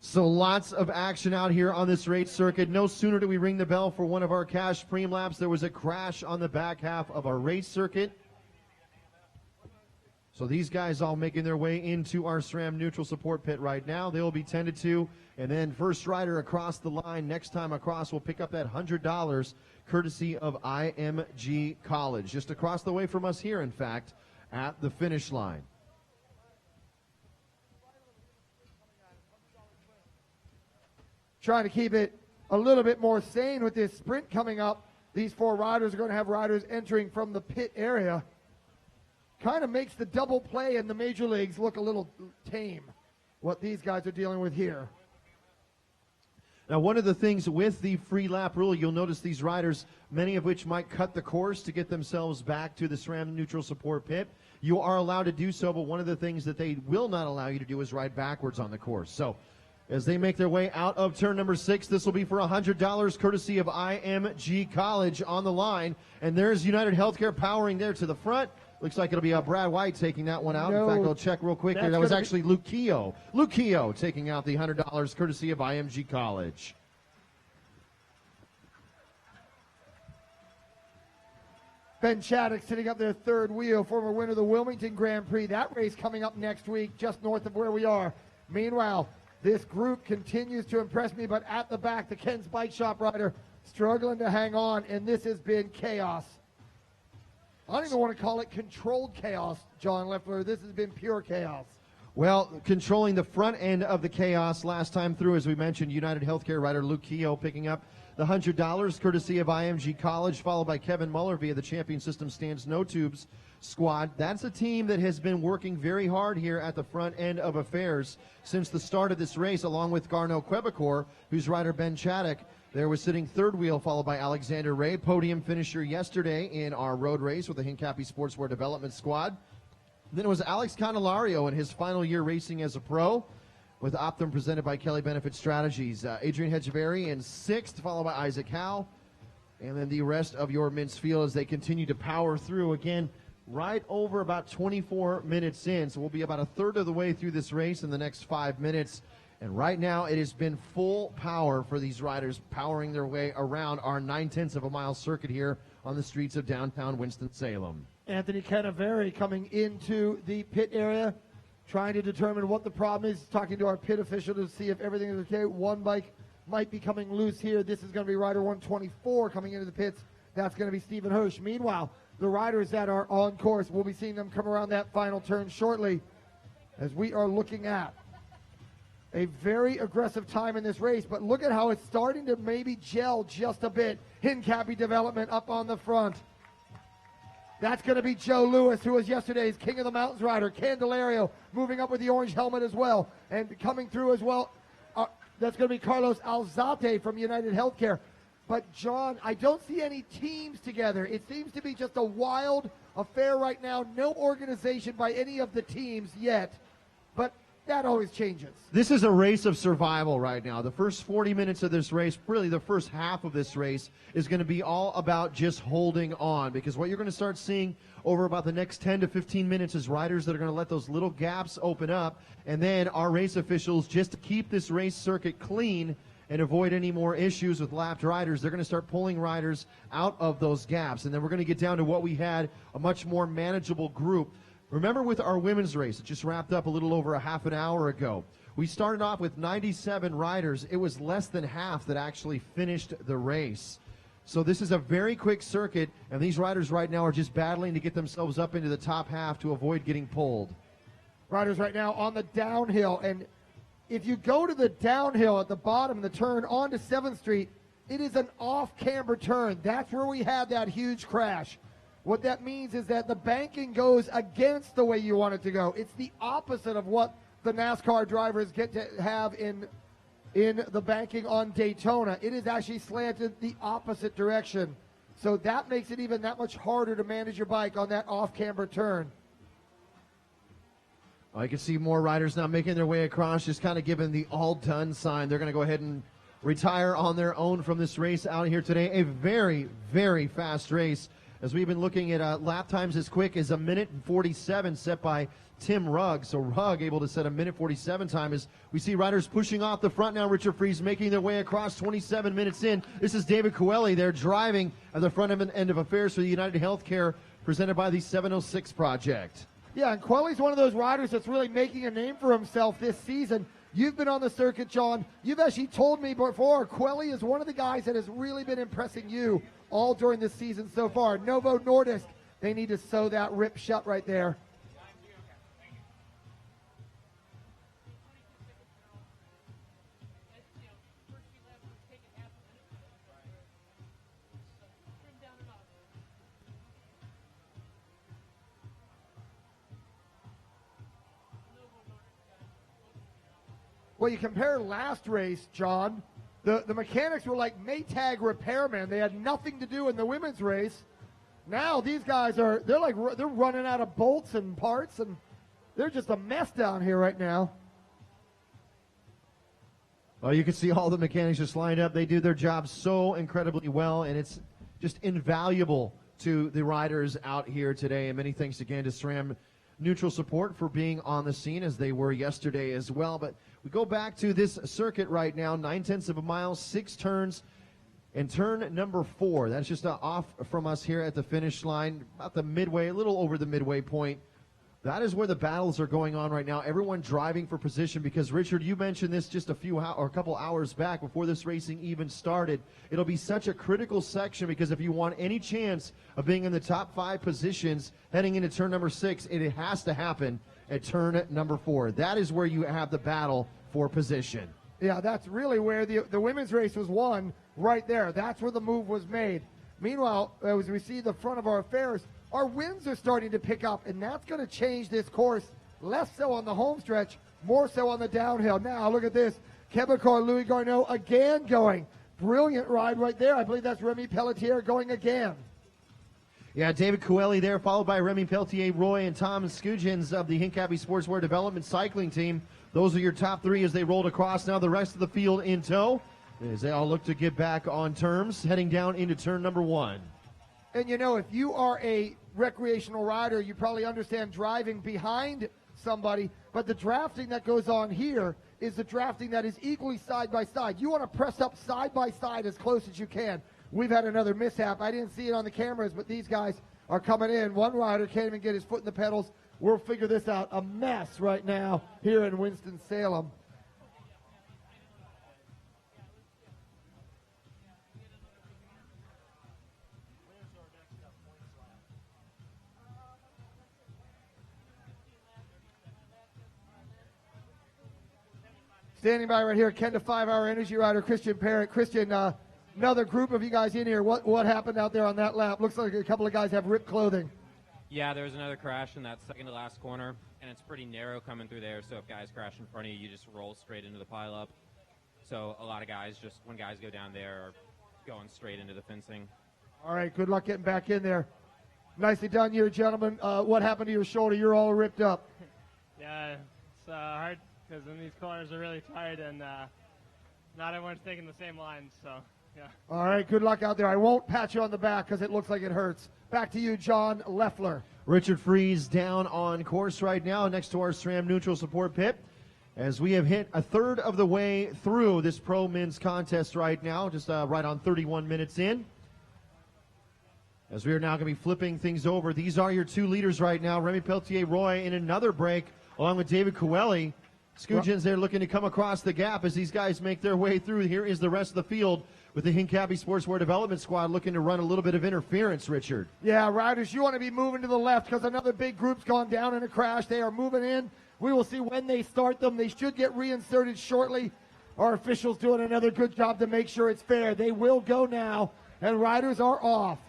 Speaker 2: So lots of action out here on this race circuit. No sooner do we ring the bell for one of our cash Preem laps, there was a crash on the back half of our race circuit. So these guys all making their way into our SRAM neutral support pit right now. They will be tended to, and then first rider across the line next time across will pick up that $100 courtesy of IMG College. Just across the way from us here, in fact, at the finish line.
Speaker 1: Trying to keep it a little bit more sane with this sprint coming up. These 4 riders are going to have riders entering from the pit area. Kind of makes the double play in the major leagues look a little tame, what these guys are dealing with here.
Speaker 2: Now, one of the things with the free lap rule, you'll notice these riders, many of which might cut the course to get themselves back to the SRAM neutral support pit. You are allowed to do so, but one of the things that they will not allow you to do is ride backwards on the course. So as they make their way out of turn number 6, this will be for $100 courtesy of IMG College on the line. And there's United Healthcare powering there to the front. Looks like it'll be Brad White taking that one out.
Speaker 1: No,
Speaker 2: in fact, I'll check real quick here. That was actually Luke Keogh. Luke Keogh taking out the $100 courtesy of IMG College.
Speaker 1: Ben Shattuck sitting up their third wheel, former winner of the Wilmington Grand Prix. That race coming up next week, just north of where we are. Meanwhile, this group continues to impress me, but at the back, the Ken's Bike Shop rider struggling to hang on, and this has been chaos. I don't even want to call it controlled chaos, John Leffler. This has been pure chaos.
Speaker 2: Well, controlling the front end of the chaos last time through, as we mentioned, United Healthcare rider Luke Keogh picking up the $100 courtesy of IMG College, followed by Kevin Muller via the Champion System Stands No Tubes squad. That's a team that has been working very hard here at the front end of affairs since the start of this race, along with Garneau Quebecor, whose rider Ben Shattuck there was sitting third wheel, followed by Alexander Ray, podium finisher yesterday in our road race with the Hincapie Sportswear Development Squad. Then it was Alex Candelario in his final year racing as a pro, with Optum presented by Kelly Benefit Strategies. Adrian Hedgeberry in 6th, followed by Isaac Howe. And then the rest of your men's field as they continue to power through. Again, right over about 24 minutes in. So we'll be about a third of the way through this race in the next 5 minutes. And right now it has been full power for these riders powering their way around our 9/10 of a mile circuit here on the streets of downtown Winston-Salem.
Speaker 1: Anthony Canaveri coming into the pit area, trying to determine what the problem is, talking to our pit official to see if everything is okay. One bike might be coming loose here. This is going to be rider 124 coming into the pits. That's going to be Stephen Hirsch. Meanwhile, the riders that are on course, we'll be seeing them come around that final turn shortly as we are looking at a very aggressive time in this race, but look at how it's starting to maybe gel just a bit. Hincapie Development up on the front. That's going to be Joe Lewis, who was yesterday's King of the Mountains rider. Candelario moving up with the orange helmet as well. And coming through as well, that's going to be Carlos Alzate from United Healthcare. But, John, I don't see any teams together. It seems to be just a wild affair right now. No organization by any of the teams yet. But that always changes.
Speaker 2: This is a race of survival right now. The first 40 minutes of this race, really the first half of this race, is going to be all about just holding on, because what you're going to start seeing over about the next 10 to 15 minutes is riders that are going to let those little gaps open up, and then our race officials, just to keep this race circuit clean and avoid any more issues with lapped riders, they're going to start pulling riders out of those gaps, and then we're going to get down to what we had, a much more manageable group. Remember with our women's race, it just wrapped up a little over a half an hour ago. We started off with 97 riders. It was less than half that actually finished the race. So this is a very quick circuit, and these riders right now are just battling to get themselves up into the top half to avoid getting pulled.
Speaker 1: Riders right now on the downhill, and if you go to the downhill at the bottom of the turn onto 7th Street, it is an off-camber turn. That's where we had that huge crash. What that means is that the banking goes against the way you want it to go. It's the opposite of what the NASCAR drivers get to have in the banking on Daytona. It is actually slanted the opposite direction. So that makes it even that much harder to manage your bike on that off-camber turn.
Speaker 2: I can see more riders now making their way across, just kind of giving the all-done sign. They're going to go ahead and retire on their own from this race out here today. A very, very fast race, as we've been looking at lap times as quick as 1:47 set by Tim Rugg. So Rugg able to set a 1:47 time as we see riders pushing off the front now. Richard Freeze making their way across 27 minutes in. This is David Coelho there driving at the front end of affairs for the United Healthcare, presented by the 706 Project.
Speaker 1: Yeah, and Quelly's one of those riders that's really making a name for himself this season. You've been on the circuit, John. You've actually told me before, Quelly is one of the guys that has really been impressing you all during this season so far. Novo Nordisk, they need to sew that rip shut right there. Well, you compare last race, John, the mechanics were like Maytag repairmen. They had nothing to do in the women's race. Now these guys they're running out of bolts and parts, and they're just a mess down here right now.
Speaker 2: Well, you can see all the mechanics just lined up. They do their job so incredibly well, and it's just invaluable to the riders out here today. And many thanks again to SRAM Neutral Support for being on the scene, as they were yesterday as well. But we go back to this circuit right now, 9/10 of a mile, 6 turns, and turn number 4. That's just off from us here at the finish line, about the midway, a little over the midway point. That is where the battles are going on right now. Everyone driving for position, because Richard, you mentioned this just a couple hours back before this racing even started. It'll be such a critical section, because if you want any chance of being in the top 5 positions heading into turn number 6, it has to happen at turn number 4. That is where you have the battle for position.
Speaker 1: Yeah, that's really where the women's race was won, right there. That's where the move was made. Meanwhile, as we see the front of our affairs, our winds are starting to pick up, and that's going to change this course, less so on the home stretch, more so on the downhill. Now, look at this. Quebecor Louis Garneau again going. Brilliant ride right there. I believe that's Remy Pelletier going again.
Speaker 2: Yeah, David Coelho there, followed by Remy Pelletier, Roy, and Tom Scugins of the Hincapie Sportswear Development Cycling Team. Those are your top 3 as they rolled across. Now the rest of the field in tow, as they all look to get back on terms, heading down into turn number 1.
Speaker 1: And you know, if you are a recreational rider, you probably understand driving behind somebody, but the drafting that goes on here is the drafting that is equally side by side. You want to press up side by side as close as you can. We've had another mishap. I didn't see it on the cameras, but these guys are coming in. One rider can't even get his foot in the pedals. We'll figure this out. A mess right now here in Winston-Salem. Standing by right here, Ken, the 5-hour energy rider, Christian Parrott. Christian, another group of you guys in here. What happened out there on that lap? Looks like a couple of guys have ripped clothing.
Speaker 11: Yeah, there was another crash in that second to last corner, and it's pretty narrow coming through there, so if guys crash in front of you, you just roll straight into the pileup. So a lot of guys, just when guys go down there, are going straight into the fencing.
Speaker 1: All right, good luck getting back in there. Nicely done, you gentlemen. What happened to your shoulder? You're all ripped up.
Speaker 12: Yeah, it's hard because in these corners are really tight, and not everyone's taking the same lines, so yeah.
Speaker 1: All right, good luck out there. I won't pat you on the back because it looks like it hurts. Back to you, John Leffler.
Speaker 2: Richard Freeze down on course right now next to our SRAM neutral support pit as we have hit a third of the way through this pro men's contest right now, just right on 31 minutes in. As we are now going to be flipping things over. These are your two leaders right now. Remy Peltier-Roy in another break along with David Coelho. Scoogens there looking to come across the gap as these guys make their way through. Here is the rest of the field with the Hincapie Sportswear Development Squad looking to run a little bit of interference, Richard.
Speaker 1: Yeah, riders, you want to be moving to the left because another big group's gone down in a crash. They are moving in. We will see when they start them. They should get reinserted shortly. Our officials doing another good job to make sure it's fair. They will go now, and riders are off.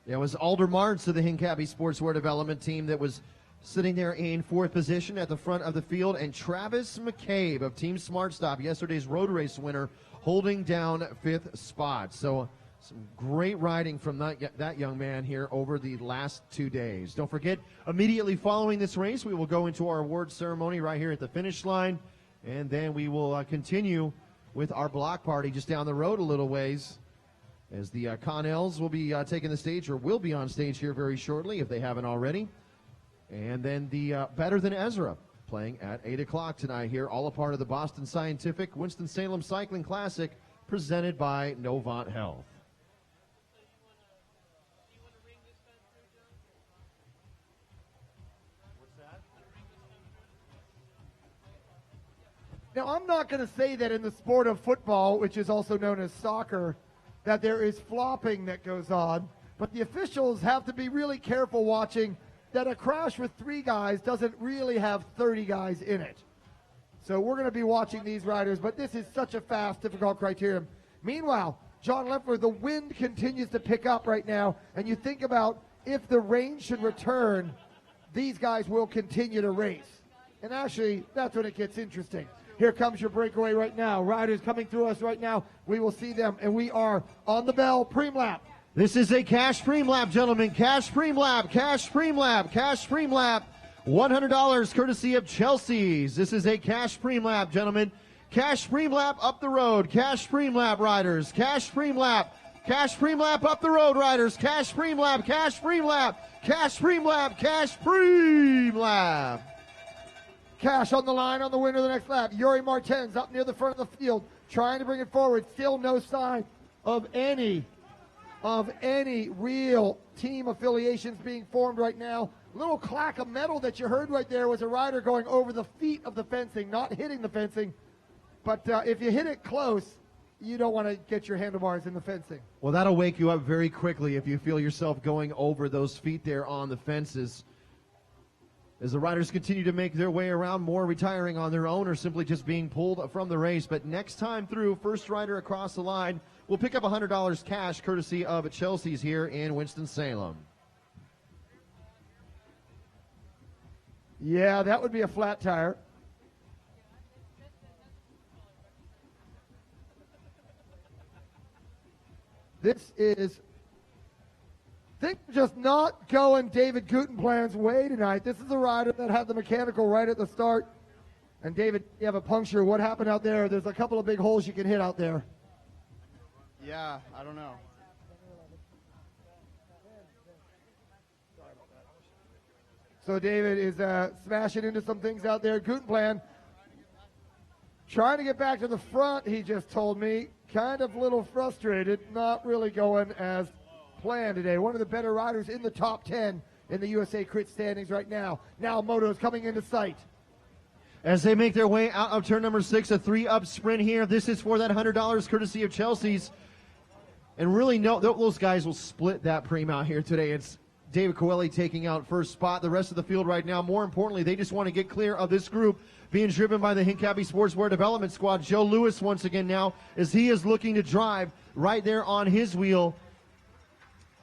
Speaker 2: It was Alder Martz of the Hincapie Sportswear Development Team that was sitting there in fourth position at the front of the field, and Travis McCabe of Team Smart Stop, yesterday's road race winner, holding down fifth spot. So some great riding from that young man here over the last 2 days. Don't forget, immediately following this race, we will go into our award ceremony right here at the finish line, and then we will continue with our block party just down the road a little ways, as the Connells will be taking the stage, or will be on stage here very shortly if they haven't already. And then the Better Than Ezra playing at 8 o'clock tonight here, all a part of the Boston Scientific Winston-Salem Cycling Classic presented by Novant Health.
Speaker 1: Now, I'm not going to say that in the sport of football, which is also known as soccer, that there is flopping that goes on, but the officials have to be really careful watching that a crash with 3 guys doesn't really have 30 guys in it. So we're going to be watching these riders, but this is such a fast, difficult criterion. Meanwhile, John Leffler, the wind continues to pick up right now, and you think about if the rain should return, these guys will continue to race. And actually, that's when it gets interesting. Here comes your breakaway right now. Riders coming through us right now. We will see them, and we are on the bell, Preem-Lap.
Speaker 2: This is a cash Preem-Lap, gentlemen. Cash Preem-Lap, cash Preem-Lap, cash Preem-Lap. $100 courtesy of Chelsea's. This is a cash Preem-Lap, gentlemen. Cash Preem-Lap up the road. Cash Preem-Lap riders. Cash Preem-Lap. Cash Preem-Lap up the road riders. Cash Preem-Lap. Cash Preem-Lap. Cash Preem-Lap. Cash Preem-Lap.
Speaker 1: Cash on the line on the winner of the next lap. Yuri Martens up near the front of the field, trying to bring it forward. Still no sign of any real team affiliations being formed right now. Little clack of metal that you heard right there was a rider going over the feet of the fencing, not hitting the fencing. But if you hit it close, you don't want to get your handlebars in the fencing.
Speaker 2: Well, that'll wake you up very quickly if you feel yourself going over those feet there on the fences. As the riders continue to make their way around, more retiring on their own or simply just being pulled from the race. But next time through, first rider across the line will pick up $100 cash courtesy of Chelsea's here in Winston-Salem.
Speaker 1: Yeah, that would be a flat tire. This is, things are just not going David Gutenplan's way tonight. This is a rider that had the mechanical right at the start. And David, you have a puncture. What happened out there? There's a couple of big holes you can hit out there.
Speaker 13: Yeah, I don't know.
Speaker 1: So David is smashing into some things out there. Gutenplan trying to get back to the front, he just told me. Kind of a little frustrated, not really going as planned today. One of the better riders in the top 10 in the USA Crit standings right now. Now Moto's coming into sight.
Speaker 2: As they make their way out of turn number 6, a 3-up sprint here. This is for that $100 courtesy of Chelsea's. And really, no, those guys will split that Preem out here today. It's David Coelho taking out first spot. The rest of the field right now, more importantly, they just want to get clear of this group being driven by the Hincapie Sportswear Development Squad. Joe Lewis once again now, as he is looking to drive right there on his wheel.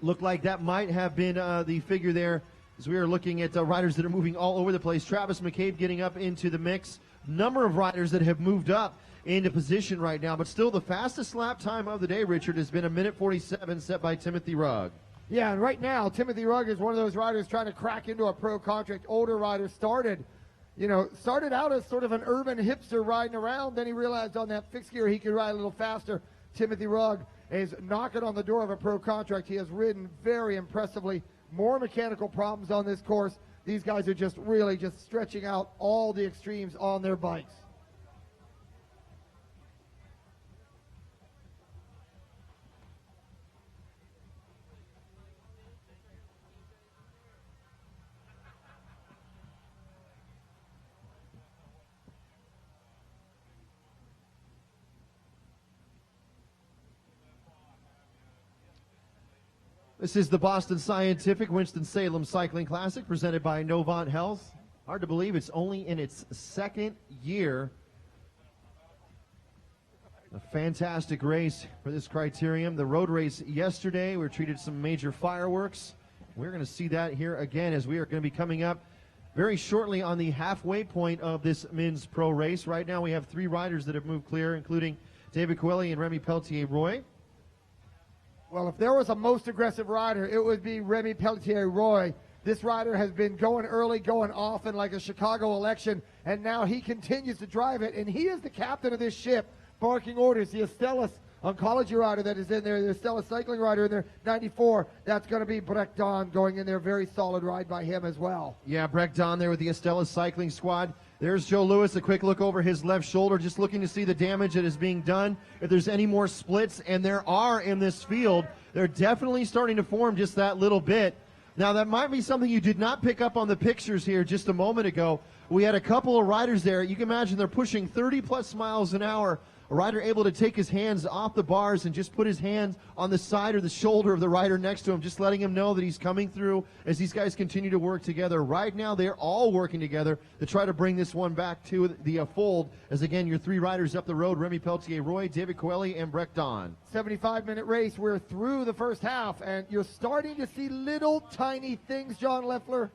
Speaker 2: Looked like that might have been the figure there, as we are looking at riders that are moving all over the place. Travis McCabe getting up into the mix. Number of riders that have moved up into position right now, but still the fastest lap time of the day, Richard, has been 1:47 set by Timothy Rugg.
Speaker 1: Yeah, and right now, Timothy Rugg is one of those riders trying to crack into a pro contract. Older rider started out as sort of an urban hipster riding around. Then he realized on that fixed gear he could ride a little faster. Timothy Rugg is knocking on the door of a pro contract. He has ridden very impressively. More mechanical problems on this course. These guys are just really just stretching out all the extremes on their bikes.
Speaker 2: This is the Boston Scientific Winston-Salem Cycling Classic presented by Novant Health. Hard to believe it's only in its second year. A fantastic race for this criterium. The road race yesterday, we treated some major fireworks. We're going to see that here again as we are going to be coming up very shortly on the halfway point of this men's pro race. Right now we have 3 riders that have moved clear, including David Coelho and Remy Pelletier-Roy.
Speaker 1: Well, if there was a most aggressive rider, it would be Remy Pelletier-Roy. This rider has been going early, going often like a Chicago election, and now he continues to drive it, and he is the captain of this ship, barking orders. The Estelis oncology rider that is in there, the Estelis cycling rider in there, 94, that's going to be Breck Don going in there. Very solid ride by him as well.
Speaker 2: Yeah, Breck Don there with the Estelis cycling squad. There's Joe Lewis, a quick look over his left shoulder, just looking to see the damage that is being done. If there's any more splits, and there are in this field, they're definitely starting to form just that little bit. Now, that might be something you did not pick up on the pictures here just a moment ago. We had a couple of riders there. You can imagine they're pushing 30-plus miles an hour. A rider able to take his hands off the bars and just put his hands on the side or the shoulder of the rider next to him, just letting him know that he's coming through as these guys continue to work together. Right now, they're all working together to try to bring this one back to the fold. As again, your 3 riders up the road, Remy Pelletier-Roy, David Coelho, and Breck Don.
Speaker 1: 75-minute race. We're through the first half, and you're starting to see little tiny things, John Leffler.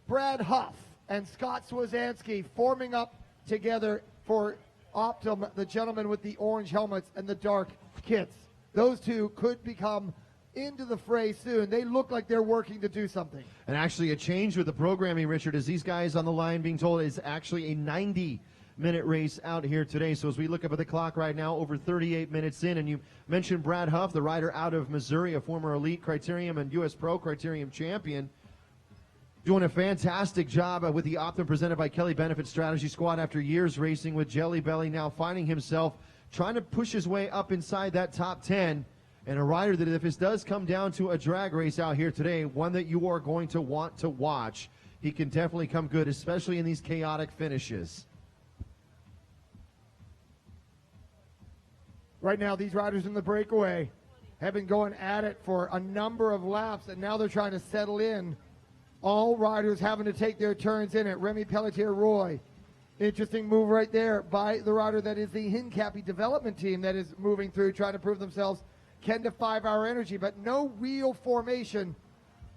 Speaker 1: Brad Huff and Scott Swazanski forming up together for Optum, the gentleman with the orange helmets and the dark kits. Those two could become into the fray soon. They look like they're working to do something.
Speaker 2: And actually a change with the programming, Richard, as these guys on the line being told is actually a 90-minute race out here today. So as we look up at the clock right now, over 38 minutes in, and you mentioned Brad Huff, the rider out of Missouri, a former elite criterium and U.S. Pro criterium champion, doing a fantastic job with the Optum presented by Kelly Benefit Strategy Squad after years racing with Jelly Belly, now finding himself trying to push his way up inside that top 10. And a rider that if this does come down to a drag race out here today, one that you are going to want to watch, he can definitely come good, especially in these chaotic finishes.
Speaker 1: Right now, these riders in the breakaway have been going at it for a number of laps, and now they're trying to settle in. All riders having to take their turns in it. Remy Pelletier-Roy. Interesting move right there by the rider that is the Hincapie development team that is moving through, trying to prove themselves. Ken to 5-hour energy, but no real formation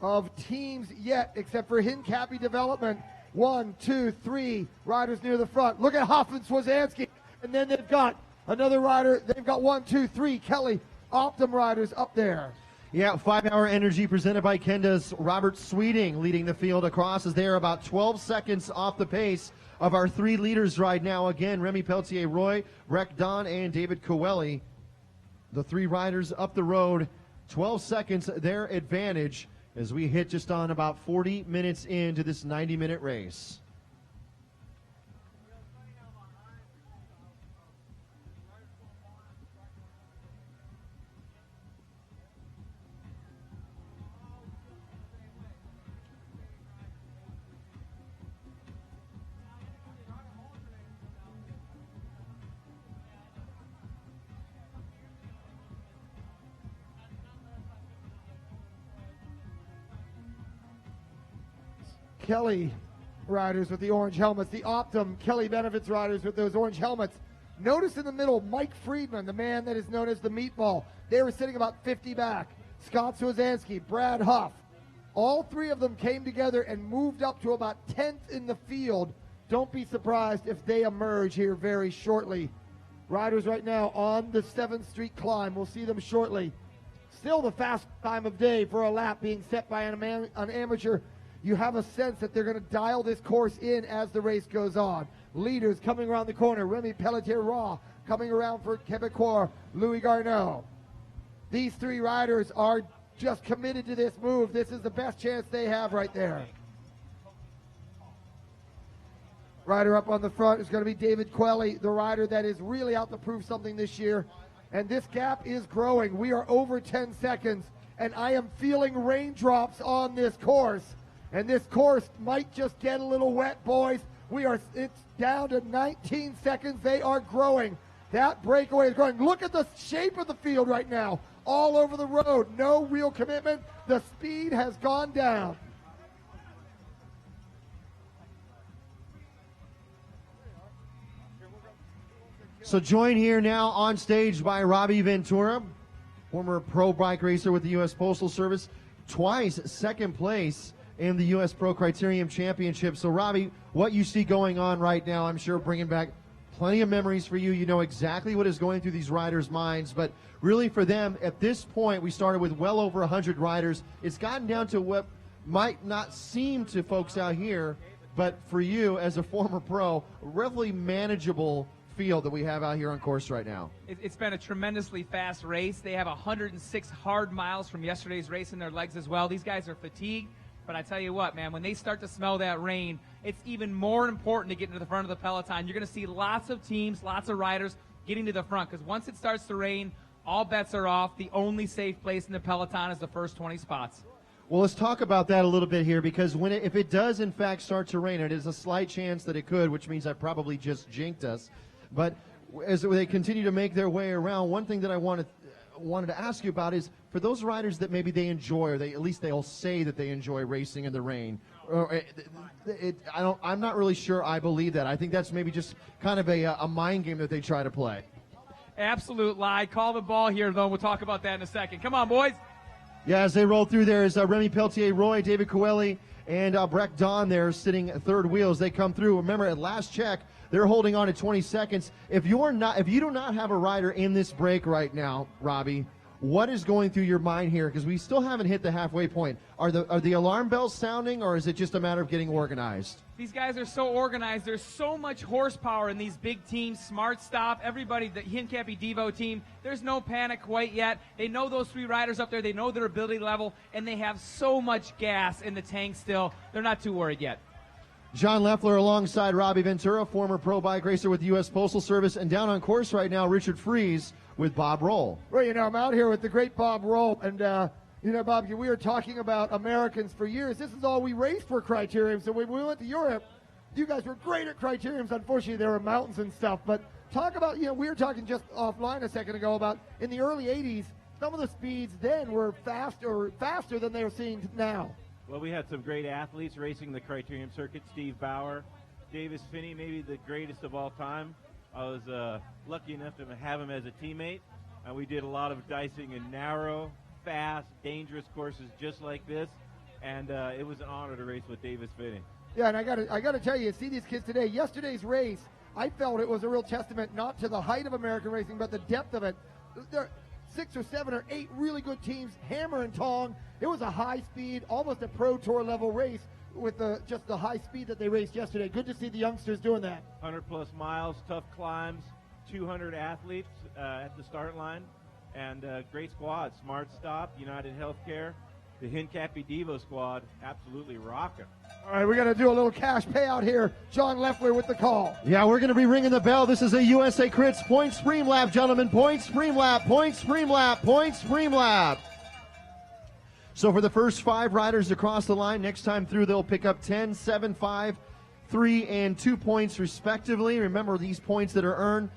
Speaker 1: of teams yet except for Hincapie development. 1, 2, 3 riders near the front. Look at Huff and Swazanski. And then they've got another rider. They've got 1, 2, 3 Kelly Optum riders up there.
Speaker 2: Yeah, 5-hour energy presented by Kenda's Robert Sweeting leading the field across as they are about 12 seconds off the pace of our 3 leaders right now. Again, Remy Pelletier-Roy, Breck Don, and David Coelho. The 3 riders up the road, 12 seconds their advantage as we hit just on about 40 minutes into this 90-minute race.
Speaker 1: Kelly riders with the orange helmets, the Optum Kelly Benefits riders with those orange helmets. Notice in the middle, Mike Friedman, the man that is known as the Meatball. They were sitting about 50 back. Scott Swazinski, Brad Huff. All three of them came together and moved up to about 10th in the field. Don't be surprised if they emerge here very shortly. Riders right now on the 7th Street climb. We'll see them shortly. Still the fast time of day for a lap being set by an amateur. You have a sense that they're going to dial this course in as the race goes on. Leaders coming around the corner. Remy Pelletier-Raw coming around for Quebecois, Louis Garneau. These three riders are just committed to this move. This is the best chance they have right there. Rider up on the front is going to be David Quelly, the rider that is really out to prove something this year. And this gap is growing. We are over 10 seconds, and I am feeling raindrops on this course. And this course might just get a little wet, boys. It's down to 19 seconds. They are growing. That breakaway is growing. Look at the shape of the field right now. All over the road. No real commitment. The speed has gone down.
Speaker 2: So joined here now on stage by Robbie Ventura, former pro bike racer with the U.S. Postal Service, twice second place in the U.S. Pro Criterium Championship. So Robbie, what you see going on right now, I'm sure bringing back plenty of memories for you. You know exactly what is going through these riders' minds, but really for them, at this point, we started with well over 100 riders. It's gotten down to what might not seem to folks out here, but for you as a former pro, roughly manageable field that we have out here on course right now.
Speaker 6: It's been a tremendously fast race. They have 106 hard miles from yesterday's race in their legs as well. These guys are fatigued, but I tell you what, man, when they start to smell that rain, it's even more important to get into the front of the peloton. You're going to see lots of teams, lots of riders getting to the front, because once it starts to rain, all bets are off. The only safe place in the peloton is the first 20 spots.
Speaker 2: Well, let's talk about that a little bit here, because if it does in fact start to rain, and it is a slight chance that it could, which means I probably just jinked us. But as they continue to make their way around, one thing that I wanted to ask you about is for those riders that maybe they enjoy, or at least they'll say that they enjoy racing in the rain. I'm not really sure I believe that. I think that's maybe just kind of a mind game that they try to play.
Speaker 6: Absolute lie. Call the ball here, though. We'll talk about that in a second. Come on, boys.
Speaker 2: Yeah, as they roll through there is Remy Pelletier-Roy, David Coelho, and Breck Don there sitting third wheel as they come through. Remember, at last check, they're holding on to 20 seconds. If you do not have a rider in this break right now, Robbie, what is going through your mind here? Because we still haven't hit the halfway point. Are the alarm bells sounding, or is it just a matter of getting organized?
Speaker 6: These guys are so organized. There's so much horsepower in these big teams. Smart Stop, everybody, the Hincapie Devo team. There's no panic quite yet. They know those three riders up there. They know their ability level, and they have so much gas in the tank still. They're not too worried yet.
Speaker 2: John Leffler alongside Robbie Ventura, former pro bike racer with the U.S. Postal Service, and down on course right now, Richard Fries with Bob Roll.
Speaker 1: Well, I'm out here with the great Bob Roll, and Bob, we were talking about Americans for years. This is all we raced for Criterium. So when we went to Europe, you guys were great at Criteriums. Unfortunately, there were mountains and stuff. But talk about, we were talking just offline a second ago about in the early 80s, some of the speeds then were faster than they're seeing now.
Speaker 14: Well, we had some great athletes racing the Criterium circuit. Steve Bauer, Davis Finney, maybe the greatest of all time. I was lucky enough to have him as a teammate. We did a lot of dicing in narrow, fast, dangerous courses just like this, and it was an honor to race with Davis Finney. Yeah, and I got to tell you, see these kids today. Yesterday's race, I felt it was a real testament not to the height of American racing, but the depth of it. There are 6 or 7 or 8 really good teams, hammer and tong. It was a high speed, almost a pro tour level race with just the high speed that they raced yesterday. Good to see the youngsters doing that. 100-plus miles, tough climbs, 200 athletes at the start line, and great squad. Smart Stop, United Healthcare, the Hincapie Devo squad, absolutely rocking. All right, we're going to do a little cash payout here. John Leffler with the call.
Speaker 2: Yeah, we're going to be ringing the bell. This is a USA Crits point stream lap, gentlemen. Point stream lap, point stream lap, point stream lap. So for the first 5 riders across the line, next time through they'll pick up 10, 7, 5, 3, and 2 points respectively. Remember, these points that are earned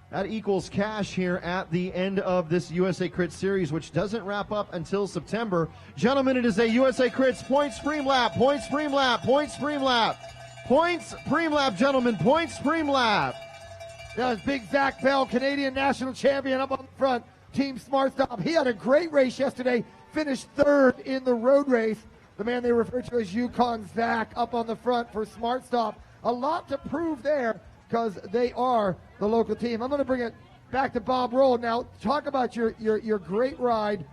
Speaker 2: That equals cash here at the end of this USA Crit Series, which doesn't wrap up until September. Gentlemen, it is a USA Crits points preem lap, points preem lap, points preem lap. Points preem lap, gentlemen, points preem lap.
Speaker 1: That was Big Zach Bell, Canadian national champion up on the front, Team Smart Stop. He had a great race yesterday, finished third in the road race. The man they refer to as Yukon Zach up on the front for Smart Stop. A lot to prove there because they are the local team. I'm going to bring it back to Bob Roll. Now, talk about your great ride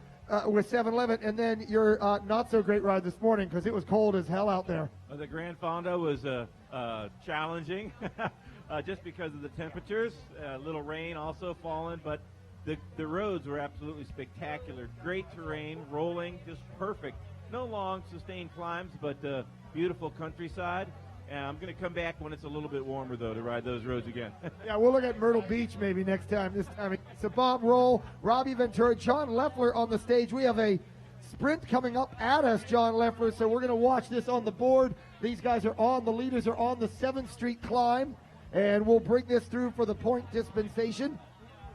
Speaker 1: with 7-Eleven and then your not so great ride this morning because it was cold as hell out there.
Speaker 14: Well, the Grand Fondo was challenging just because of the temperatures. A little rain also falling, but the roads were absolutely spectacular. Great terrain, rolling, just perfect. No long, sustained climbs, but beautiful countryside. And I'm going to come back when it's a little bit warmer, though, to ride those roads again.
Speaker 1: Yeah, we'll look at Myrtle Beach maybe next time. This time, so Bob Roll, Robbie Ventura, John Leffler on the stage. We have a sprint coming up at us, John Leffler, so we're going to watch this on the board. These guys are on, the leaders are on the 7th Street climb, and we'll bring this through for the point dispensation.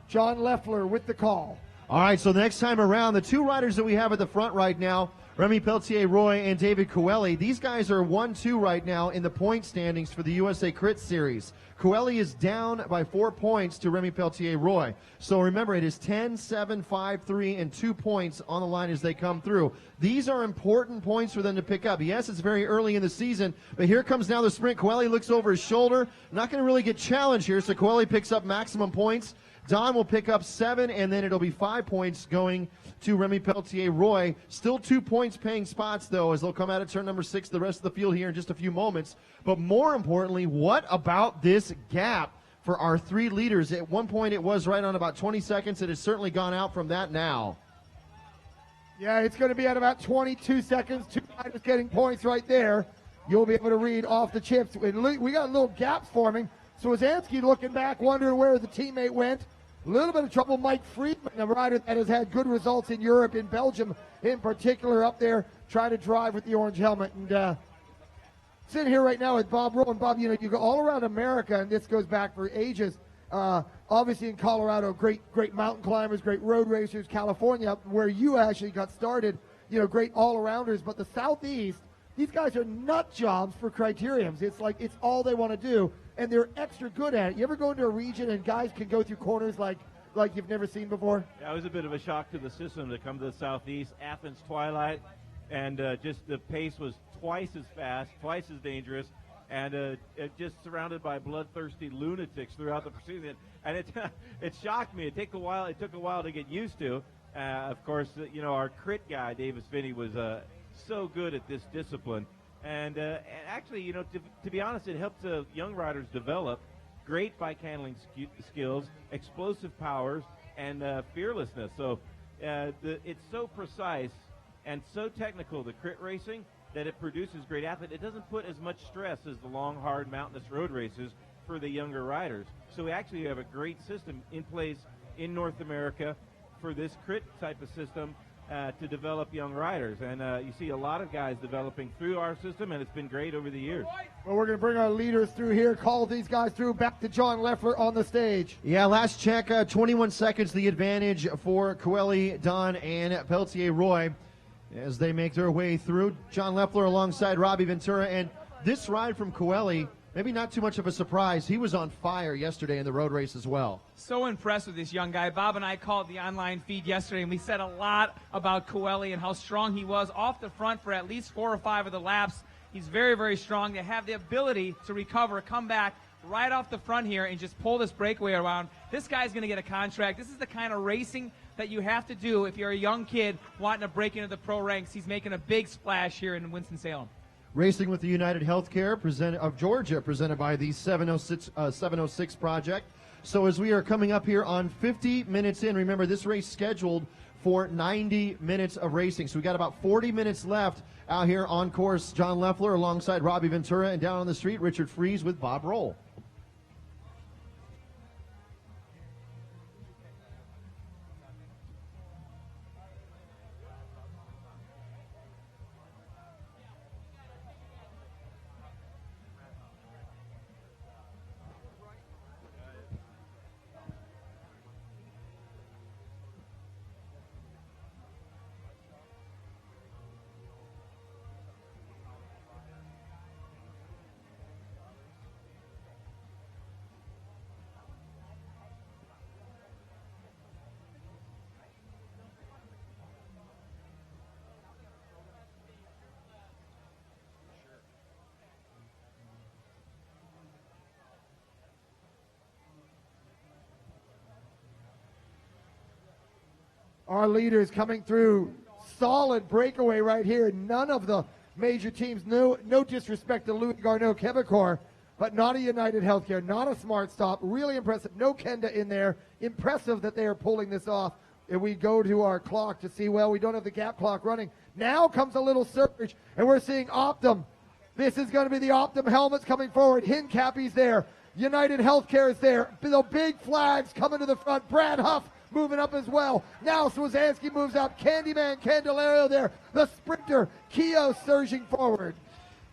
Speaker 1: John Leffler with the call.
Speaker 2: All right, so next time around, the two riders that we have at the front right now, Remy Peltier-Roy and David Coeli, these guys are 1-2 right now in the point standings for the USA Crit Series. Coeli is down by 4 points to Remy Peltier-Roy. So remember, it is 10, 7, 5, 3, and 2 points on the line as they come through. These are important points for them to pick up. Yes, it's very early in the season, but here comes now the sprint. Coeli looks over his shoulder. Not going to really get challenged here, so Coeli picks up maximum points. Don will pick up 7, and then it'll be 5 points going to Remy Peltier-Roy. Still 2 points paying spots, though, as they'll come out of turn number 6, the rest of the field here in just a few moments. But more importantly, what about this gap for our 3 leaders? At one point, it was right on about 20 seconds. It has certainly gone out from that now.
Speaker 1: Yeah, it's going to be at about 22 seconds. 2 riders getting points right there. You'll be able to read off the chips. We got little gaps forming. So Wazansky looking back, wondering where the teammate went. A little bit of trouble. Mike Friedman, a rider that has had good results in Europe, in Belgium in particular, up there trying to drive with the orange helmet. And sitting here right now with Bob Rowe. And Bob, you go all around America, and this goes back for ages. Obviously in Colorado, great mountain climbers, great road racers. California, where you actually got started, great all-arounders. But the Southeast, these guys are nut jobs for criteriums. It's like it's all they want to do. And they're extra good at it. You ever go into a region and guys can go through corners like you've never seen before?
Speaker 14: Yeah, it was a bit of a shock to the system to come to the Southeast. Athens Twilight, and just the pace was twice as fast, twice as dangerous, and just surrounded by bloodthirsty lunatics throughout the pursuit. And it shocked me. It took a while to get used to. Of course, our crit guy, Davis Finney, was so good at this discipline. And actually, to be honest, it helps young riders develop great bike handling skills, explosive powers, and fearlessness. So it's so precise and so technical, the crit racing, that it produces great athletes. It doesn't put as much stress as the long, hard, mountainous road races for the younger riders. So we actually have a great system in place in North America for this crit type of system to develop young riders. And you see a lot of guys developing through our system, and it's been great over the years.
Speaker 1: Well, we're going to bring our leaders through here, call these guys through, back to John Leffler on the stage.
Speaker 2: Yeah, last check, 21 seconds the advantage for Coeli, Don, and Peltier-Roy as they make their way through. John Leffler alongside Robbie Ventura, and this ride from Coeli, maybe not too much of a surprise. He was on fire yesterday in the road race as well.
Speaker 6: So impressed with this young guy. Bob and I called the online feed yesterday, and we said a lot about Coeli and how strong he was off the front for at least 4 or 5 of the laps. He's very, very strong. They have the ability to recover, come back right off the front here and just pull this breakaway around. This guy's going to get a contract. This is the kind of racing that you have to do if you're a young kid wanting to break into the pro ranks. He's making a big splash here in Winston-Salem.
Speaker 2: Racing with the United Healthcare of Georgia, presented by the 706 Project. So as we are coming up here on 50 minutes in, remember this race scheduled for 90 minutes of racing. So we got about 40 minutes left out here on course. John Leffler alongside Robbie Ventura, and down on the street, Richard Fries with Bob Roll.
Speaker 1: Our leaders coming through. Solid breakaway right here. None of the major teams, no disrespect to Louis Garneau Quebecor, but not a United Healthcare, not a Smart Stop. Really impressive. No Kenda in there. Impressive that they are pulling this off. And we go to our clock to see, well, we don't have the gap clock running. Now comes a little surge, and we're seeing Optum. This is going to be the Optum helmets coming forward. Hincapie's there. United Healthcare is there. The big flags coming to the front. Brad Huff moving up as well. Now Swazanski moves out. Candyman Candelario there. The sprinter, Keogh surging forward.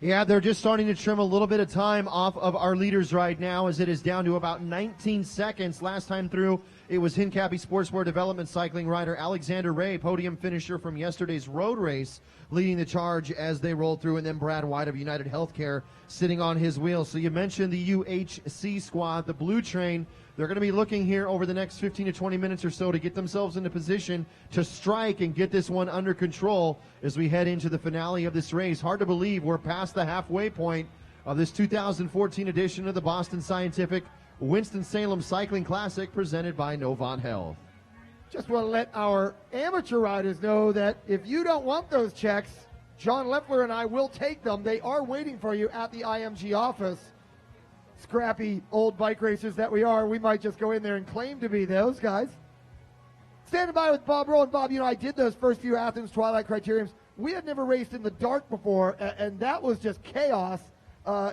Speaker 2: Yeah, they're just starting to trim a little bit of time off of our leaders right now as it is down to about 19 seconds. Last time through, it was Hincapie Sportswear Development cycling rider Alexander Ray, podium finisher from yesterday's road race, leading the charge as they roll through, and then Brad White of United Healthcare sitting on his wheels. So you mentioned the UHC squad, the Blue Train. They're going to be looking here over the next 15 to 20 minutes or so to get themselves into position to strike and get this one under control as we head into the finale of this race. Hard to believe we're past the halfway point of this 2014 edition of the Boston Scientific Winston-Salem Cycling Classic presented by Novant Health.
Speaker 1: Just want to let our amateur riders know that if you don't want those checks, John Leffler and I will take them. They are waiting for you at the IMG office. Scrappy old bike racers that we are, we might just go in there and claim to be those guys. Standing by with Bob Rowe. And Bob, you know, I did those first few Athens Twilight Criteriums. We had never raced in the dark before, and that was just chaos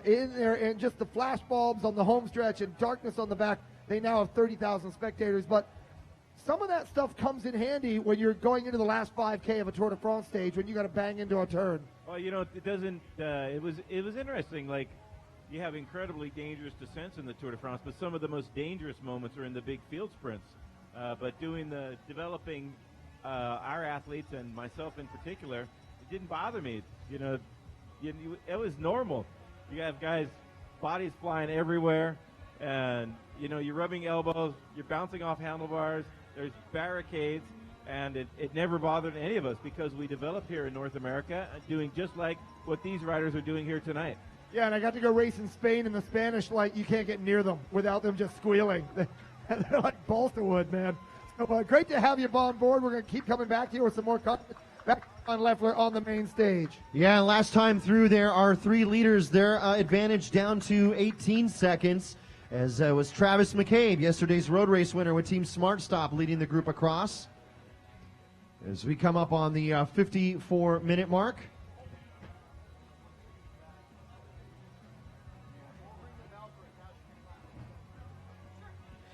Speaker 1: in there, and just the flash bulbs on the home stretch and darkness on the back. They now have 30,000 spectators, but some of that stuff comes in handy when you're going into the last 5K of a Tour de France stage when you got to bang into a turn.
Speaker 14: Well, you know, it doesn't. It was interesting. Like, you have incredibly dangerous descents in the Tour de France, but some of the most dangerous moments are in the big field sprints. But developing our athletes and myself in particular, it didn't bother me. You know, it was normal. You have guys, bodies flying everywhere, and you know, you're rubbing elbows, you're bouncing off handlebars. There's barricades, and it never bothered any of us because we developed here in North America, doing just like what these riders are doing here tonight.
Speaker 1: Yeah, and I got to go race in Spain, and the Spanish, like, you can't get near them without them just squealing. They're like balsa wood, man. So great to have you on board. We're going to keep coming back here with some more content. Back on Leffler on the main stage.
Speaker 2: Yeah, last time through there are three leaders. Their advantage down to 18 seconds, as was Travis McCabe, yesterday's road race winner with Team Smart Stop, leading the group across. As we come up on the 54-minute mark.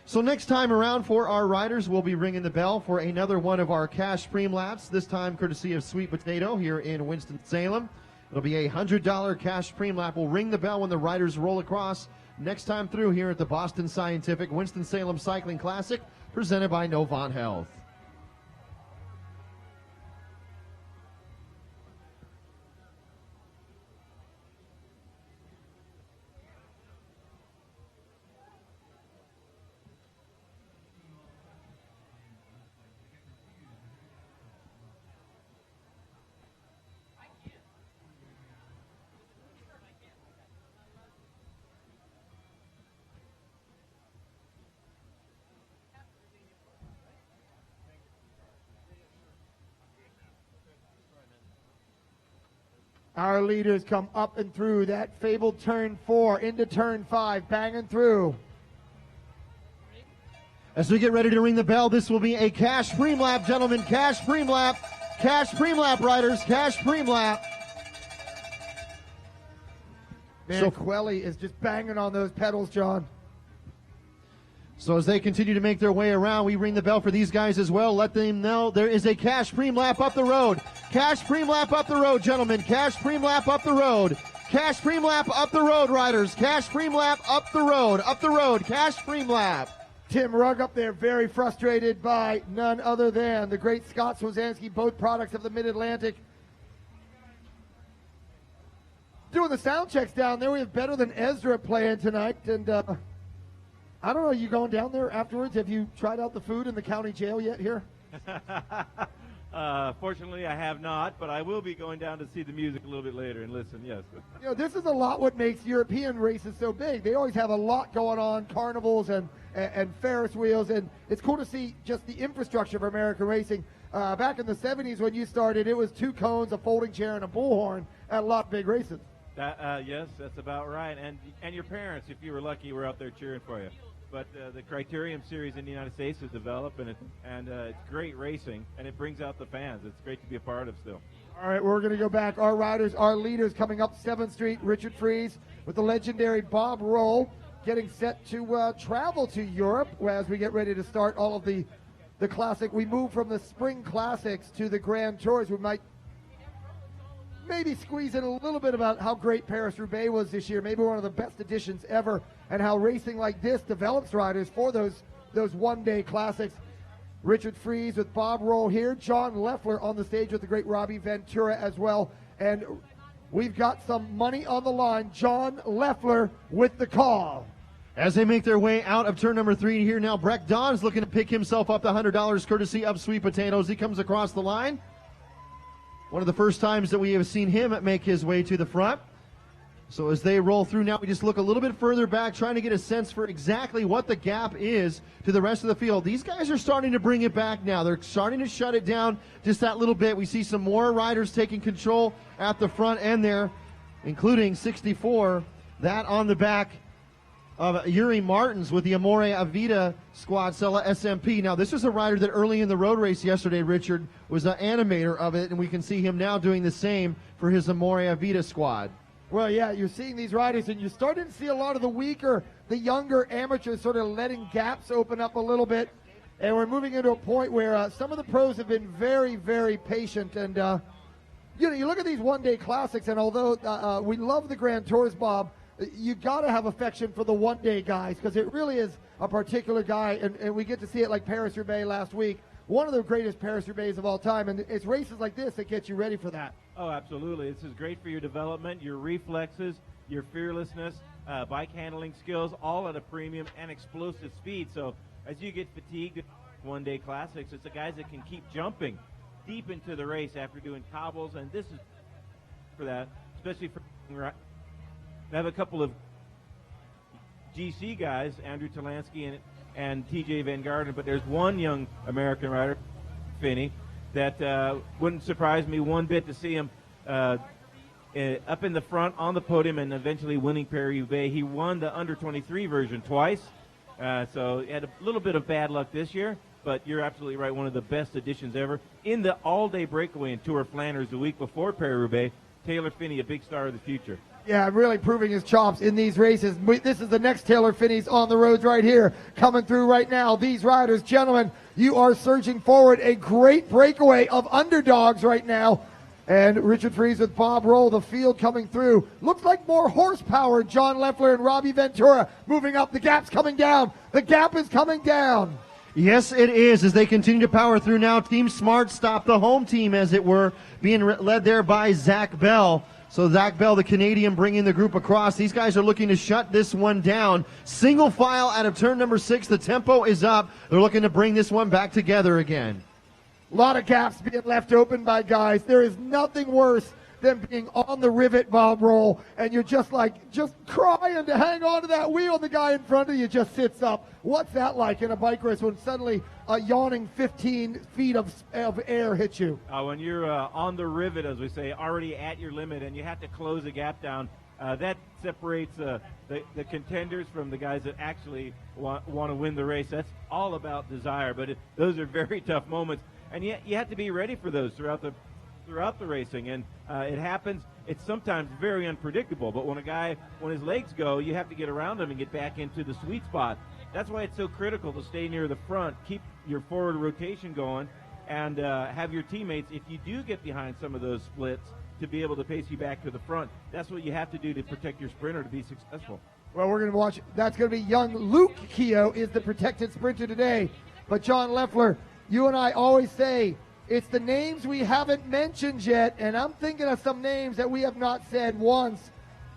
Speaker 2: So next time around for our riders, we'll be ringing the bell for another one of our cash preem laps, this time courtesy of Sweet Potato here in Winston-Salem. It'll be a $100 cash preem lap. We'll ring the bell when the riders roll across next time through here at the Boston Scientific Winston-Salem Cycling Classic, presented by Novant Health.
Speaker 1: Our leaders come up and through that fabled turn 4 into turn 5, banging through.
Speaker 2: As we get ready to ring the bell, this will be a cash preem lap, gentlemen. Cash preem lap. Cash preem lap, riders. Cash preem lap.
Speaker 1: Man, so Quelly is just banging on those pedals, John.
Speaker 2: So as they continue to make their way around, we ring the bell for these guys as well. Let them know there is a cash preem lap up the road. Cash preem lap up the road, gentlemen. Cash preem lap up the road. Cash preem lap up the road, riders. Cash preem lap up the road. Up the road. Cash preem lap.
Speaker 1: Tim Rugg up there, very frustrated by none other than the great Scott Swazanski, both products of the Mid-Atlantic. Doing the sound checks down there. We have Better Than Ezra playing tonight, and I don't know, you going down there afterwards? Have you tried out the food in the county jail yet here?
Speaker 14: Fortunately, I have not, but I will be going down to see the music a little bit later and listen, yes.
Speaker 1: You know, this is a lot what makes European races so big. They always have a lot going on, carnivals and Ferris wheels, and it's cool to see just the infrastructure of American racing. Back in the 70s when you started, it was 2 cones, a folding chair, and a bullhorn at a lot of big races.
Speaker 14: Yes, that's about right. And your parents, if you were lucky, were out there cheering for you. But the Criterium Series in the United States has developed, and it's great racing, and it brings out the fans. It's great to be a part of still.
Speaker 1: All right, we're going to go back. Our riders, our leaders coming up 7th Street, Richard Fries with the legendary Bob Roll getting set to travel to Europe as we get ready to start all of the classic. We move from the spring classics to the Grand Tours. We might maybe squeeze in a little bit about how great Paris-Roubaix was this year, maybe one of the best editions ever, and how racing like this develops riders for those one-day classics. Richard Fries with Bob Roll here, John Leffler on the stage with the great Robbie Ventura as well, and we've got some money on the line. John Leffler with the call.
Speaker 2: As they make their way out of turn number 3 here now, Breck Don's looking to pick himself up the $100 courtesy of Sweet Potatoes. He comes across the line. One of the first times that we have seen him make his way to the front. So as they roll through now, we just look a little bit further back, trying to get a sense for exactly what the gap is to the rest of the field. These guys are starting to bring it back now. They're starting to shut it down just that little bit. We see some more riders taking control at the front end there, including 64, that on the back of Yuri Martins with the Amore Avita squad, Sella SMP. Now, this was a rider that early in the road race yesterday, Richard, was an animator of it, and we can see him now doing the same for his Amore Avita squad.
Speaker 1: Well, yeah, you're seeing these riders, and you're starting to see a lot of the weaker, the younger amateurs sort of letting gaps open up a little bit. And we're moving into a point where some of the pros have been very, very patient. And, you look at these one-day classics, and although we love the Grand Tours, Bob, you got to have affection for the one-day guys because it really is a particular guy, and we get to see it like Paris-Roubaix last week. One of the greatest Paris-Roubaix of all time, and it's races like this that get you ready for that.
Speaker 14: Oh, absolutely. This is great for your development, your reflexes, your fearlessness, bike handling skills, all at a premium and explosive speed. So as you get fatigued one-day classics, it's the guys that can keep jumping deep into the race after doing cobbles, and this is for that, especially for I have a couple of GC guys, Andrew Talansky and TJ Van Gardner, but there's one young American rider, Finney, that wouldn't surprise me one bit to see him up in the front on the podium and eventually winning Paris-Roubaix. He won the under-23 version twice, so he had a little bit of bad luck this year, but you're absolutely right, one of the best additions ever. In the all-day breakaway in Tour of Flanders the week before Paris-Roubaix, Taylor Finney, a big star of the future.
Speaker 1: Yeah, really proving his chops in these races. This is the next Taylor Finney's on the roads right here, coming through right now. These riders, gentlemen, you are surging forward. A great breakaway of underdogs right now. And Richard Fries with Bob Roll, the field coming through. Looks like more horsepower. John Leffler and Robbie Ventura moving up. The gap's coming down. The gap is coming down.
Speaker 2: Yes, it is, as they continue to power through now. Team Smart stopped the home team, as it were, being led there by Zach Bell. So Zach Bell, the Canadian, bringing the group across. These guys are looking to shut this one down. Single file out of turn number 6. The tempo is up. They're looking to bring this one back together again.
Speaker 1: A lot of gaps being left open by guys. There is nothing worse than being on the rivet, Bob Roll, and you're just crying to hang on to that wheel, and the guy in front of you just sits up. What's that like in a bike race when suddenly a yawning 15 feet of air hits you?
Speaker 14: When you're on the rivet, as we say, already at your limit, and you have to close a gap down, that separates the contenders from the guys that actually want to win the race. That's all about desire, but those are very tough moments, and you have to be ready for those throughout the racing, and it happens. It's sometimes very unpredictable, but when his legs go, you have to get around him and get back into the sweet spot. That's why it's so critical to stay near the front, keep your forward rotation going, and have your teammates, if you do get behind some of those splits, to be able to pace you back to the front. That's what you have to do to protect your sprinter to be successful.
Speaker 1: Well, we're going to watch. That's going to be young Luke Keogh is the protected sprinter today. But John Leffler, you and I always say, it's the names we haven't mentioned yet, and I'm thinking of some names that we have not said once.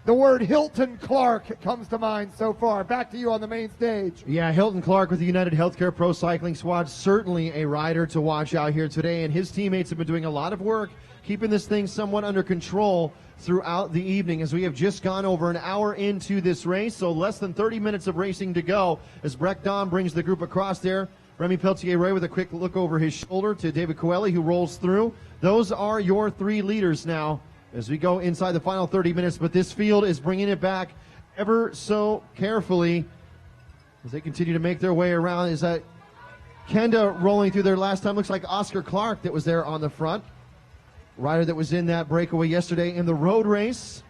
Speaker 1: The word Hilton Clark comes to mind so far. Back to you on the main stage.
Speaker 2: Yeah, Hilton Clark with the United Healthcare Pro Cycling Squad, certainly a rider to watch out here today, and his teammates have been doing a lot of work keeping this thing somewhat under control throughout the evening, as we have just gone over an hour into this race, so less than 30 minutes of racing to go as Breck Don brings the group across there. Remy Peltier-Roy with a quick look over his shoulder to David Coeli, who rolls through. Those are your 3 leaders now as we go inside the final 30 minutes. But this field is bringing it back ever so carefully as they continue to make their way around. Is that Kenda rolling through there last time? Looks like Oscar Clark that was there on the front. Rider that was in that breakaway yesterday in the road race.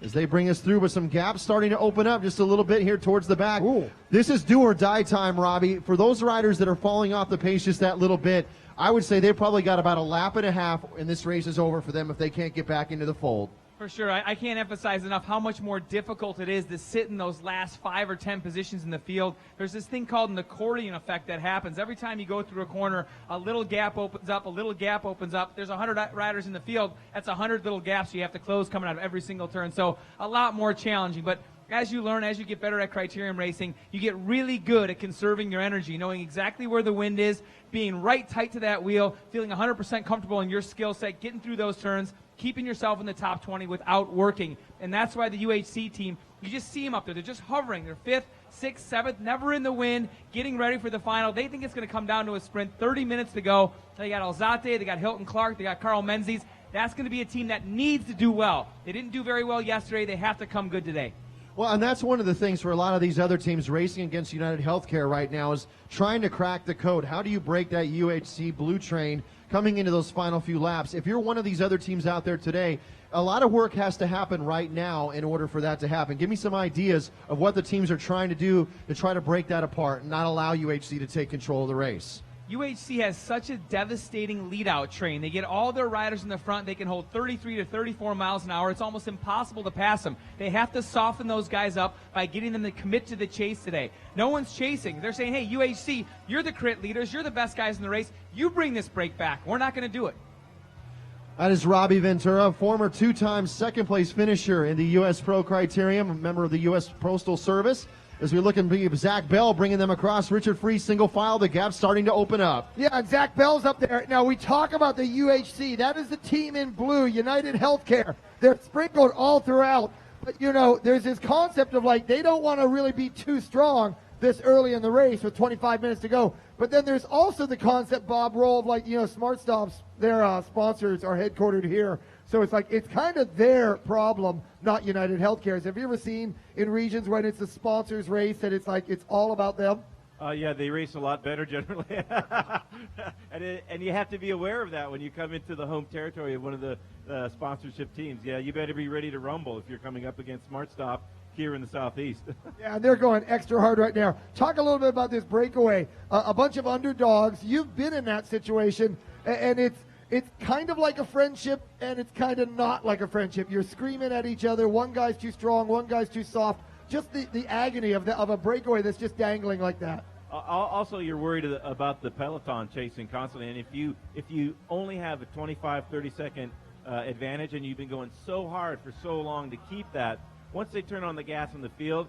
Speaker 2: As they bring us through with some gaps starting to open up just a little bit here towards the back.
Speaker 1: Ooh.
Speaker 2: This is do or die time, Robbie. For those riders that are falling off the pace just that little bit, I would say they've probably got about a lap and a half, and this race is over for them if they can't get back into the fold.
Speaker 6: For sure. I can't emphasize enough how much more difficult it is to sit in those last 5 or 10 positions in the field. There's this thing called an accordion effect that happens. Every time you go through a corner, a little gap opens up, a little gap opens up. There's 100 riders in the field. That's 100 little gaps you have to close coming out of every single turn. So a lot more challenging. But as you learn, as you get better at criterium racing, you get really good at conserving your energy, knowing exactly where the wind is, being right tight to that wheel, feeling 100% comfortable in your skill set, getting through those turns, keeping yourself in the top 20 without working. And that's why the UHC team, you just see them up there. They're just hovering. They're 5th, 6th, 7th, never in the wind, getting ready for the final. They think it's going to come down to a sprint, 30 minutes to go. They got Alzate, they got Hilton Clark, they got Carl Menzies. That's going to be a team that needs to do well. They didn't do very well yesterday. They have to come good today.
Speaker 2: Well, and that's one of the things for a lot of these other teams racing against United Healthcare right now is trying to crack the code. How do you break that UHC blue train coming into those final few laps? If you're one of these other teams out there today, a lot of work has to happen right now in order for that to happen. Give me some ideas of what the teams are trying to do to try to break that apart and not allow UHC to take control of the race.
Speaker 6: UHC has such a devastating lead-out train. They get all their riders in the front. They can hold 33 to 34 miles an hour. It's almost impossible to pass them. They have to soften those guys up by getting them to commit to the chase today. No one's chasing. They're saying, hey, UHC, you're the crit leaders. You're the best guys in the race. You bring this break back. We're not going to do it.
Speaker 2: That is Robbie Ventura, former 2-time second-place finisher in the U.S. Pro Criterium, a member of the U.S. Postal Service. As we look and Zach Bell bringing them across, Richard Freeze single file, the gap starting to open up.
Speaker 1: Yeah, and Zach Bell's up there. Now, we talk about the UHC. That is the team in blue, United Healthcare. They're sprinkled all throughout. But, you know, there's this concept of, like, they don't want to really be too strong this early in the race with 25 minutes to go. But then there's also the concept, Bob Roll, of, like, you know, Smart Stops, their sponsors are headquartered here. So it's like, it's kind of their problem, not United Healthcare's. Have you ever seen in regions when it's a sponsors race that it's like, it's all about them?
Speaker 14: Yeah, they race a lot better generally. and you have to be aware of that when you come into the home territory of one of the sponsorship teams. Yeah, you better be ready to rumble if you're coming up against Smart Stop here in the Southeast.
Speaker 1: Yeah, and they're going extra hard right now. Talk a little bit about this breakaway. A bunch of underdogs. You've been in that situation, and it's kind of like a friendship, and it's kind of not like a friendship. You're screaming at each other. One guy's too strong, one guy's too soft. Just the agony of a breakaway that's just dangling like that.
Speaker 14: Also, you're worried about the peloton chasing constantly, and if you only have a 25, 30-second advantage, and you've been going so hard for so long to keep that, once they turn on the gas in the field,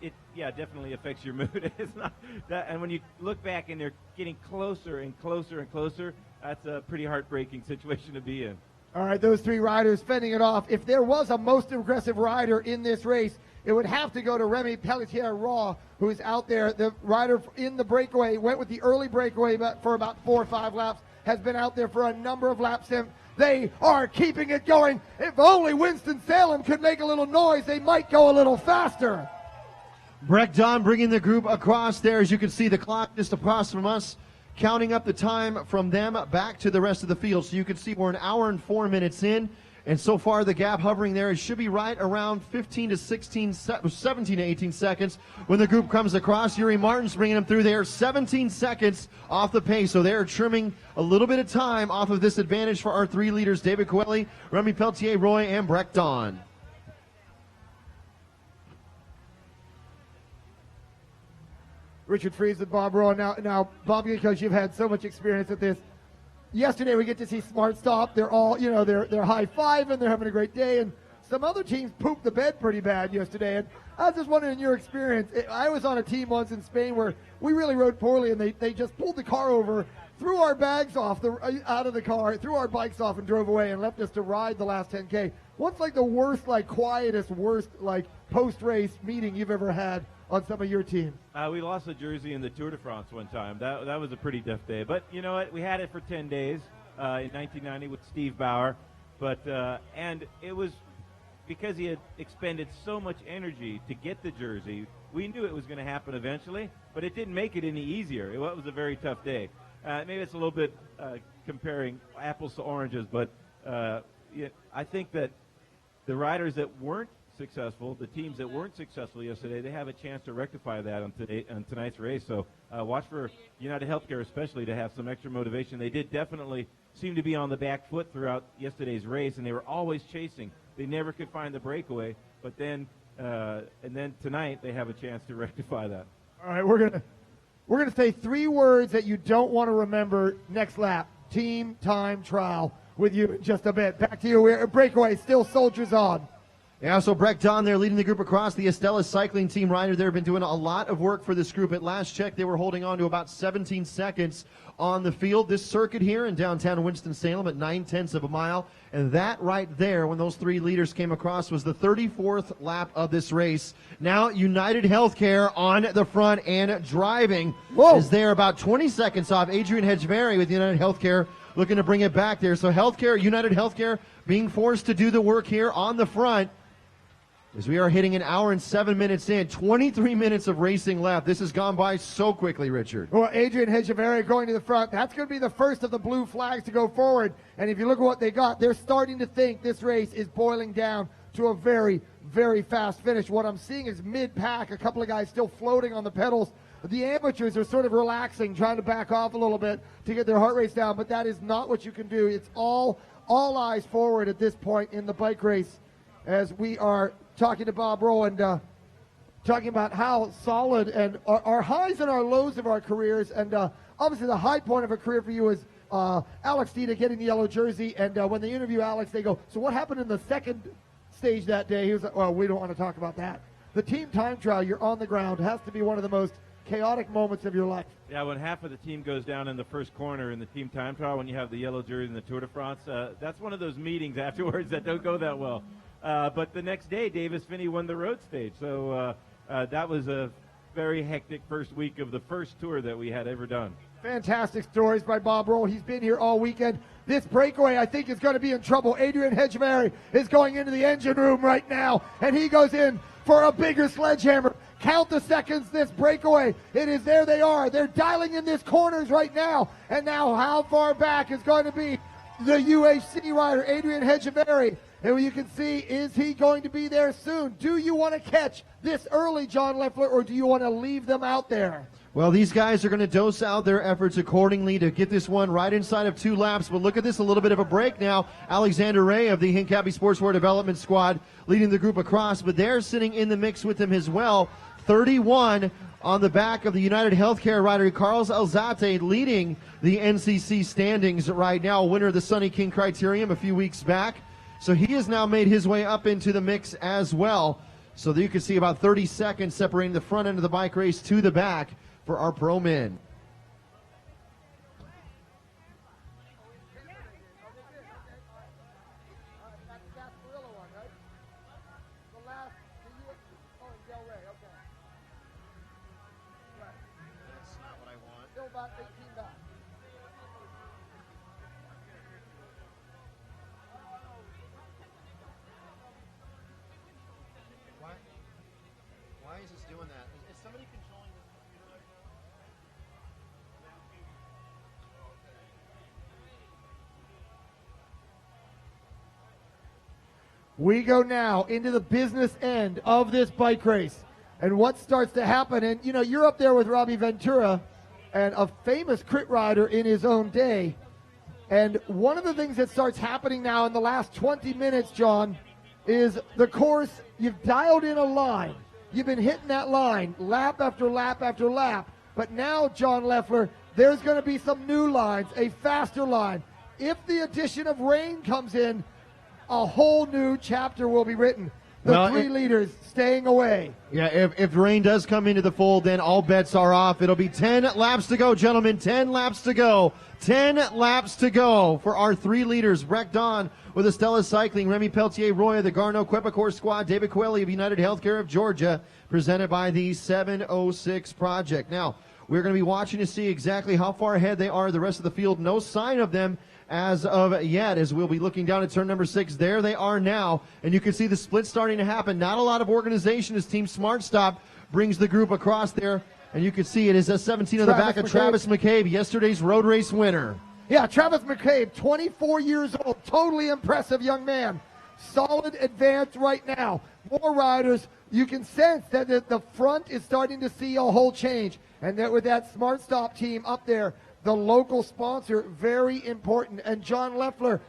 Speaker 14: it definitely affects your mood. It's not that, and when you look back and they're getting closer and closer and closer, that's a pretty heartbreaking situation to be in.
Speaker 1: All right, those 3 riders fending it off. If there was a most aggressive rider in this race, it would have to go to Remy Pelletier-Raw, who's out there. The rider in the breakaway went with the early breakaway for about 4 or 5 laps, has been out there for a number of laps. They are keeping it going. If only Winston-Salem could make a little noise, they might go a little faster.
Speaker 2: Breck Don bringing the group across there. As you can see, the clock just across from us, counting up the time from them back to the rest of the field. So you can see we're an hour and 4 minutes in. And so far, the gap hovering there, it should be right around 17 to 18 seconds when the group comes across. Yuri Martin's bringing them through there, 17 seconds off the pace. So they're trimming a little bit of time off of this advantage for our 3 leaders, David Coeli, Remy Peltier-Roy, and Breck Don.
Speaker 1: Richard Freeze and Bob Rowan. Now, Bob, because you've had so much experience at this, yesterday we get to see Smart Stop. They're all, you know, they're high-fiving, they're having a great day, and some other teams pooped the bed pretty bad yesterday. And I was just wondering, in your experience, I was on a team once in Spain where we really rode poorly, and they just pulled the car over, threw our bags off out of the car, threw our bikes off, and drove away and left us to ride the last 10K. What's like the worst, like quietest, worst, like post-race meeting you've ever had on some of your teams?
Speaker 14: We lost the jersey in the Tour de France one time. That was a pretty tough day. But you know what? We had it for 10 days in 1990 with Steve Bauer. But and it was because he had expended so much energy to get the jersey. We knew it was going to happen eventually, but it didn't make it any easier. It was a very tough day. Maybe it's a little bit comparing apples to oranges, but I think that the riders that weren't successful, the teams that weren't successful yesterday, they have a chance to rectify that on tonight's race. So watch for United Healthcare especially to have some extra motivation. They did definitely seem to be on the back foot throughout yesterday's race, and they were always chasing. They never could find the breakaway, but then and then tonight they have a chance to rectify that.
Speaker 1: All right, we're gonna say 3 words that you don't want to remember next lap. Team, time, trial. With you in just a bit. Back to you. We're breakaway. Still soldiers on.
Speaker 2: Yeah, so Breck Don there leading the group across. The Estella cycling team rider there have been doing a lot of work for this group. At last check, they were holding on to about 17 seconds on the field. This circuit here in downtown Winston-Salem at 9/10 of a mile. And that right there, when those 3 leaders came across, was the 34th lap of this race. Now United Healthcare on the front and driving.
Speaker 1: Whoa.
Speaker 2: As they're about 20 seconds off. Adrian Hedgeberry with United Healthcare looking to bring it back there. So United Healthcare being forced to do the work here on the front. As we are hitting an hour and 7 minutes in, 23 minutes of racing left. This has gone by so quickly, Richard.
Speaker 1: Well, Adrian Hedgeberry going to the front. That's going to be the first of the blue flags to go forward. And if you look at what they got, they're starting to think this race is boiling down to a very, very fast finish. What I'm seeing is mid-pack, a couple of guys still floating on the pedals. The amateurs are sort of relaxing, trying to back off a little bit to get their heart rates down, but that is not what you can do. It's all eyes forward at this point in the bike race as we are talking to Bob Rowe and talking about how solid and our highs and our lows of our careers. And obviously the high point of a career for you is Alex Dita getting the yellow jersey. And when they interview Alex, they go, so what happened in the second stage that day? He was like, well, we don't want to talk about that. The team time trial, you're on the ground, has to be one of the most chaotic moments of your life.
Speaker 14: Yeah, when half of the team goes down in the first corner in the team time trial, when you have the yellow jersey in the Tour de France, that's one of those meetings afterwards that don't go that well. But the next day, Davis Finney won the road stage. So that was a very hectic first week of the first tour that we had ever done.
Speaker 1: Fantastic stories by Bob Roll. He's been here all weekend. This breakaway, I think, is going to be in trouble. Adrian Hedgeberry is going into the engine room right now, and he goes in for a bigger sledgehammer. Count the seconds, this breakaway. It is there they are. They're dialing in these corners right now. And now how far back is going to be the UHC rider, Adrian Hedgeberry. And you can see, is he going to be there soon? Do you want to catch this early, John Leffler, or do you want to leave them out there?
Speaker 2: Well, these guys are going to dose out their efforts accordingly to get this one right inside of 2 laps. But look at this, a little bit of a break now. Alexander Ray of the Hincapie Sportswear Development Squad leading the group across, but they're sitting in the mix with him as well. 31 on the back of the United Healthcare rider, Carlos Alzate, leading the NCC standings right now, winner of the Sunny King Criterium a few weeks back. So he has now made his way up into the mix as well. So that you can see about 30 seconds separating the front end of the bike race to the back for our pro men. Why is this doing that? Is somebody controlling this computer right now?
Speaker 1: We go now into the business end of this bike race. And what starts to happen, and you know, you're up there with Robbie Ventura, and a famous crit rider in his own day. And one of the things that starts happening now in the last 20 minutes, John, is the course, you've dialed in a line. You've been hitting that line lap after lap after lap. But now, John Leffler, there's going to be some new lines, a faster line. If the addition of rain comes in, a whole new chapter will be written. The three leaders staying away.
Speaker 2: Yeah, if rain does come into the fold, then all bets are off. It'll be 10 laps to go, gentlemen. 10 laps to go. 10 laps to go for our three leaders. Breck Dawn with Estella Cycling, Remy Peltier-Roy of the Garneau-Quebecor Squad, David Coelho of United Healthcare of Georgia, presented by the 706 Project. Now, we're going to be watching to see exactly how far ahead they are. The rest of the field, no sign of them as of yet, as we'll be looking down at turn number 6. There they are now, and you can see the split starting to happen. Not a lot of organization as Team Smart Stop brings the group across there, and you can see it is a 17 on the back of Travis McCabe, yesterday's road race winner.
Speaker 1: Yeah, Travis McCabe, 24 years old, totally impressive young man. Solid advance right now. More riders. You can sense that the front is starting to see a whole change, and that with that Smart Stop team up there, the local sponsor, very important. And John Leffler,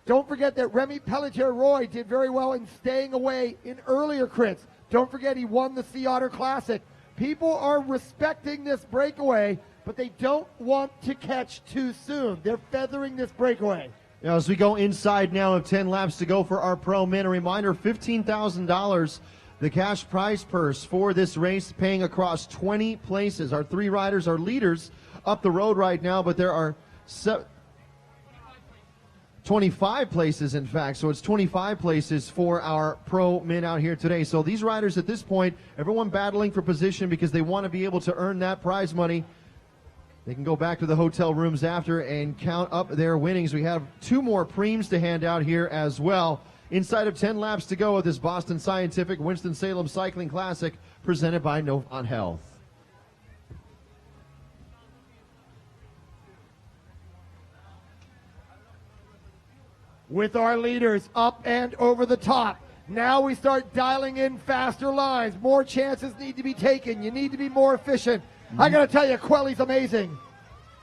Speaker 1: don't forget that Remy Pelletier-Roy did very well in staying away in earlier crits. Don't forget he won the Sea Otter Classic. People are respecting this breakaway, but they don't want to catch too soon. They're feathering this breakaway.
Speaker 2: Now, as we go inside now of 10 laps to go for our pro men, a reminder, $15,000, the cash prize purse for this race, paying across 20 places. Our three riders are leaders up the road right now, but there are 25 places, in fact. So it's 25 places for our pro men out here today. So these riders at this point, everyone battling for position because they want to be able to earn that prize money. They can go back to the hotel rooms after and count up their winnings. We have two more preems to hand out here as well. Inside of 10 laps to go of this Boston Scientific Winston-Salem Cycling Classic presented by Novant Health.
Speaker 1: With our leaders up and over the top. Now we start dialing in faster lines. More chances need to be taken. You need to be more efficient. I got to tell you, Quelly's amazing.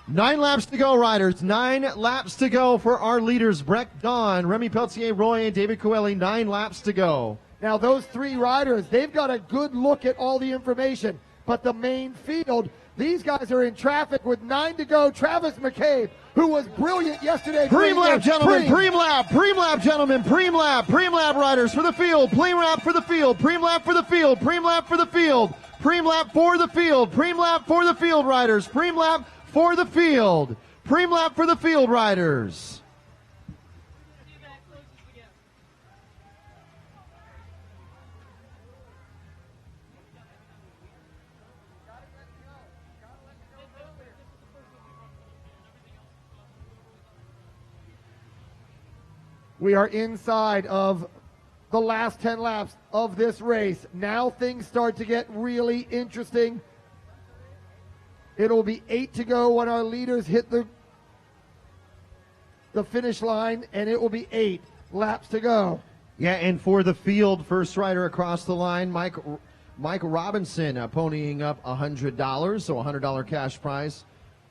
Speaker 2: 9 laps to go, riders. 9 laps to go for our leaders, Breck Dawn, Remy Peltier-Roy, and David Coelho. 9 laps to go.
Speaker 1: Now those three riders, they've got a good look at all the information. But the main field, these guys are in traffic with 9 to go. Travis McCabe, who was brilliant yesterday.
Speaker 2: Preem lap, gentlemen. Preem lap, gentlemen. Preem lap, riders for the field. Preem lap for the field. Preem lap for the field. Preem lap for the field. Preem lap for the field. Preem lap for the field, riders. Preem lap for the field. Preem lap for the field, riders.
Speaker 1: We are inside of the last 10 laps of this race. Now things start to get really interesting. It'll be 8 to go when our leaders hit the finish line, and it will be 8 laps to go.
Speaker 2: Yeah, and for the field, first rider across the line, Mike Robinson, ponying up $100, so $100 cash prize.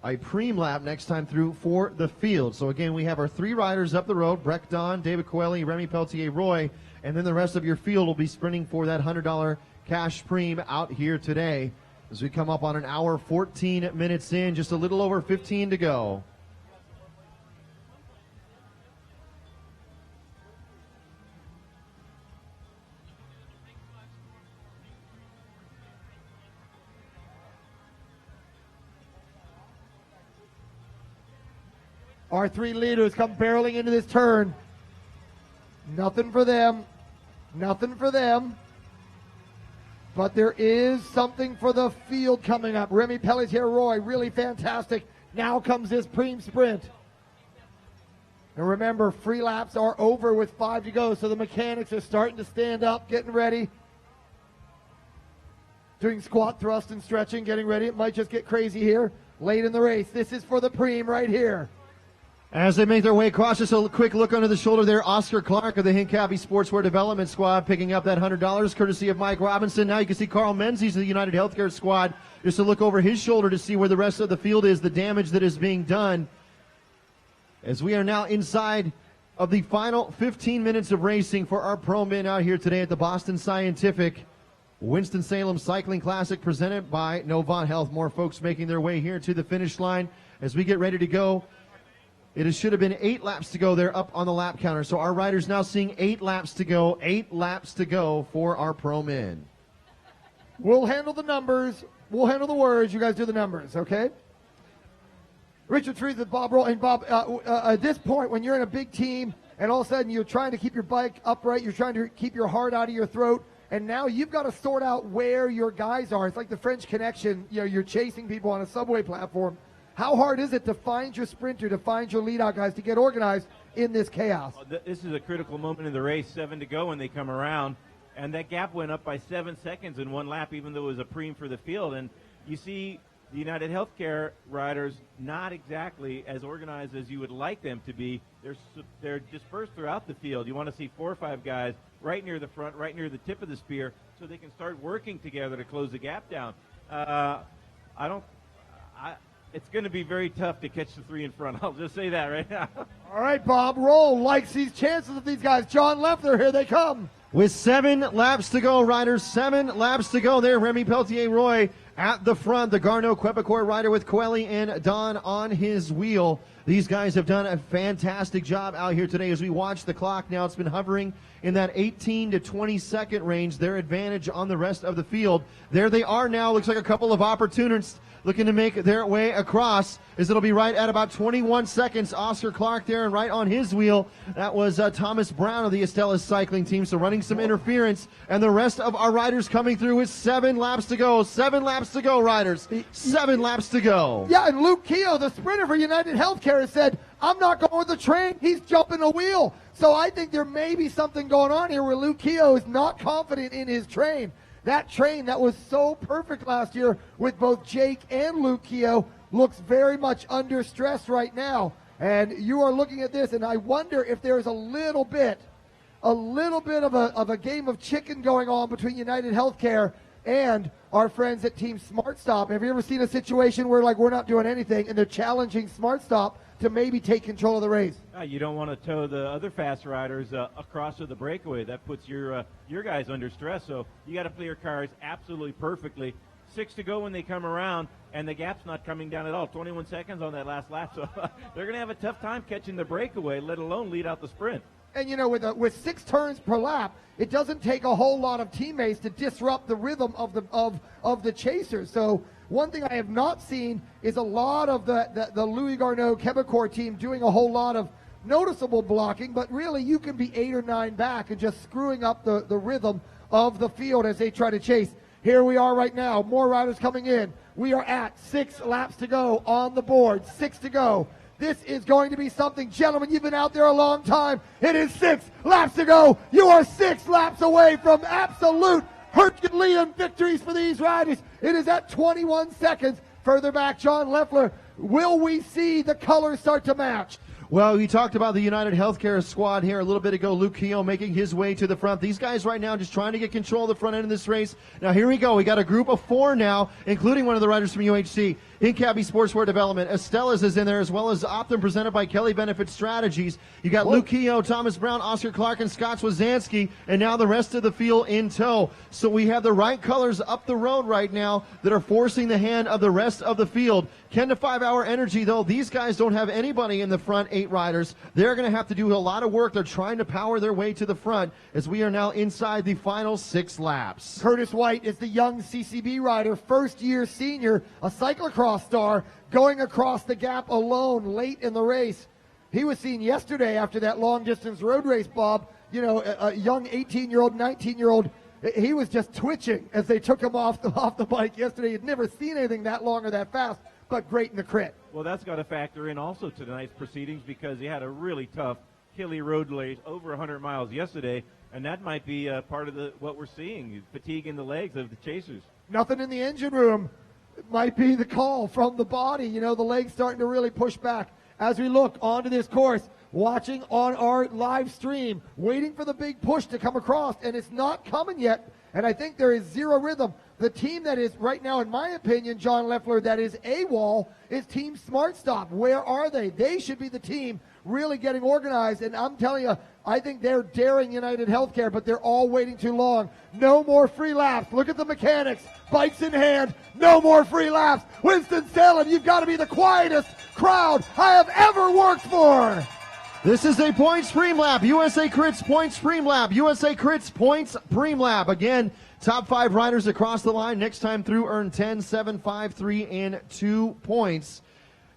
Speaker 2: A preem lap next time through for the field. So again, we have our three riders up the road, Breck Dawn, David Coelho, Remy Peltier-Roy, and then the rest of your field will be sprinting for that $100 cash preem out here today as we come up on an hour, 14 minutes in, just a little over 15 to go.
Speaker 1: Our three leaders come barreling into this turn. Nothing for them. Nothing for them. But there is something for the field coming up. Remy Pelletier-Roy, really fantastic. Now comes this preem sprint. And remember, free laps are over with 5 to go, so the mechanics are starting to stand up, getting ready. Doing squat, thrust, and stretching, getting ready. It might just get crazy here late in the race. This is for the preem right here.
Speaker 2: As they make their way across, just a quick look under the shoulder there, Oscar Clark of the Hincapie Sportswear Development Squad picking up that $100 courtesy of Mike Robinson. Now you can see Carl Menzies of the United Healthcare Squad just to look over his shoulder to see where the rest of the field is, the damage that is being done. As we are now inside of the final 15 minutes of racing for our pro men out here today at the Boston Scientific Winston-Salem Cycling Classic presented by Novant Health. More folks making their way here to the finish line as we get ready to go. Should have been 8 laps to go there up on the lap counter. So our riders now seeing 8 laps to go, 8 laps to go for our pro men.
Speaker 1: We'll handle the numbers. We'll handle the words. You guys do the numbers, okay? Richard Trees with Bob Roll. And Bob, at this point, when you're in a big team and all of a sudden you're trying to keep your bike upright, you're trying to keep your heart out of your throat, and now you've got to sort out where your guys are. It's like the French Connection. You know, you're chasing people on a subway platform. How hard is it to find your sprinter, to find your lead-out guys, to get organized in this chaos?
Speaker 14: This is a critical moment in the race, 7 to go when they come around, and that gap went up by 7 seconds in one lap, even though it was a preem for the field. And you see the United Healthcare riders not exactly as organized as you would like them to be. They're dispersed throughout the field. You want to see 4 or 5 guys right near the front, right near the tip of the spear, so they can start working together to close the gap down. It's going to be very tough to catch the 3 in front. I'll just say that right now.
Speaker 1: All right, Bob Roll likes these chances of these guys. John Leffler, here they come.
Speaker 2: With 7 laps to go, riders, 7 laps to go there. Remy Peltier-Roy at the front. The Garneau-Quebecois rider with Coeli and Don on his wheel. These guys have done a fantastic job out here today. As we watch the clock now, it's been hovering in that 18 to 20 second range. Their advantage on the rest of the field. There they are now. Looks like a couple of opportunists looking to make their way across, as it'll be right at about 21 seconds. Oscar Clark there and right on his wheel. That was Thomas Brown of the Estella cycling team, so running some interference. And the rest of our riders coming through with 7 laps to go. 7 laps to go, riders. 7 laps to go.
Speaker 1: Yeah, and Luke Keogh, the sprinter for United Healthcare, has said, I'm not going with the train. He's jumping a wheel. So I think there may be something going on here where Luke Keogh is not confident in his train. That train that was so perfect last year with both Jake and Luke Keogh looks very much under stress right now. And you are looking at this, and I wonder if there's a little bit of a game of chicken going on between United Healthcare and our friends at Team Smart Stop. Have you ever seen a situation where, like, we're not doing anything and they're challenging Smart Stop to maybe take control of the race?
Speaker 14: You don't want to tow the other fast riders across to the breakaway. That puts your guys under stress. So you got to play your cars absolutely perfectly. 6 to go when they come around, and the gap's not coming down at all. 21 seconds on that last lap. So they're going to have a tough time catching the breakaway, let alone lead out the sprint.
Speaker 1: And, you know, with 6 turns per lap, it doesn't take a whole lot of teammates to disrupt the rhythm of the chasers. So one thing I have not seen is a lot of the Louis Garneau-Quebecois team doing a whole lot of noticeable blocking, but really you can be 8 or 9 back and just screwing up the rhythm of the field as they try to chase. Here we are right now, more riders coming in. We are at 6 laps to go on the board, 6 to go. This is going to be something. Gentlemen, you've been out there a long time. It is 6 laps to go. You are 6 laps away from absolute Herculean victories for these riders. It is at 21 seconds. Further back, John Leffler. Will we see the colors start to match?
Speaker 2: Well, we talked about the United Healthcare squad here a little bit ago. Luke Keogh making his way to the front. These guys right now just trying to get control of the front end of this race. Now, here we go. We got a group of 4 now, including one of the riders from UHC. Incabby Sportswear Development. Estella's is in there, as well as Optum presented by Kelly Benefit Strategies. You got Luke Keogh, Thomas Brown, Oscar Clark, and Scott Wazansky, and now the rest of the field in tow. So we have the right colors up the road right now that are forcing the hand of the rest of the field. 10 to 5 hour energy, though. These guys don't have anybody in the front 8 riders. They're going to have to do a lot of work. They're trying to power their way to the front as we are now inside the final 6 laps.
Speaker 1: Curtis White is the young CCB rider, first-year senior, a cyclocross star, going across the gap alone late in the race. He was seen yesterday after that long-distance road race, Bob. You know, a young 18-year-old, 19-year-old. He was just twitching as they took him off the bike yesterday. He'd never seen anything that long or that fast, but great in the crit.
Speaker 14: Well, that's got to factor in also to tonight's proceedings because he had a really tough, hilly road race, over 100 miles yesterday, and that might be part of what we're seeing, fatigue in the legs of the chasers.
Speaker 1: Nothing in the engine room. It might be the call from the body. You know, the legs starting to really push back. As we look onto this course, watching on our live stream, waiting for the big push to come across, and it's not coming yet. And I think there is zero rhythm. The team that is right now, in my opinion, John Leffler, that is AWOL is Team Smart Stop. Where are they? They should be the team really getting organized. And I'm telling you, I think they're daring United Healthcare, but they're all waiting too long. No more free laps. Look at the mechanics. Bikes in hand. No more free laps. Winston-Salem, you've got to be the quietest crowd I have ever worked for.
Speaker 2: This is a points preem lap. USA Crits points preem lap. USA Crits points preem lap. Again, top 5 riders across the line. Next time through earn 10, 7, 5, 3, and 2 points.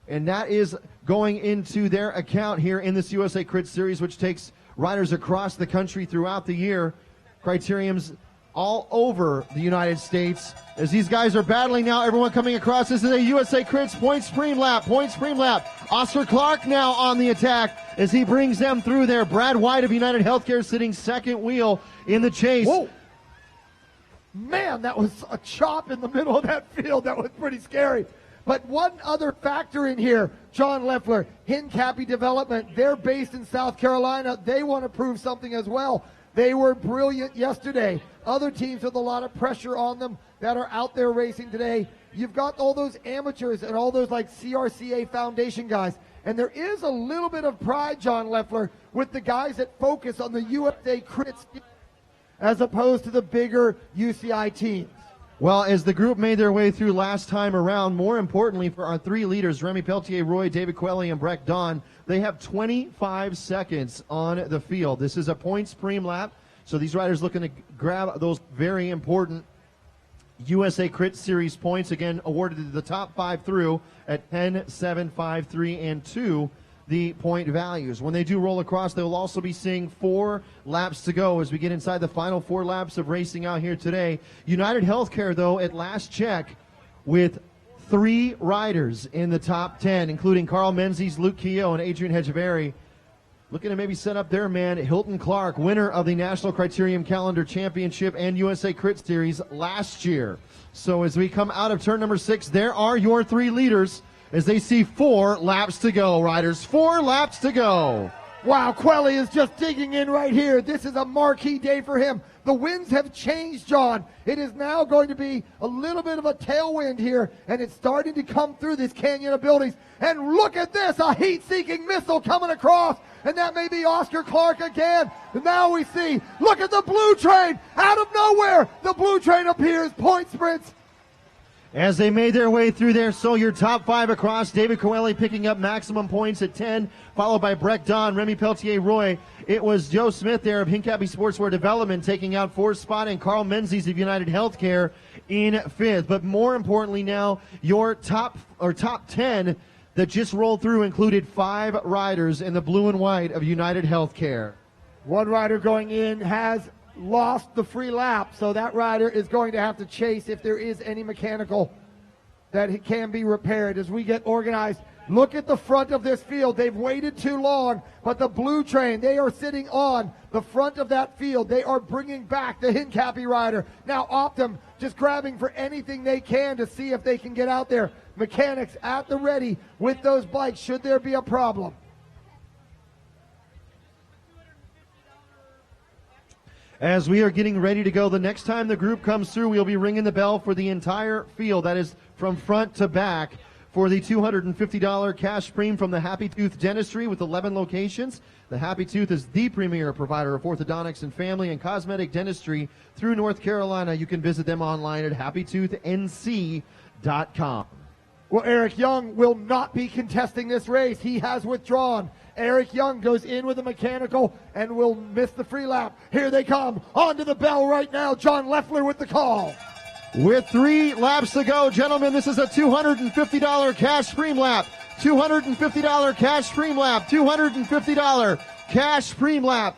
Speaker 2: And that is going into their account here in this USA Crits Series, which takes riders across the country throughout the year. Criteriums all over the United States. As these guys are battling now, everyone coming across. This is a USA Crits points preem lap. Points preem lap. Oscar Clark now on the attack as he brings them through there. Brad White of United Healthcare sitting second wheel in the chase.
Speaker 1: Whoa. Man, that was a chop in the middle of that field. That was pretty scary. But one other factor in here, John Leffler, Hincapie Development, they're based in South Carolina. They want to prove something as well. They were brilliant yesterday. Other teams with a lot of pressure on them that are out there racing today. You've got all those amateurs and all those like CRCA Foundation guys. And there is a little bit of pride, John Leffler, with the guys that focus on the USA Crits as opposed to the bigger UCI teams.
Speaker 2: Well, as the group made their way through last time around, more importantly for our 3 leaders, Remy Peltier, Roy, David Quelly, and Breck Don, they have 25 seconds on the field. This is a points preem lap, so these riders looking to grab those very important USA Crit Series points, again awarded to the top 5 through at 10, 7, 5, 3, and 2. The point values. When they do roll across, they will also be seeing 4 laps to go as we get inside the final 4 laps of racing out here today. United Healthcare, though, at last check, with 3 riders in the top 10, including Carl Menzies, Luke Keogh, and Adrian Hedgeberry, looking to maybe set up their man, Hilton Clark, winner of the National Criterium Calendar Championship and USA Crit Series last year. So as we come out of turn number 6, there are your 3 leaders, as they see 4 laps to go, riders. 4 laps to go.
Speaker 1: Wow, Quelly is just digging in right here. This is a marquee day for him. The winds have changed, John. It is now going to be a little bit of a tailwind here, and it's starting to come through this canyon of buildings. And look at this, a heat-seeking missile coming across, and that may be Oscar Clark again. And now we see, look at the blue train out of nowhere. The blue train appears, point sprints.
Speaker 2: As they made their way through there, so your top 5 across, David Coelho picking up maximum points at 10, followed by Breck Don, Remy Peltier, Roy. It was Joe Smith there of Hincapie Sportswear Development taking out 4th spot, and Carl Menzies of United Healthcare in 5th. But more importantly now, your top 10 that just rolled through included 5 riders in the blue and white of United Healthcare.
Speaker 1: One rider going in has lost the free lap, so that rider is going to have to chase if there is any mechanical that can be repaired as we get organized. Look at the front of this field. They've waited too long, but the blue train, they are sitting on the front of that field. They are bringing back the Hincapie rider. Now Optum just grabbing for anything they can to see if they can get out there. Mechanics at the ready with those bikes should there be a problem.
Speaker 2: As we are getting ready to go, the next time the group comes through, we'll be ringing the bell for the entire field. That is from front to back for the $250 cash preem from the Happy Tooth Dentistry with 11 locations. The Happy Tooth is the premier provider of orthodontics and family and cosmetic dentistry through North Carolina. You can visit them online at happytoothnc.com.
Speaker 1: Well, Eric Young will not be contesting this race. He has withdrawn. Eric Young goes in with a mechanical and will miss the free lap. Here they come. Onto the bell right now. John Leffler with the call.
Speaker 2: With 3 laps to go, gentlemen, this is a $250 cash preem lap. $250 cash preem lap. $250 cash preem lap.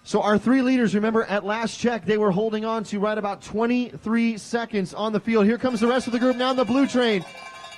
Speaker 2: So our 3 leaders, remember, at last check, they were holding on to right about 23 seconds on the field. Here comes the rest of the group now in the blue train.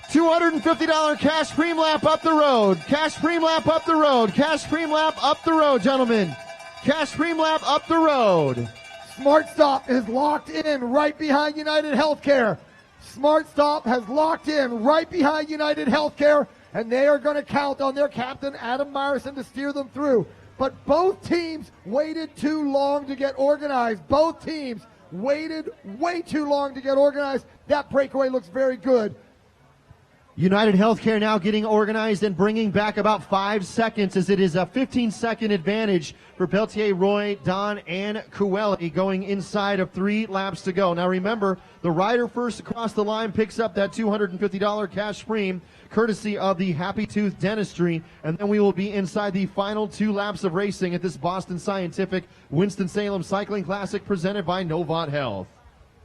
Speaker 2: $250 cash preem lap up the road. Cash preem lap up the road. Cash preem lap up the road, gentlemen. Cash preem lap up the road.
Speaker 1: Smart Stop is locked in right behind United Healthcare. Smart Stop has locked in right behind United Healthcare, and they are going to count on their captain, Adam Myerson, to steer them through. But both teams waited too long to get organized. Both teams waited way too long to get organized. That breakaway looks very good.
Speaker 2: United Healthcare now getting organized and bringing back about 5 seconds, as it is a 15-second advantage for Peltier, Roy, Don, and Coelho going inside of 3 laps to go. Now remember, the rider first across the line picks up that $250 cash premium courtesy of the Happy Tooth Dentistry, and then we will be inside the final 2 laps of racing at this Boston Scientific Winston-Salem Cycling Classic presented by Novant Health.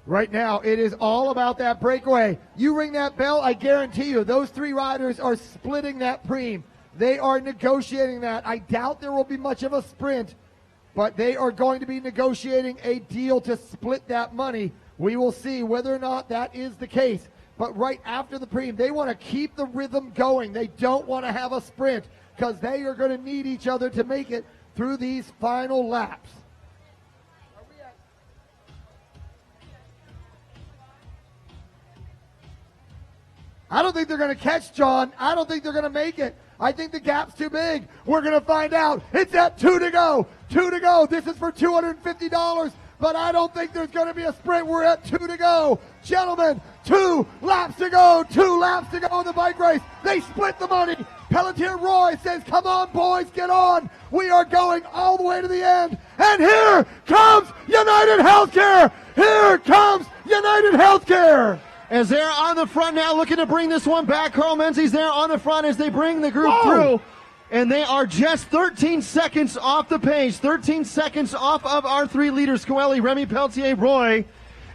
Speaker 1: Right now, it is all about that breakaway. You ring that bell, I guarantee you, those 3 riders are splitting that preem. They are negotiating that. I doubt there will be much of a sprint, but they are going to be negotiating a deal to split that money. We will see whether or not that is the case. But right after the preem, they want to keep the rhythm going. They don't want to have a sprint because they are going to need each other to make it through these final laps. I don't think they're going to catch John. I don't think they're going to make it. I think the gap's too big. We're going to find out. It's at 2 to go. 2 to go. This is for $250, but I don't think there's going to be a sprint. We're at 2 to go. Gentlemen, 2 laps to go. 2 laps to go in the bike race. They split the money. Pelletier Roy says, come on, boys, get on. We are going all the way to the end. And here comes United Healthcare. Here comes United Healthcare.
Speaker 2: As they're on the front now, looking to bring this one back. Carl Menzies there on the front as they bring the group through. And they are just 13 seconds off the pace. 13 seconds off of our 3 leaders, Coelho, Remy Peltier, Roy,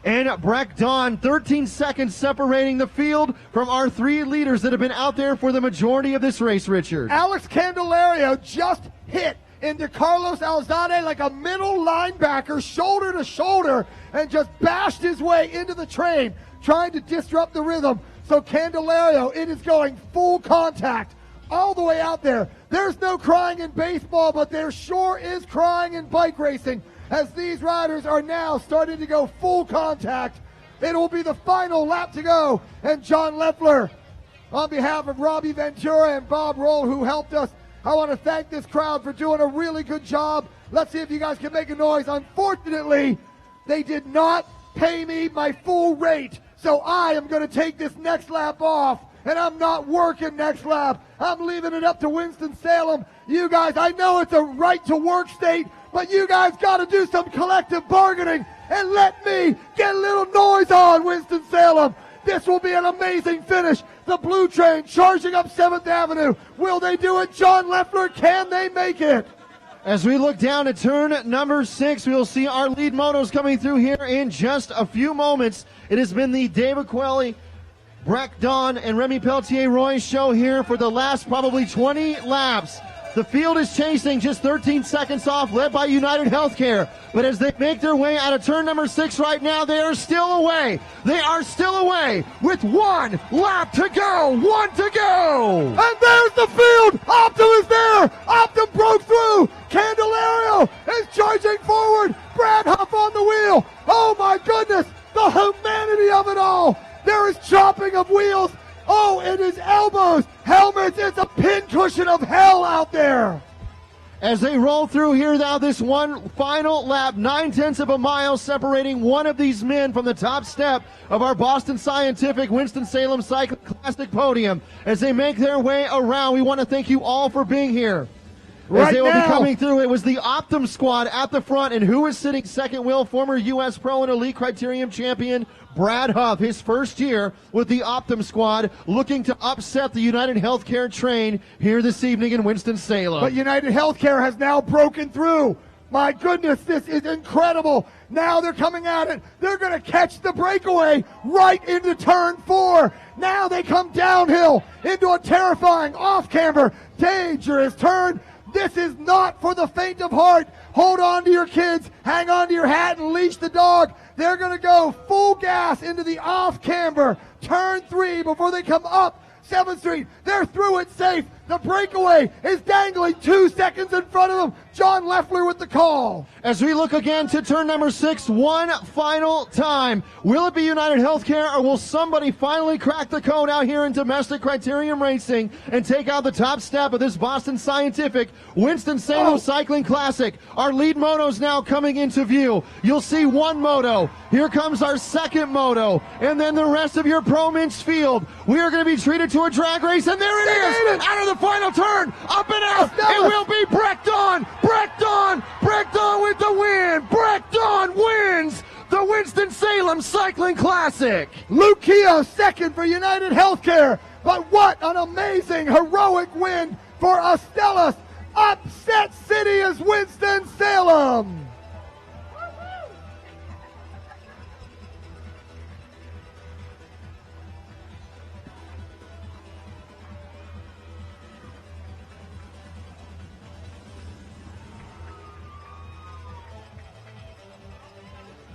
Speaker 2: and Breck Dawn. 13 seconds separating the field from our 3 leaders that have been out there for the majority of this race, Richard.
Speaker 1: Alex Candelario just hit into Carlos Alzade like a middle linebacker, shoulder to shoulder, and just bashed his way into the train, trying to disrupt the rhythm. So Candelario, it is going full contact all the way out there. There's no crying in baseball, but there sure is crying in bike racing as these riders are now starting to go full contact. It will be the final lap to go. And John Leffler, on behalf of Robbie Ventura and Bob Roll, who helped us, I want to thank this crowd for doing a really good job. Let's see if you guys can make a noise. Unfortunately, they did not pay me my full rate. So I am going to take this next lap off, and I'm not working next lap. I'm leaving it up to Winston-Salem. You guys, I know it's a right-to-work state, but you guys got to do some collective bargaining and let me get a little noise on, Winston-Salem. This will be an amazing finish. The Blue Train charging up 7th Avenue. Will they do it, John Leffler? Can they make it?
Speaker 2: As we look down at turn number 6, we'll see our lead motos coming through here in just a few moments. It has been the David Coelho, Breck Dawn, and Remy Peltier Roy show here for the last probably 20 laps. The field is chasing just 13 seconds off, led by United Healthcare. But as they make their way out of turn number 6 right now, they are still away. They are still away with 1 lap to go. 1 to go.
Speaker 1: And there's the field. Optum is there. Optum broke through. Candelario is charging forward. Brad Huff on the wheel. Oh, my goodness. The humanity of it all. There is chopping of wheels. Oh, it is elbows, helmets. It's a pincushion of hell out there.
Speaker 2: As they roll through here now, this one final lap, 9/10 of a mile separating one of these men from the top step of our Boston Scientific Winston-Salem Cycling Classic podium. As they make their way around, we want to thank you all for being here. As they will be coming through, it was the Optum squad at the front, and who is sitting second wheel? Former U.S. Pro and Elite Criterium champion Brad Huff, his first year with the Optum squad, looking to upset the United Healthcare train here this evening in Winston-Salem.
Speaker 1: But United Healthcare has now broken through. My goodness, this is incredible. Now they're coming at it. They're going to catch the breakaway right into turn 4. Now they come downhill into a terrifying off-camber, dangerous turn. This is not for the faint of heart. Hold on to your kids, hang on to your hat, and leash the dog. They're going to go full gas into the off-camber, turn 3 before they come up 7th Street. They're through it safe. The breakaway is dangling 2 seconds in front of him. John Leffler with the call.
Speaker 2: As we look again to turn number 6, one final time. Will it be United Healthcare, or will somebody finally crack the code out here in domestic criterium racing and take out the top step of this Boston Scientific Winston-Salem Cycling Classic? Our lead motos now coming into view. You'll see one moto. Here comes our second moto, and then the rest of your Pro Mints field. We are going to be treated to a drag race, and there it is! Out of the final turn, up and out. It will be Breckton. Breckton with the win. Breckton wins the Winston-Salem Cycling Classic.
Speaker 1: Luke Keogh second for United Healthcare. But what an amazing, heroic win for Astellas. Upset City is Winston-Salem.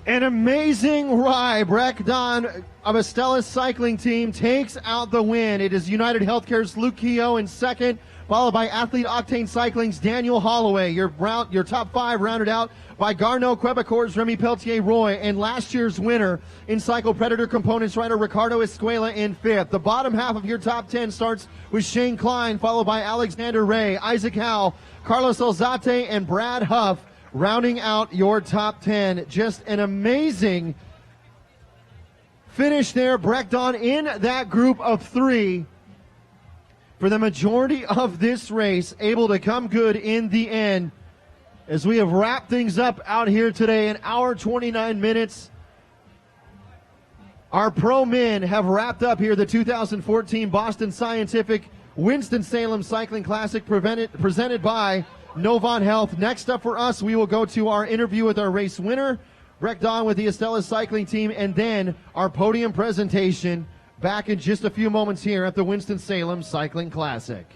Speaker 2: An amazing ride. Breckton of Astellas Cycling Team takes out the win. It is United Healthcare's Luke Keogh in second, followed by Athlete Octane Cycling's Daniel Holloway. Your top 5 rounded out by Garneau Quebecor's Remy Peltier-Roy, and last year's winner in Cycle Predator Components rider Ricardo Escuela in 5th. The bottom half of your top 10 starts with Shane Klein, followed by Alexander Ray, Isaac Howe, Carlos Alzate, and Brad Huff, rounding out your top 10. Just an amazing finish there. Breckton in that group of 3 for the majority of this race, able to come good in the end. As we have wrapped things up out here today, an hour 29 minutes. Our pro men have wrapped up here the 2014 Boston Scientific Winston-Salem Cycling Classic presented by Novant Health. Next up for us, we will go to our interview with our race winner, Breckton with the Astellas Cycling Team, and then our podium presentation back in just a few moments here at the Winston-Salem Cycling Classic.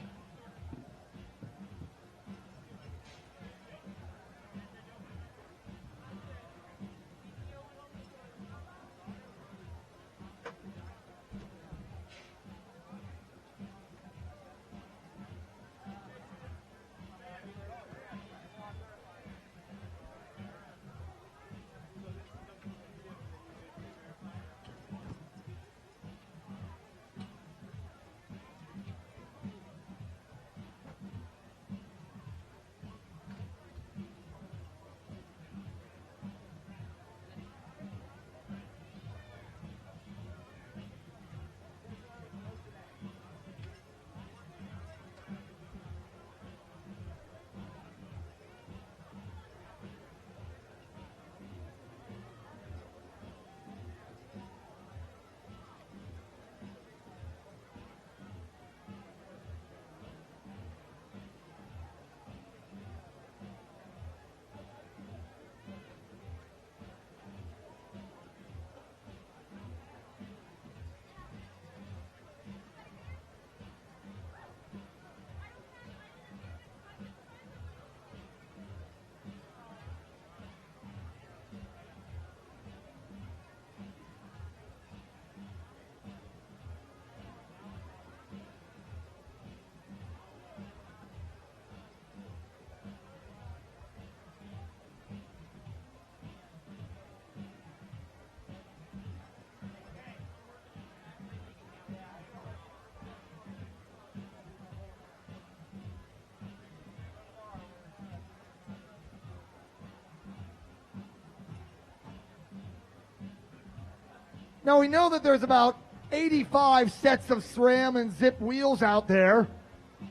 Speaker 1: Now, we know that there's about 85 sets of SRAM and Zip wheels out there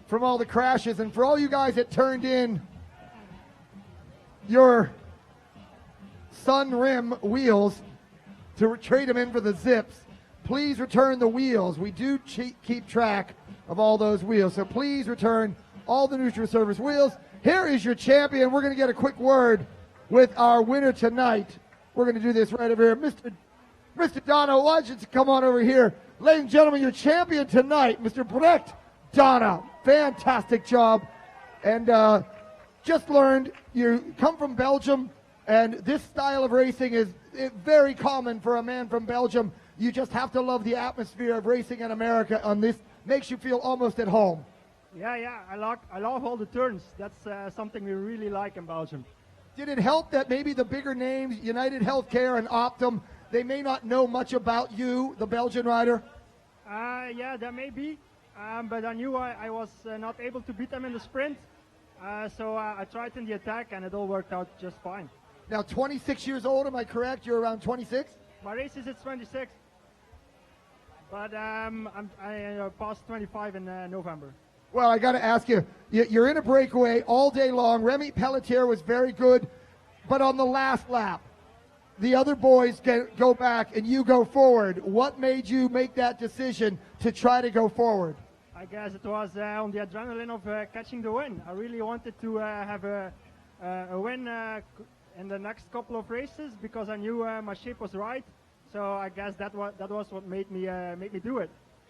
Speaker 1: from all the crashes. And for all you guys that turned in your Sun Rim wheels to trade them in for the Zips, please return the wheels. We do keep track of all those wheels. So please return all the NutriService wheels. Here is your champion. We're going to get a quick word with our winner tonight. We're going to do this right over here. Mr. Donna, why don't you come on over here? Ladies and gentlemen, your champion tonight, Mr. Brecht Donna. Fantastic job. And just learned you come from Belgium, and this style of racing is very common for a man from Belgium. You just have to love the atmosphere of racing in America on this. Makes you feel almost at home.
Speaker 15: Yeah. I love all the turns. That's something we really like in Belgium.
Speaker 1: Did it help that maybe the bigger names, United Healthcare and Optum, they may not know much about you, the Belgian rider?
Speaker 15: Yeah, that may be. But I knew I was not able to beat them in the sprint. So I tried in the attack, and it all worked out just fine.
Speaker 1: Now, 26 years old, am I correct? You're around 26?
Speaker 15: My race is at 26. But I passed 25 in November.
Speaker 1: Well, I got to ask you, you're in a breakaway all day long. Remy Pelletier was very good, but on the last lap, the other boys go back and you go forward. What made you make that decision to try to go forward?
Speaker 15: I guess it was on the adrenaline of catching the win. I really wanted to have a win in the next couple of races because I knew my shape was right. So I guess that was what made me do it.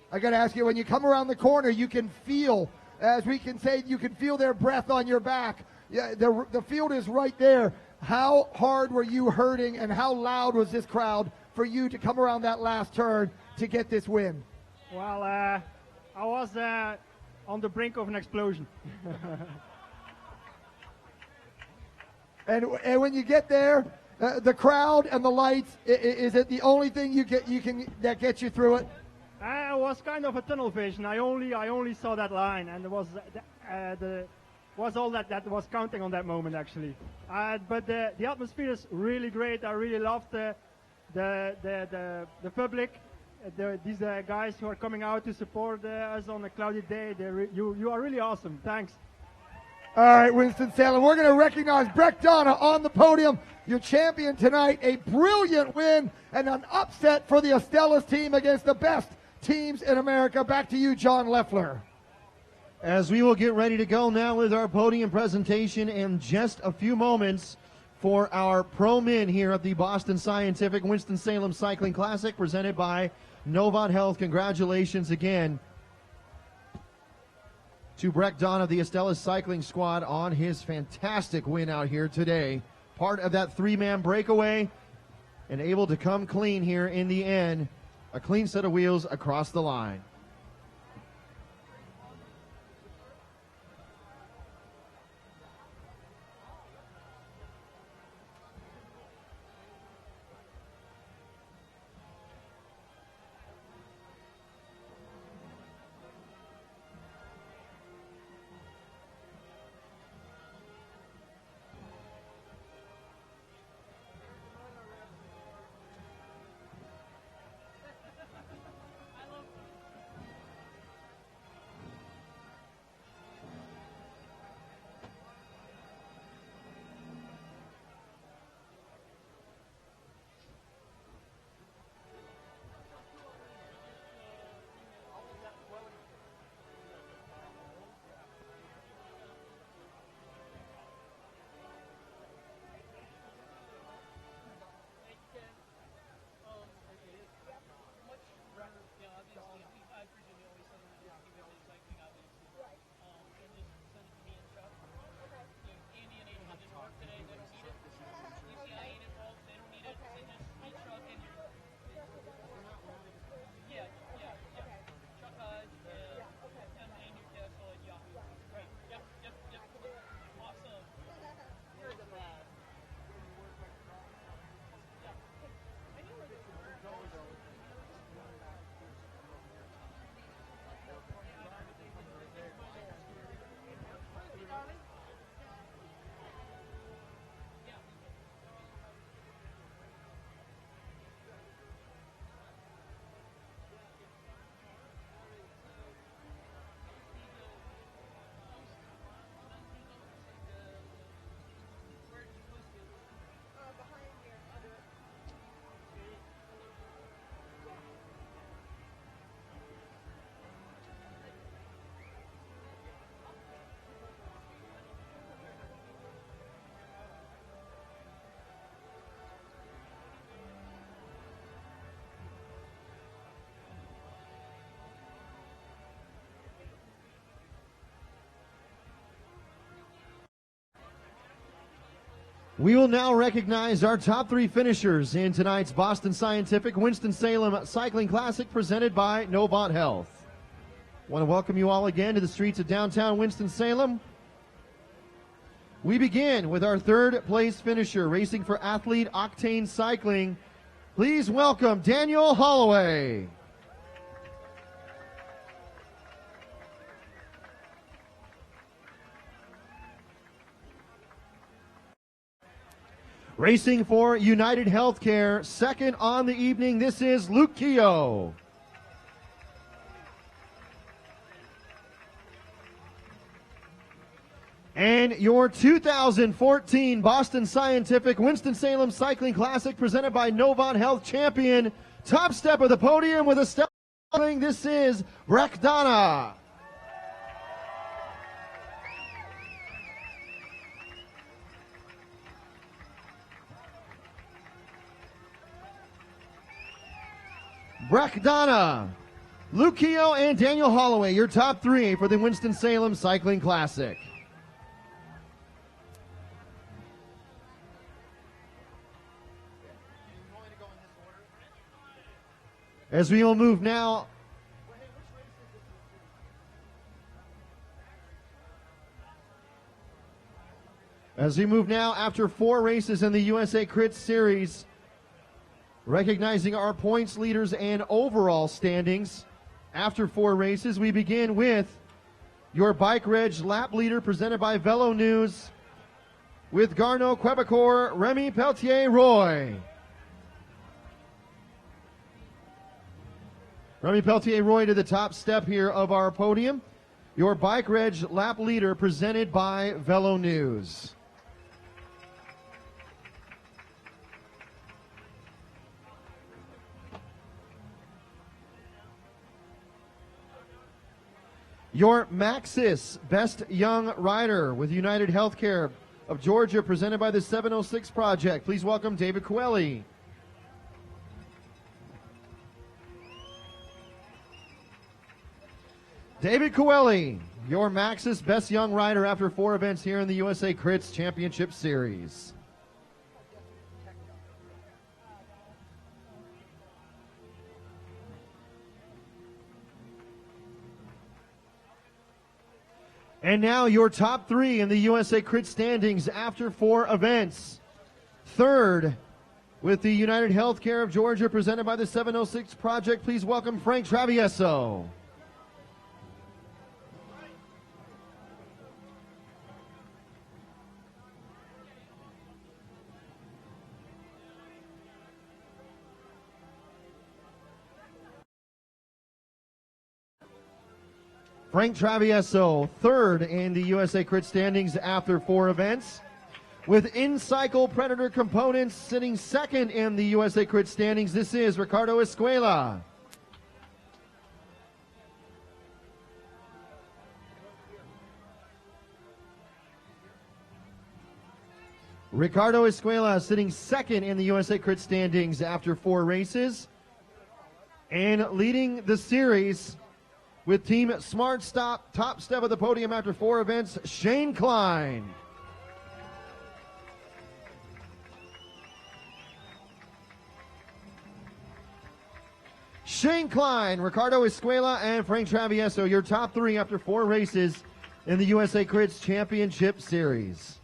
Speaker 1: I got to ask you, when you come around the corner, you can feel, as we can say, you can feel their breath on your back. Yeah, the field is right there. How hard were you hurting, and how loud was this crowd for you to come around that last turn to get this win?
Speaker 15: Well, I was on the brink of an explosion.
Speaker 1: And when you get there, the crowd and the lights, is it the only thing that gets you through it?
Speaker 15: It was kind of a tunnel vision. I only saw that line, and it was all that was counting on that moment actually. But the atmosphere is really great. I really loved the public. These guys who are coming out to support us on a cloudy day. You are really awesome. Thanks.
Speaker 1: All right, Winston-Salem, we're going to recognize Breck Donna on the podium, your champion tonight. A brilliant win and an upset for the Astellas team against the best teams in America. Back to you, John Leffler.
Speaker 2: As we will get ready to go now with our podium presentation in just a few moments for our pro men here at the Boston Scientific Winston-Salem Cycling Classic presented by Novant Health. Congratulations again to Breck Donna of the Astellas Cycling Squad on his fantastic win out here today. Part of that three-man breakaway and able to come clean here in the end. A clean set of wheels across the line. We will now recognize our top three finishers in tonight's Boston Scientific Winston-Salem Cycling Classic presented by Novant Health. Want to welcome you all again to the streets of downtown Winston-Salem. We begin with our third place finisher, racing for Athlete Octane Cycling. Please welcome Daniel Holloway. Racing for United Healthcare, second on the evening, this is Luke Keogh. And your 2014 Boston Scientific Winston-Salem Cycling Classic presented by Novant Health champion, top step of the podium with a step, this is Breck Donna. Breck Donna, Luke Keogh, and Daniel Holloway, your top three for the Winston-Salem Cycling Classic. As we will move now, after 4 races in the USA Crit Series, recognizing our points leaders and overall standings. After 4 races, we begin with your Bike Reg lap leader presented by Velo News with Garneau Quebecor, Remy Peltier-Roy. Remy Peltier-Roy to the top step here of our podium. Your Bike Reg lap leader presented by Velo News. Your Maxis Best Young Rider with United Healthcare of Georgia, presented by the 706 Project. Please welcome David Coelho. David Coelho, your Maxis Best Young Rider after 4 events here in the USA Crits Championship Series. And now your top 3 in the USA Crit standings after 4 events. Third, with the United Healthcare of Georgia, presented by the 706 Project, please welcome Frank Travieso. Frank Travieso, third in the USA Crit standings after 4 events. With InCycle Predator Components sitting second in the USA Crit standings, this is Ricardo Escuela. Ricardo Escuela sitting second in the USA Crit standings after 4 races. And leading the series with Team Smart Stop, top step of the podium after 4 events, Shane Klein. Shane Klein, Ricardo Escuela, and Frank Travieso, your top 3 after 4 races in the USA Crits Championship Series.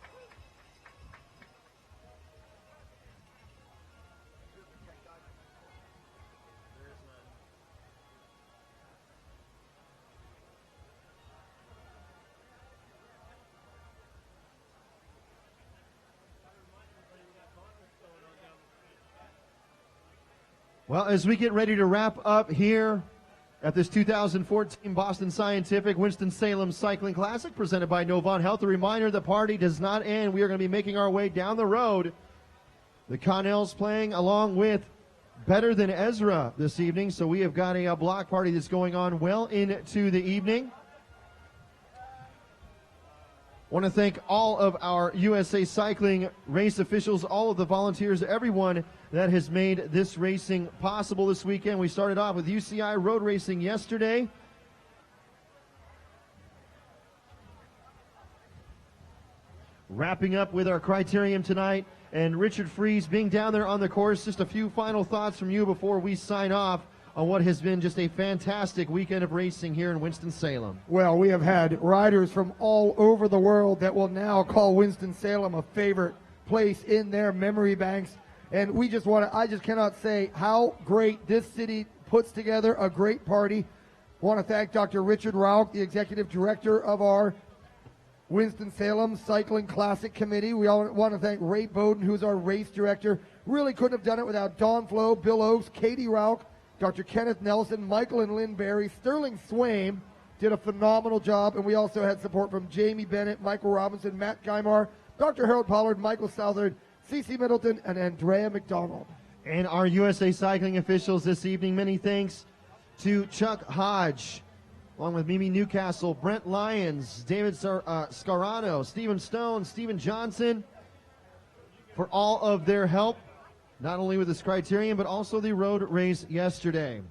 Speaker 2: Well, as we get ready to wrap up here at this 2014 Boston Scientific Winston-Salem Cycling Classic presented by Novant Health, a reminder the party does not end. We are going to be making our way down the road. The Connells playing along with Better Than Ezra this evening, so we have got a block party that's going on well into the evening. Want to thank all of our USA Cycling race officials, all of the volunteers, everyone that has made this racing possible this weekend. We started off with UCI Road Racing yesterday. Wrapping up with our criterium tonight, and Richard Fries being down there on the course. Just a few final thoughts from you before we sign off on what has been just a fantastic weekend of racing here in Winston-Salem.
Speaker 1: Well, we have had riders from all over the world that will now call Winston-Salem a favorite place in their memory banks. And I just cannot say how great this city puts together a great party. Want to thank Dr. Richard Rauch, the executive director of our Winston-Salem Cycling Classic Committee. We all want to thank Ray Bowden, who's our race director. Really couldn't have done it without Don Flo, Bill Oakes, Katie Rauch, Dr. Kenneth Nelson, Michael and Lynn Barry. Sterling Swaim did a phenomenal job, and we also had support from Jamie Bennett, Michael Robinson, Matt Geimar, Dr. Harold Pollard, Michael Southard, Cece Middleton, and Andrea McDonald.
Speaker 2: And our USA Cycling officials this evening, many thanks to Chuck Hodge, along with Mimi Newcastle, Brent Lyons, David Scarano, Stephen Stone, Stephen Johnson, for all of their help, not only with this criterium, but also the road race yesterday.